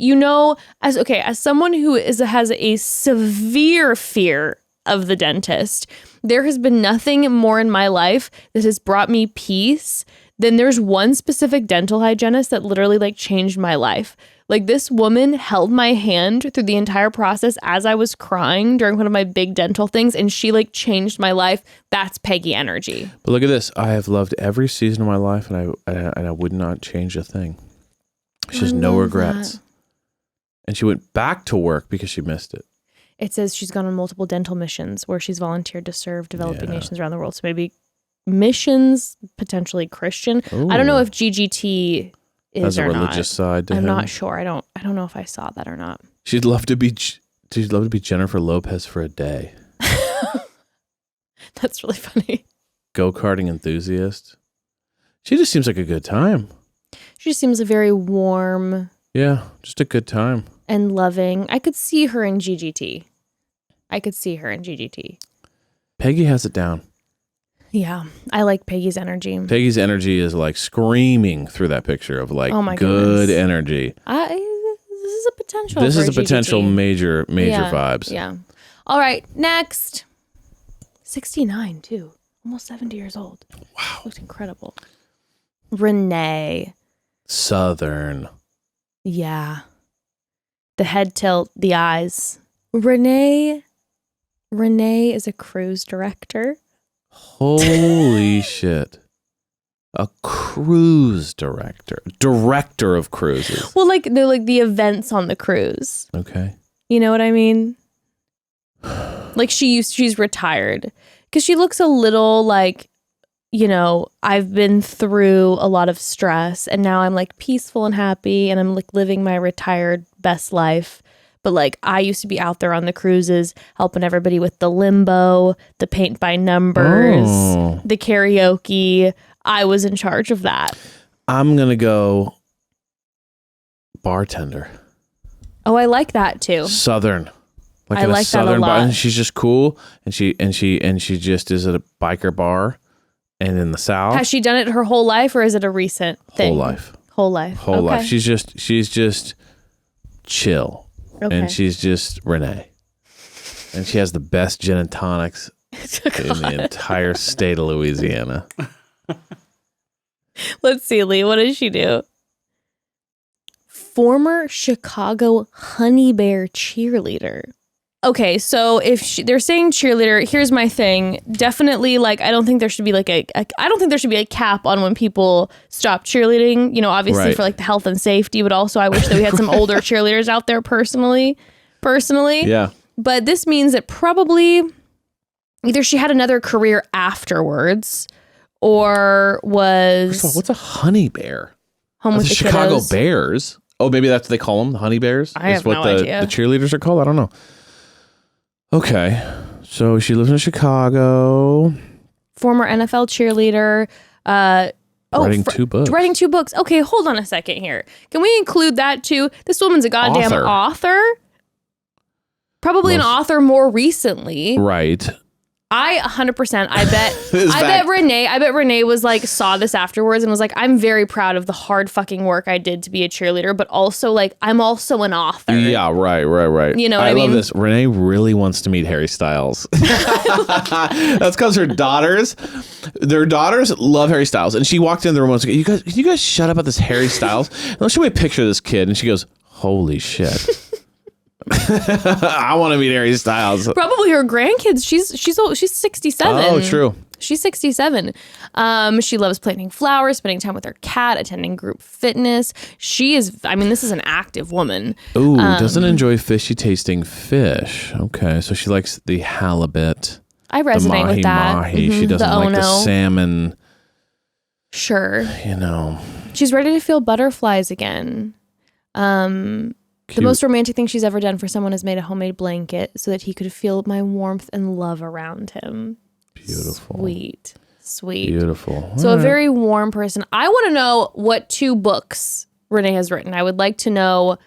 as someone who has a severe fear of the dentist, there has been nothing more in my life that has brought me peace than there's one specific dental hygienist that literally like changed my life. Like this woman held my hand through the entire process as I was crying during one of my big dental things, and she like changed my life. That's Peggy energy. But look at this. I have loved every season of my life, and I would not change a thing. She has no love regrets. that. And she went back to work because she missed it. It says she's gone on multiple dental missions where she's volunteered to serve developing nations around the world. So maybe missions, potentially Christian. I don't know if GGT is Has a or religious side to I'm him. not sure. I don't know if I saw that or not. She'd love to be Jennifer Lopez for a day. That's really funny. Go-karting enthusiast. She just seems like a good time. She just seems very warm Yeah, just a good time. and loving. I could see her in GGT. Peggy has it down. Yeah, I like Peggy's energy. Peggy's energy is like screaming through that picture of like Oh my good goodness. energy. This is a potential. This for is a potential GGT. major Yeah, vibes. Yeah. All right, next. 69 too. Almost 70 years old. Wow. Looks incredible. Renee. Southern. Yeah. The head tilt, the eyes. Renee is a cruise director. Holy shit. A cruise director of cruises. Well, like they're like the events on the cruise. Okay. You know what I mean? Like she's retired because she looks a little like, you know, I've been through a lot of stress and now I'm like peaceful and happy and I'm like living my retired best life. But like I used to be out there on the cruises helping everybody with the limbo, the paint by numbers, the karaoke. I was in charge of that. I'm going to go bartender. Oh, I like that too. Southern. I in like that a Southern bar. lot. And she's just cool and she just is at a biker bar and in the South. Has she done it her whole life or is it a recent thing? Whole life. Whole life. She's just chill. Okay. And she's just Renee. And she has the best gin and tonics in the entire state of Louisiana. Let's see, Lee. What does she do? Former Chicago Honey Bear cheerleader. Okay, so if they're saying cheerleader, here's my thing. Definitely, like, I don't think there should be like I don't think there should be a cap on when people stop cheerleading. You know, obviously Right. for like the health and safety, but also I wish that we had some older cheerleaders out there personally. Yeah. But this means that probably either she had another career afterwards or was What's a honey bear? home with The the Chicago kiddos. Bears. Oh, maybe that's what they call them, the honey bears? I have no idea. The cheerleaders are called? I don't know. Okay. So she lives in Chicago. Former NFL cheerleader. Writing 2 books. Writing 2 books. Okay, hold on a second here. Can we include that too? This woman's a goddamn author. Probably an author more recently. Right. I 100%. I bet Renee was like saw this afterwards and was like, I'm very proud of the hard fucking work I did to be a cheerleader, but also like I'm also an author. Yeah, right. You know what I love mean? this. Renee really wants to meet Harry Styles. That's because their daughters love Harry Styles. And she walked in the room and was like, can you guys shut up about this Harry Styles? And let's show me a picture of this kid. And she goes, holy shit. I want to meet Harry Styles. Probably her grandkids. She's 67. Oh, true. She's 67. She loves planting flowers, spending time with her cat, attending group fitness. This is an active woman. Ooh, doesn't enjoy fishy tasting fish. Okay, so she likes the halibut. I resonate with that. Mahi. She doesn't The like the Ono. salmon. Sure. You know. She's ready to feel butterflies again. The most romantic thing she's ever done for someone is made a homemade blanket so that he could feel my warmth and love around him. Beautiful. Sweet. Beautiful. So a very warm person. I want to know what 2 books Renee has written. I would like to know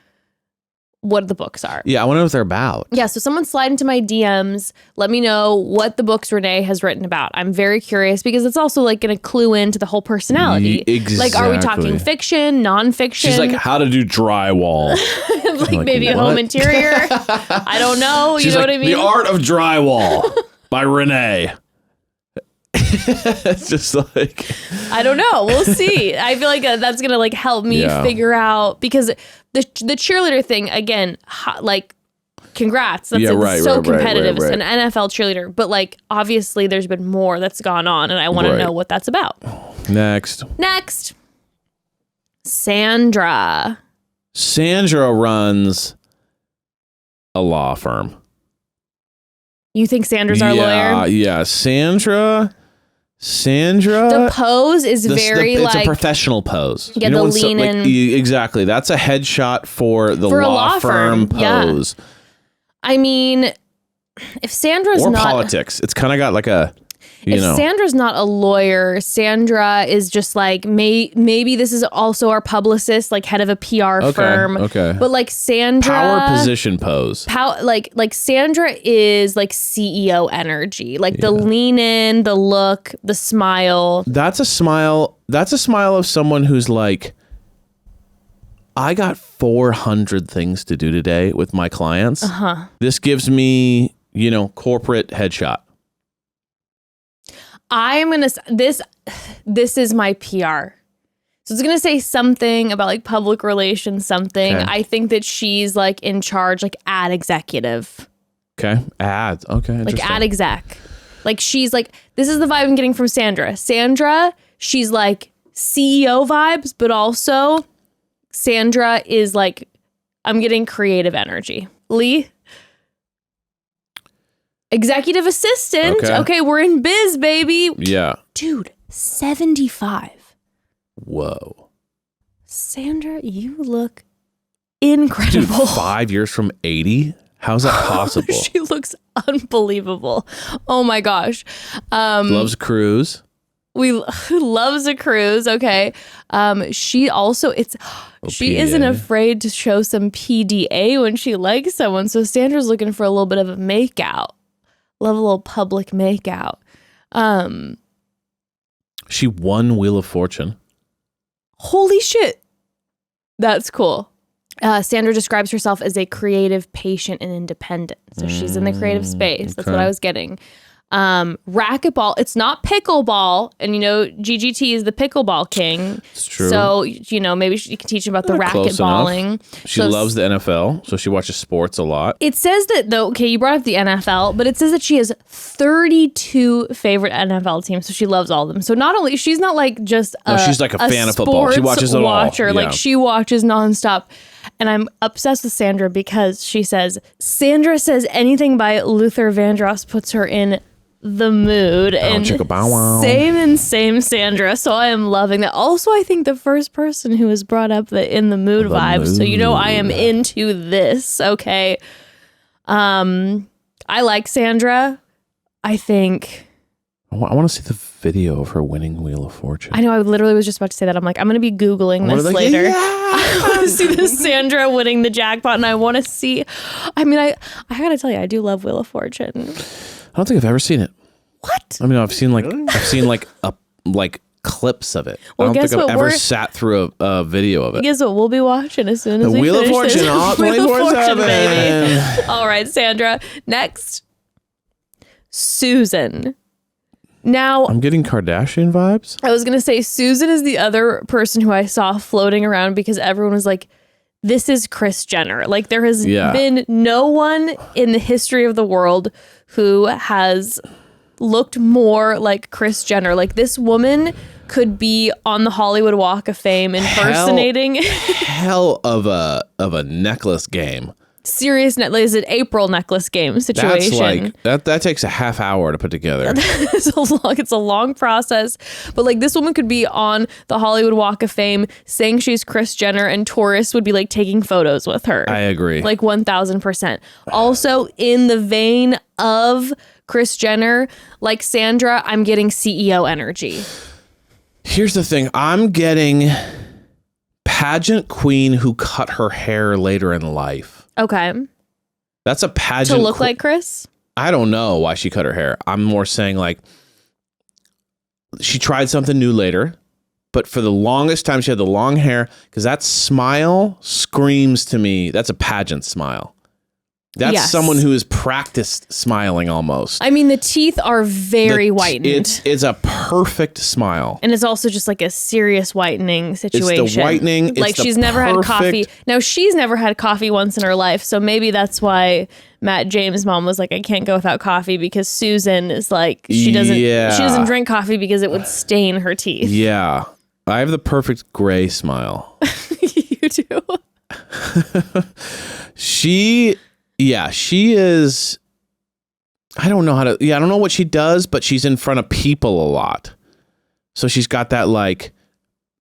what the books are. Yeah, I want to know what they're about. Yeah, so someone slide into my DMs. Let me know what the books Renee has written about. I'm very curious because it's also like going to clue into the whole personality. Exactly. Like, are we talking fiction, nonfiction? She's like, how to do drywall. like maybe a home what? interior. I don't know. She's You know like, what I mean? The Art of Drywall by Renee. It's just like, I don't know. We'll see. I feel like that's gonna like help me figure out because the cheerleader thing again, like, congrats. That's so competitive. Right. An NFL cheerleader, but like obviously there's been more that's gone on, and I want to know what that's about. Next, Sandra runs a law firm. You think Sandra's our lawyer? Yeah, Sandra. The pose is it's a professional pose. Yeah, the lean in. Exactly. That's a headshot for the law firm pose. Yeah. I mean, if Sandra's or not politics, it's kind of got like a. You know, Sandra's not a lawyer. Sandra is just like maybe this is also our publicist, like head of a PR firm. Okay. But like Sandra, power position pose. like Sandra is like CEO energy, like the lean in, the look, the smile. That's a smile. That's a smile of someone who's like, I got 400 things to do today with my clients. This gives me, you know, corporate headshot. I'm gonna this is my PR. So it's gonna say something about like public relations, something. Okay. I think that she's like in charge, like ad executive, Okay. Ads. Okay. like ad exec. Like she's like, this is the vibe I'm getting from Sandra. Sandra, she's like CEO vibes, but also Sandra is like, I'm getting creative energy. Lee? Executive assistant. Okay, we're in biz, baby. Yeah. Dude, 75. Whoa. Sandra, you look incredible. Dude, 5 years from 80? How's that possible? She looks unbelievable. Oh my gosh. Loves a cruise. Loves a cruise. Okay. She also she isn't PDA. afraid to show some PDA when she likes someone. So Sandra's looking for a little bit of a makeout. Love a little public makeout. She won Wheel of Fortune. Holy shit. That's cool. Sandra describes herself as a creative, patient, and independent. So she's in the creative space. That's what I was getting. Racquetball. It's not pickleball. And, you know, GGT is the pickleball king. It's true. So, you know, maybe you can teach him about the Close enough. racquetballing. She loves the NFL, so she watches sports a lot. It says that, though, okay, you brought up the NFL, but it says that she has 32 favorite NFL teams, so she loves all of them. So not only, she's not like just she's like a fan of football. She sports watches it all. watcher. Yeah. Like she watches nonstop. And I'm obsessed with Sandra because Sandra says anything by Luther Vandross puts her in the mood. And chicka bow wow. same Sandra. So I am loving that. Also, I think the first person who has brought up the in the mood vibe. So you know I am into this. Okay. I like Sandra. I think I want to see the video of her winning Wheel of Fortune. I know. I literally was just about to say that. I'm like, I'm going to be Googling this later. Yeah. I want to see the Sandra winning the jackpot, and I want to see. I mean, I gotta tell you, I do love Wheel of Fortune. I don't think I've ever seen it. What? I mean, I've seen like clips of it. Well, I don't guess think I've what? ever sat through a video of it. Guess what? We'll be watching as soon as The we Wheel of finish this. Fortune, all Wheel of Fortune, 24/7. baby. All right, Sandra. Next, Susan. Now, I'm getting Kardashian vibes. I was gonna say Susan is the other person who I saw floating around because everyone was like, this is Kris Jenner. Like there has been no one in the history of the world who has looked more like Kris Jenner. Like this woman could be on the Hollywood Walk of Fame impersonating Hell of a necklace game. serious is it April necklace game situation. That's like that takes a half hour to put together. It's a long process, but like this woman could be on the Hollywood Walk of Fame saying she's Kris Jenner, and tourists would be like taking photos with her. I agree. Like 1000%. Also in the vein of Kris Jenner, like Sandra, I'm getting CEO energy. Here's the thing. I'm getting pageant queen who cut her hair later in life. Okay. That's a pageant. To look like Kris? I don't know why she cut her hair. I'm more saying like she tried something new later, but for the longest time she had the long hair because that smile screams to me. That's a pageant smile. That's someone who has practiced smiling almost. I mean, the teeth are very whitened. It's a perfect smile. And it's also just like a serious whitening situation. It's the whitening. Like she's never had coffee. Now she's never had coffee once in her life. So maybe that's why Matt James' mom was like, I can't go without coffee, because Susan is like, she doesn't drink coffee because it would stain her teeth. Yeah. I have the perfect gray smile. You do. She is. I don't know I don't know what she does, but she's in front of people a lot. So she's got that like,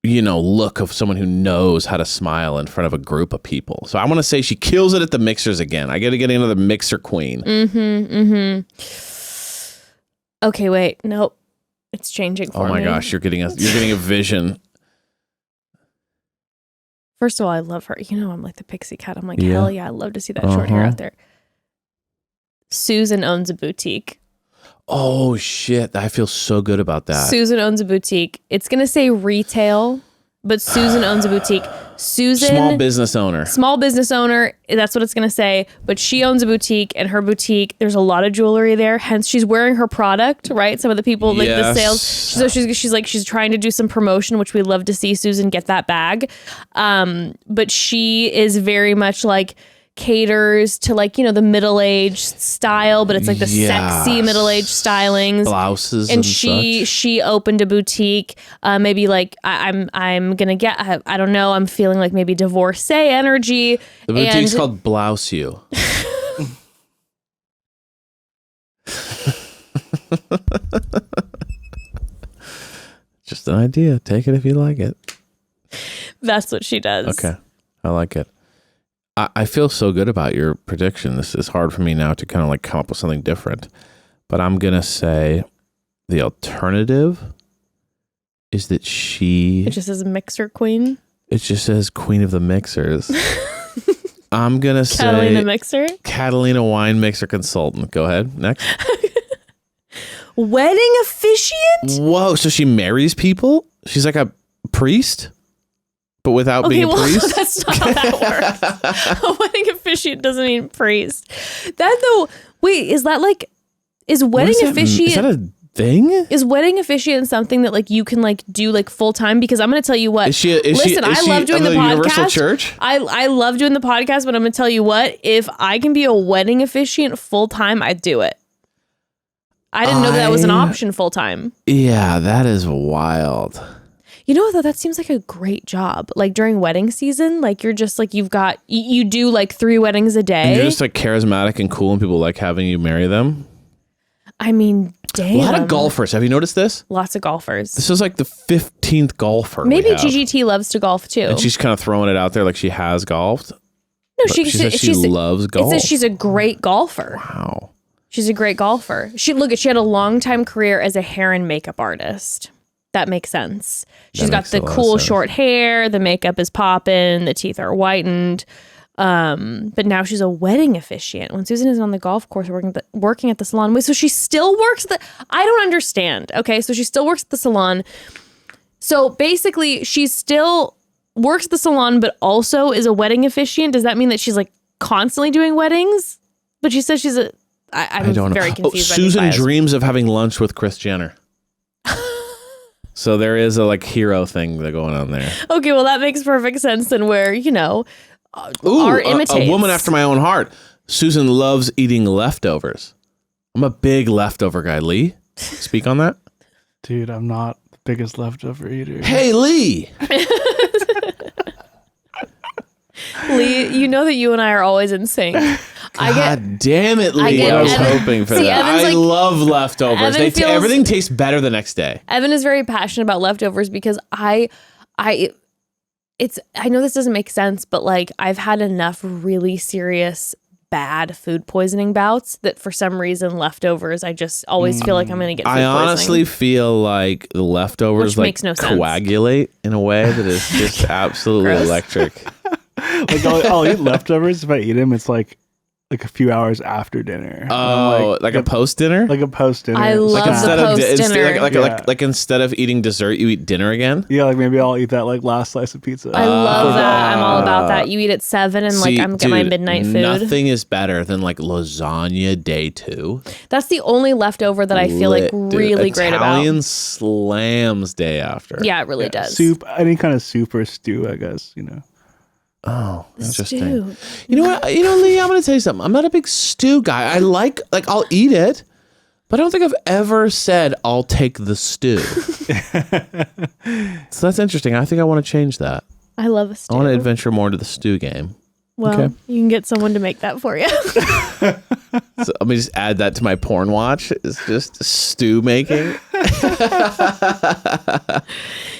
look of someone who knows how to smile in front of a group of people. So I want to say she kills it at the mixers again. I got to get another mixer queen. Okay, wait. Nope. It's changing for me. Oh my gosh, you're getting a vision. First of all, I love her. You know, I'm like the pixie cut. I'm like, Yeah. hell yeah, I love to see that short hair out there. Susan owns a boutique. Oh shit, I feel so good about that. Susan owns a boutique. It's going to say retail, but Susan owns a boutique. Susan. Small business owner. Small business owner. That's what it's going to say. But she owns a boutique, and her boutique, there's a lot of jewelry there. Hence, she's wearing her product, right? Some of the people, like the sales. So she's trying to do some promotion, which we love to see Susan get that bag. But she is very much like caters to like, you know, the middle-aged style, but it's like the sexy middle-aged stylings, blouses and such. she opened a boutique, maybe like I'm gonna get, I don't know, I'm feeling like maybe divorcee energy. The boutique's called Blouse You. Just an idea. Take it if you like it. That's what she does. Okay, I like it. I feel so good about your prediction. This is hard for me now to kind of like come up with something different. But I'm going to say the alternative is that It just says mixer queen. it just says queen of the mixers. I'm going to say Catalina mixer. Catalina wine mixer consultant. Go ahead. Next. Wedding officiant? Whoa. So she marries people? She's like a priest? But without being a priest? That's not how that works. A wedding officiant doesn't mean priest. That though, wait, is that like, is wedding officiant? Is that a thing? Is wedding officiant something that like you can like do like full time? Because I'm going to tell you what. I love doing the podcast. Universal Church? I love doing the podcast, but I'm going to tell you what. If I can be a wedding officiant full time, I'd do it. I didn't know that was an option full time. Yeah, that is wild. You know, though, that seems like a great job. Like during wedding season, like you're just like you do like 3 weddings a day. And you're just like charismatic and cool, and people like having you marry them. I mean, damn. A lot of golfers. Have you noticed this? Lots of golfers. This is like the 15th golfer. Maybe GGT loves to golf too. And she's kind of throwing it out there like she has golfed. No, she says she loves golf. It says she's a great golfer. Wow. She's a great golfer. She had a long time career as a hair and makeup artist. That makes sense. She's got the cool short hair, the makeup is popping, the teeth are whitened. But now she's a wedding officiant. When Susan isn't on the golf course working at the salon. Wait, so she still works I don't understand. Okay, so she still works at the salon. So basically she still works at the salon, but also is a wedding officiant. Does that mean that she's like constantly doing weddings? But she says she's I don't know. Very confused. Susan dreams of having lunch with Kris Jenner. So there is a like hero thing going on there. Okay, well that makes perfect sense. Then where are imitates. A woman after my own heart. Susan loves eating leftovers. I'm a big leftover guy. Lee, speak on that. Dude, I'm not the biggest leftover eater. Hey, Lee. Lee, you know that you and I are always in sync. God damn it, Lee. I was hoping for that. I love leftovers. Everything tastes better the next day. Evan is very passionate about leftovers because I know this doesn't make sense, but like I've had enough really serious bad food poisoning bouts that for some reason leftovers, I just always feel like I'm going to get food poisoning. I honestly feel like the leftovers like coagulate in a way that is just absolutely electric. Like I'll eat leftovers. If I eat them, it's like a few hours after dinner. Oh, like a post dinner? Like a post dinner. I love the post dinner. Like instead of eating dessert, you eat dinner again? Yeah, like maybe I'll eat that like last slice of pizza. I love that. I'm all about that. You eat at 7 and like I'm getting my midnight food. Nothing is better than like lasagna day 2. That's the only leftover that I feel like really great about. Italian slams day after. Yeah, it really does. Soup, any kind of soup or stew, I guess, you know. Oh, interesting. You know what? Lee, I'm going to tell you something. I'm not a big stew guy. I like I'll eat it, but I don't think I've ever said I'll take the stew. So that's interesting. I think I want to change that. I love a stew. I want to adventure more into the stew game. Well, you can get someone to make that for you. So let me just add that to my porn watch. It's just stew making.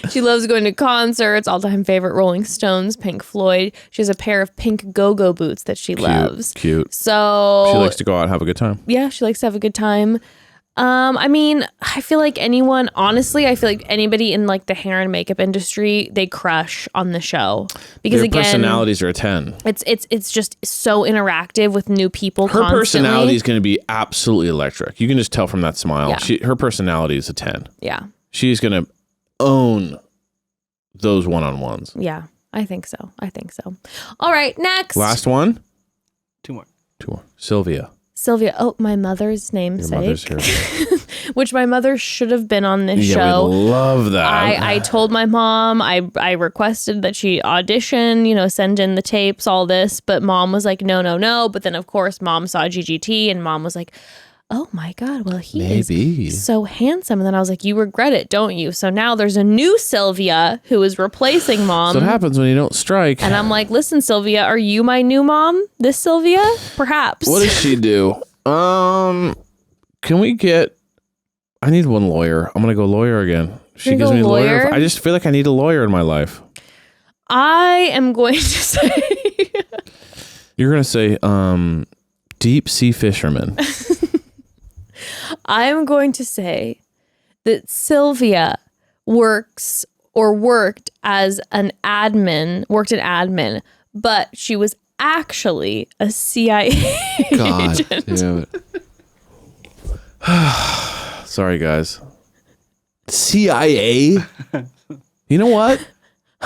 She loves going to concerts, all-time favorite Rolling Stones, Pink Floyd. She has a pair of pink go-go boots that she loves. Cute. So she likes to go out and have a good time. Yeah, she likes to have a good time. I mean, I feel like honestly, I feel like anybody in like the hair and makeup industry, they crush on the show because Their again, personalities are a 10. It's just so interactive with new people. Her constantly. personality is going to be absolutely electric. You can just tell from that smile. Yeah. Her personality is a 10. Yeah. She's going to own those one-on-ones. Yeah, I think so. All right, next. Last one. 2 more. 2 more. Sylvia. Oh, my mother's Your namesake. mother's here. Which my mother should have been on this Yeah, show. we love that. I told my mom, I requested that she audition, send in the tapes, all this, but mom was like, no. But then of course mom saw GGT and mom was like, oh my God, well he is so handsome. And then I was like, you regret it, don't you? So now there's a new Sylvia who is replacing mom. That's what happens when you don't strike. And I'm like, listen, Sylvia, are you my new mom? This Sylvia? Perhaps. What does she do? Can we get... I need one lawyer. I'm going to go lawyer again. She gives me a lawyer. I just feel like I need a lawyer in my life. I am going to say... You're going to say deep sea fisherman. I am going to say that Sylvia worked as an admin, but she was actually a CIA God agent. damn it. Sorry, guys. CIA? You know what?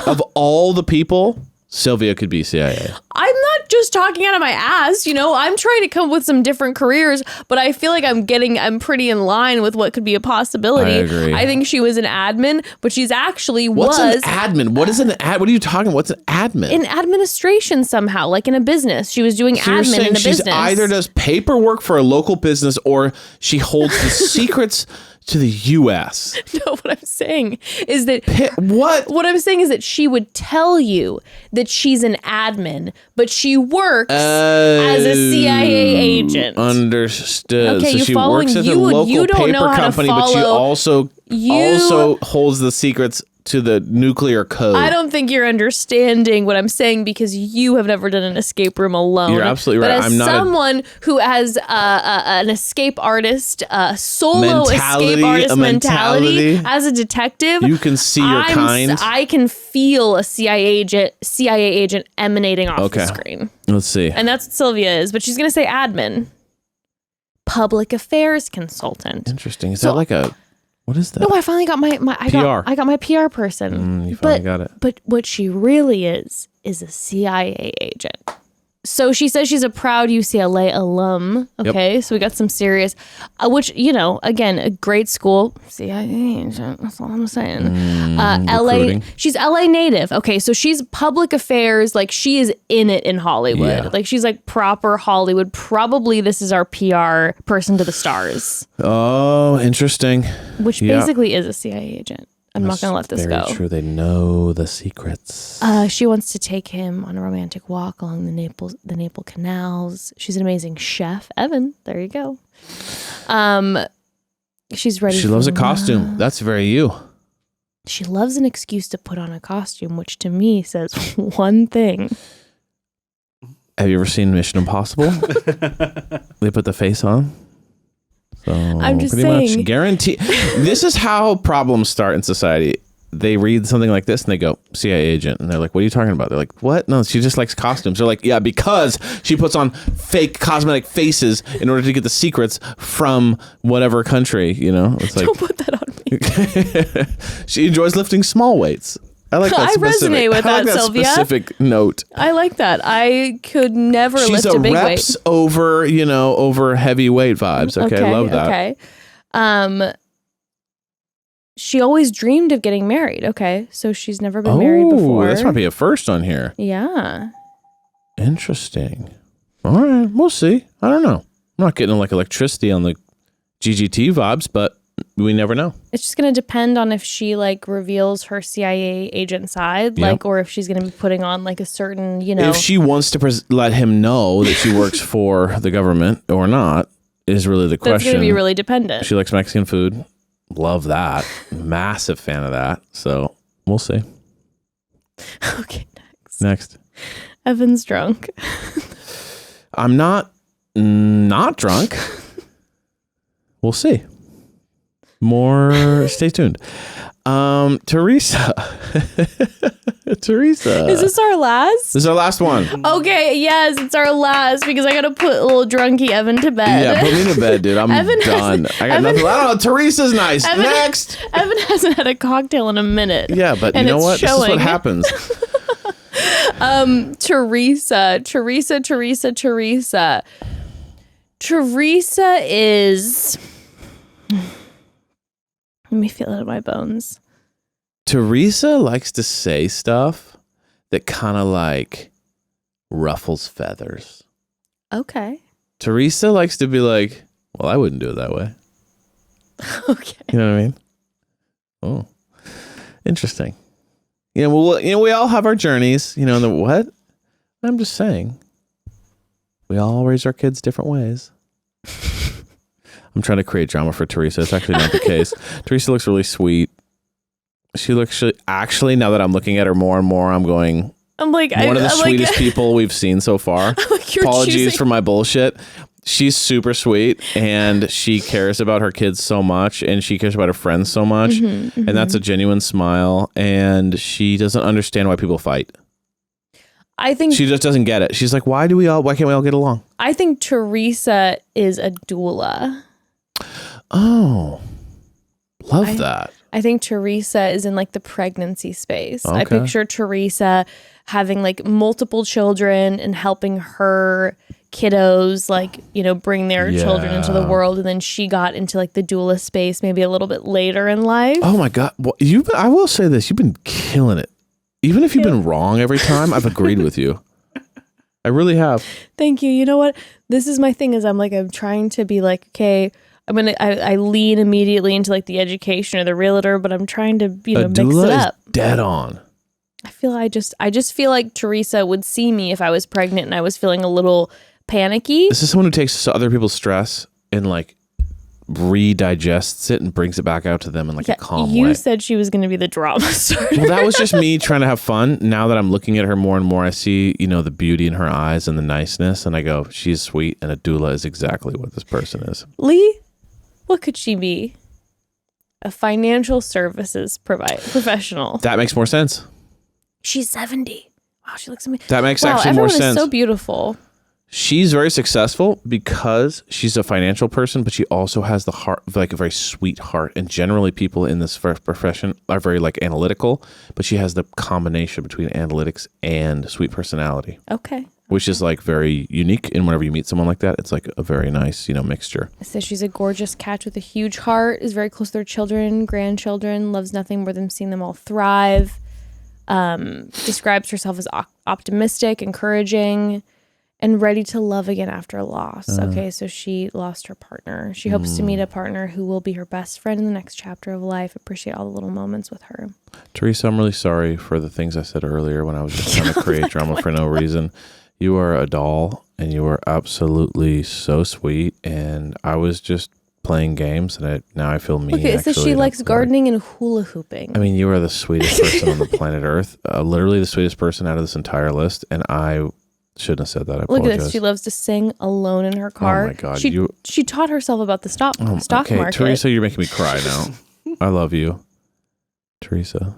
Of all the people, Sylvia could be CIA. I'm not just talking out of my ass, I'm trying to come up with some different careers, but I feel like I'm pretty in line with what could be a possibility. I agree. I think she was an admin, but she's actually What's an admin? What is an ad? What are you talking about? What's an admin? in administration somehow, like in a business. She was doing So you're admin saying in a she's business. either does paperwork for a local business or she holds the secrets to the U.S. No, what I'm saying is that What I'm saying is that she would tell you that she's an admin, but she works as a CIA agent. Understood. Okay, so you she following? works at You the would- local you don't paper know how to company, but she follow- also holds the secrets to the nuclear code. I don't think you're understanding what I'm saying because you have never done an escape room alone. You're absolutely right. But as I'm not someone who has an escape artist, solo Mentality, escape artist a mentality, mentality. as a detective, You can see your kind. I can feel a CIA agent emanating off Okay. the screen. Let's see. And that's what Sylvia is, but she's going to say admin. Public affairs consultant. Interesting. Is So- that like a... What is that? No, I finally got I got my PR person. You finally got it. But what she really is a CIA agent. So she says she's a proud UCLA alum. Okay, so we got some serious, which, again, a great school. CIA agent, that's all I'm saying. LA, recruiting. she's LA native. Okay, so she's public affairs, like she is in it in Hollywood. Yeah. Like she's like proper Hollywood. Probably this is our PR person to the stars, Oh, interesting. which Yeah. basically is a CIA agent. I'm not going to let this Very go. true. They know the secrets. She wants to take him on a romantic walk along the Naples canals. She's an amazing chef. Evan, there you go. She's ready. She loves a costume. That's very you. She loves an excuse to put on a costume, which to me says one thing. Have you ever seen Mission Impossible? They put the face on. So I'm just pretty saying. much guarantee. This is how problems start in society. They read something like this and they go, CIA agent. And they're like, what are you talking about? They're like, what? No, she just likes costumes. They're like, yeah, because she puts on fake cosmetic faces in order to get the secrets from whatever country, It's like, Don't put that on me. she enjoys lifting small weights. I like that I specific. resonate with I like that, Sylvia. specific note. I like that. I could never She's lift a big weight. reps over, over heavyweight vibes. Okay, I love that. Okay. She always dreamed of getting married. Okay, so she's never been married before. This might be a first on here. Yeah. Interesting. All right, we'll see. I don't know. I'm not getting like electricity on the GGT vibes, but we never know. It's just going to depend on if she like reveals her CIA agent side, like, or if she's going to be putting on like a certain, If she wants to let him know that she works for the government or not is really the question. That's going to be really dependent. She likes Mexican food. Love that. Massive fan of that. So we'll see. Okay, Next. Evan's drunk. I'm not drunk. We'll see. More. Stay tuned. Teresa. Teresa. Is this our last? This is our last one. Okay, yes, it's our last because I gotta put little drunky Evan to bed. Yeah, put me to bed, dude. I'm Evan done. I got nothing. I don't know. Teresa's nice. Next. Evan hasn't had a cocktail in a minute. Yeah, but you and know it's what? showing. This is what happens. Teresa. Teresa is. Let me feel it in my bones. Teresa likes to say stuff that kind of like ruffles feathers. Okay. Teresa likes to be like, well, I wouldn't do it that way. Okay. You know what I mean? Oh, interesting. We all have our journeys, the what? I'm just saying. We all raise our kids different ways. I'm trying to create drama for Teresa. It's actually not the case. Teresa looks really sweet. She looks actually, now that I'm looking at her more and more, I'm going, one of the sweetest people we've seen so far. Apologies for my bullshit. She's super sweet and she cares about her kids so much and she cares about her friends so much. And that's a genuine smile. And she doesn't understand why people fight. I think she just doesn't get it. She's like, why can't we all get along? I think Teresa is a doula. Oh, love that. I think Teresa is in like the pregnancy space. Okay. I picture Teresa having like multiple children and helping her kiddos bring their children into the world, and then she got into like the doula space maybe a little bit later in life. Oh my God. Well, I will say this, you've been killing it. Even if you've been wrong every time, I've agreed with you. I really have. Thank you. You know what? This is my thing is I'm trying to be like, okay, I lean immediately into like the education or the realtor, but I'm trying to, mix it up. Is dead on. I just feel like Teresa would see me if I was pregnant and I was feeling a little panicky. This is someone who takes other people's stress and like redigests it and brings it back out to them in like a calm way. You said she was going to be the drama starter. Well, that was just me trying to have fun. Now that I'm looking at her more and more, I see, the beauty in her eyes and the niceness. And I go, she's sweet. And a doula is exactly what this person is. Lee, what could she be? A financial services professional. That makes more sense. She's 70. Wow, she looks amazing. That makes actually more sense. Everyone is so beautiful. She's very successful because she's a financial person, but she also has the heart, like a very sweet heart. And generally people in this profession are very like analytical, but she has the combination between analytics and sweet personality. Okay. Which is like very unique. And whenever you meet someone like that, it's like a very nice, mixture. It says she's a gorgeous catch with a huge heart, is very close to their children, grandchildren, loves nothing more than seeing them all thrive. Describes herself as optimistic, encouraging, and ready to love again after loss. Okay, so she lost her partner. She hopes to meet a partner who will be her best friend in the next chapter of life. Appreciate all the little moments with her. Teresa, I'm really sorry for the things I said earlier when I was just trying to create drama for no reason. You are a doll, and you are absolutely so sweet, and I was just playing games, and now I feel mean. Okay, so she likes gardening and hula hooping. I mean, you are the sweetest person on the planet Earth. Literally the sweetest person out of this entire list, and I shouldn't have said that. I apologize. Look at this. She loves to sing alone in her car. Oh my God. She taught herself about the stock okay, market. Teresa, you're making me cry now. I love you. Teresa.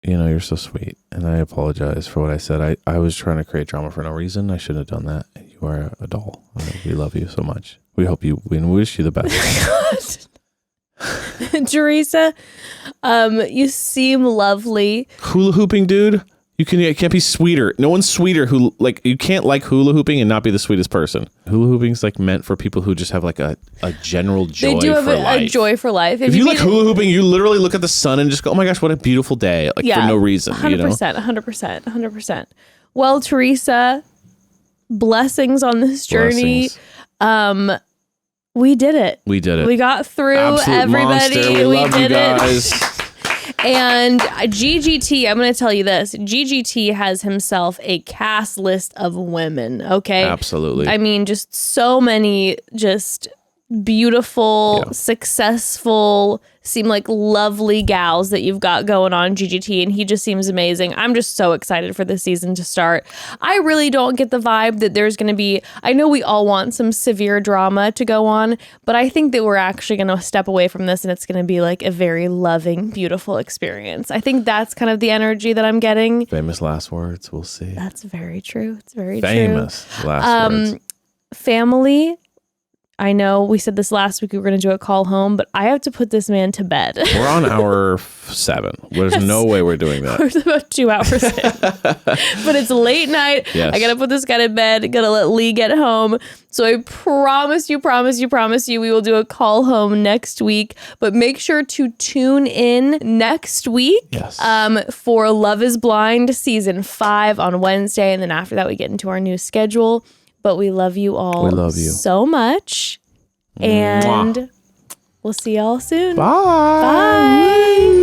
You're so sweet. And I apologize for what I said. I was trying to create drama for no reason. I shouldn't have done that. You are a doll. We love you so much. We hope we wish you the best. Oh my God. Teresa, you seem lovely. Hula hooping, dude. It can't be sweeter. No one's sweeter you can't like hula hooping and not be the sweetest person. Hula hooping is like meant for people who just have like a general joy for life. They do have a joy for life. If you like hula hooping, you literally look at the sun and just go, oh my gosh, what a beautiful day. For no reason. 100%. Well, Teresa, blessings on this journey. Blessings. We did it. We did it. We got through. Absolute everybody. Monster. We love did you guys. it. And GGT, I'm going to tell you this. GGT has himself a cast list of women, okay? Absolutely. I mean, just so many just beautiful, successful, seem like lovely gals that you've got going on GGT, and he just seems amazing. I'm just so excited for the season to start. I really don't get the vibe that there's going to be, I know we all want some severe drama to go on, but I think that we're actually going to step away from this and it's going to be like a very loving, beautiful experience. I think that's kind of the energy that I'm getting. Famous last words. We'll see. That's very true. It's very Famous last words. Family. I know we said this last week we were going to do a call home, but I have to put this man to bed. We're on hour 7. There's no way we're doing that. We're about 2 hours in. But it's late night. Yes. I got to put this guy to bed. Got to let Lee get home. So I promise you, we will do a call home next week. But make sure to tune in next week for Love is Blind Season 5 on Wednesday. And then after that, we get into our new schedule. But we love you all so much. And we'll see y'all soon. Bye. Bye.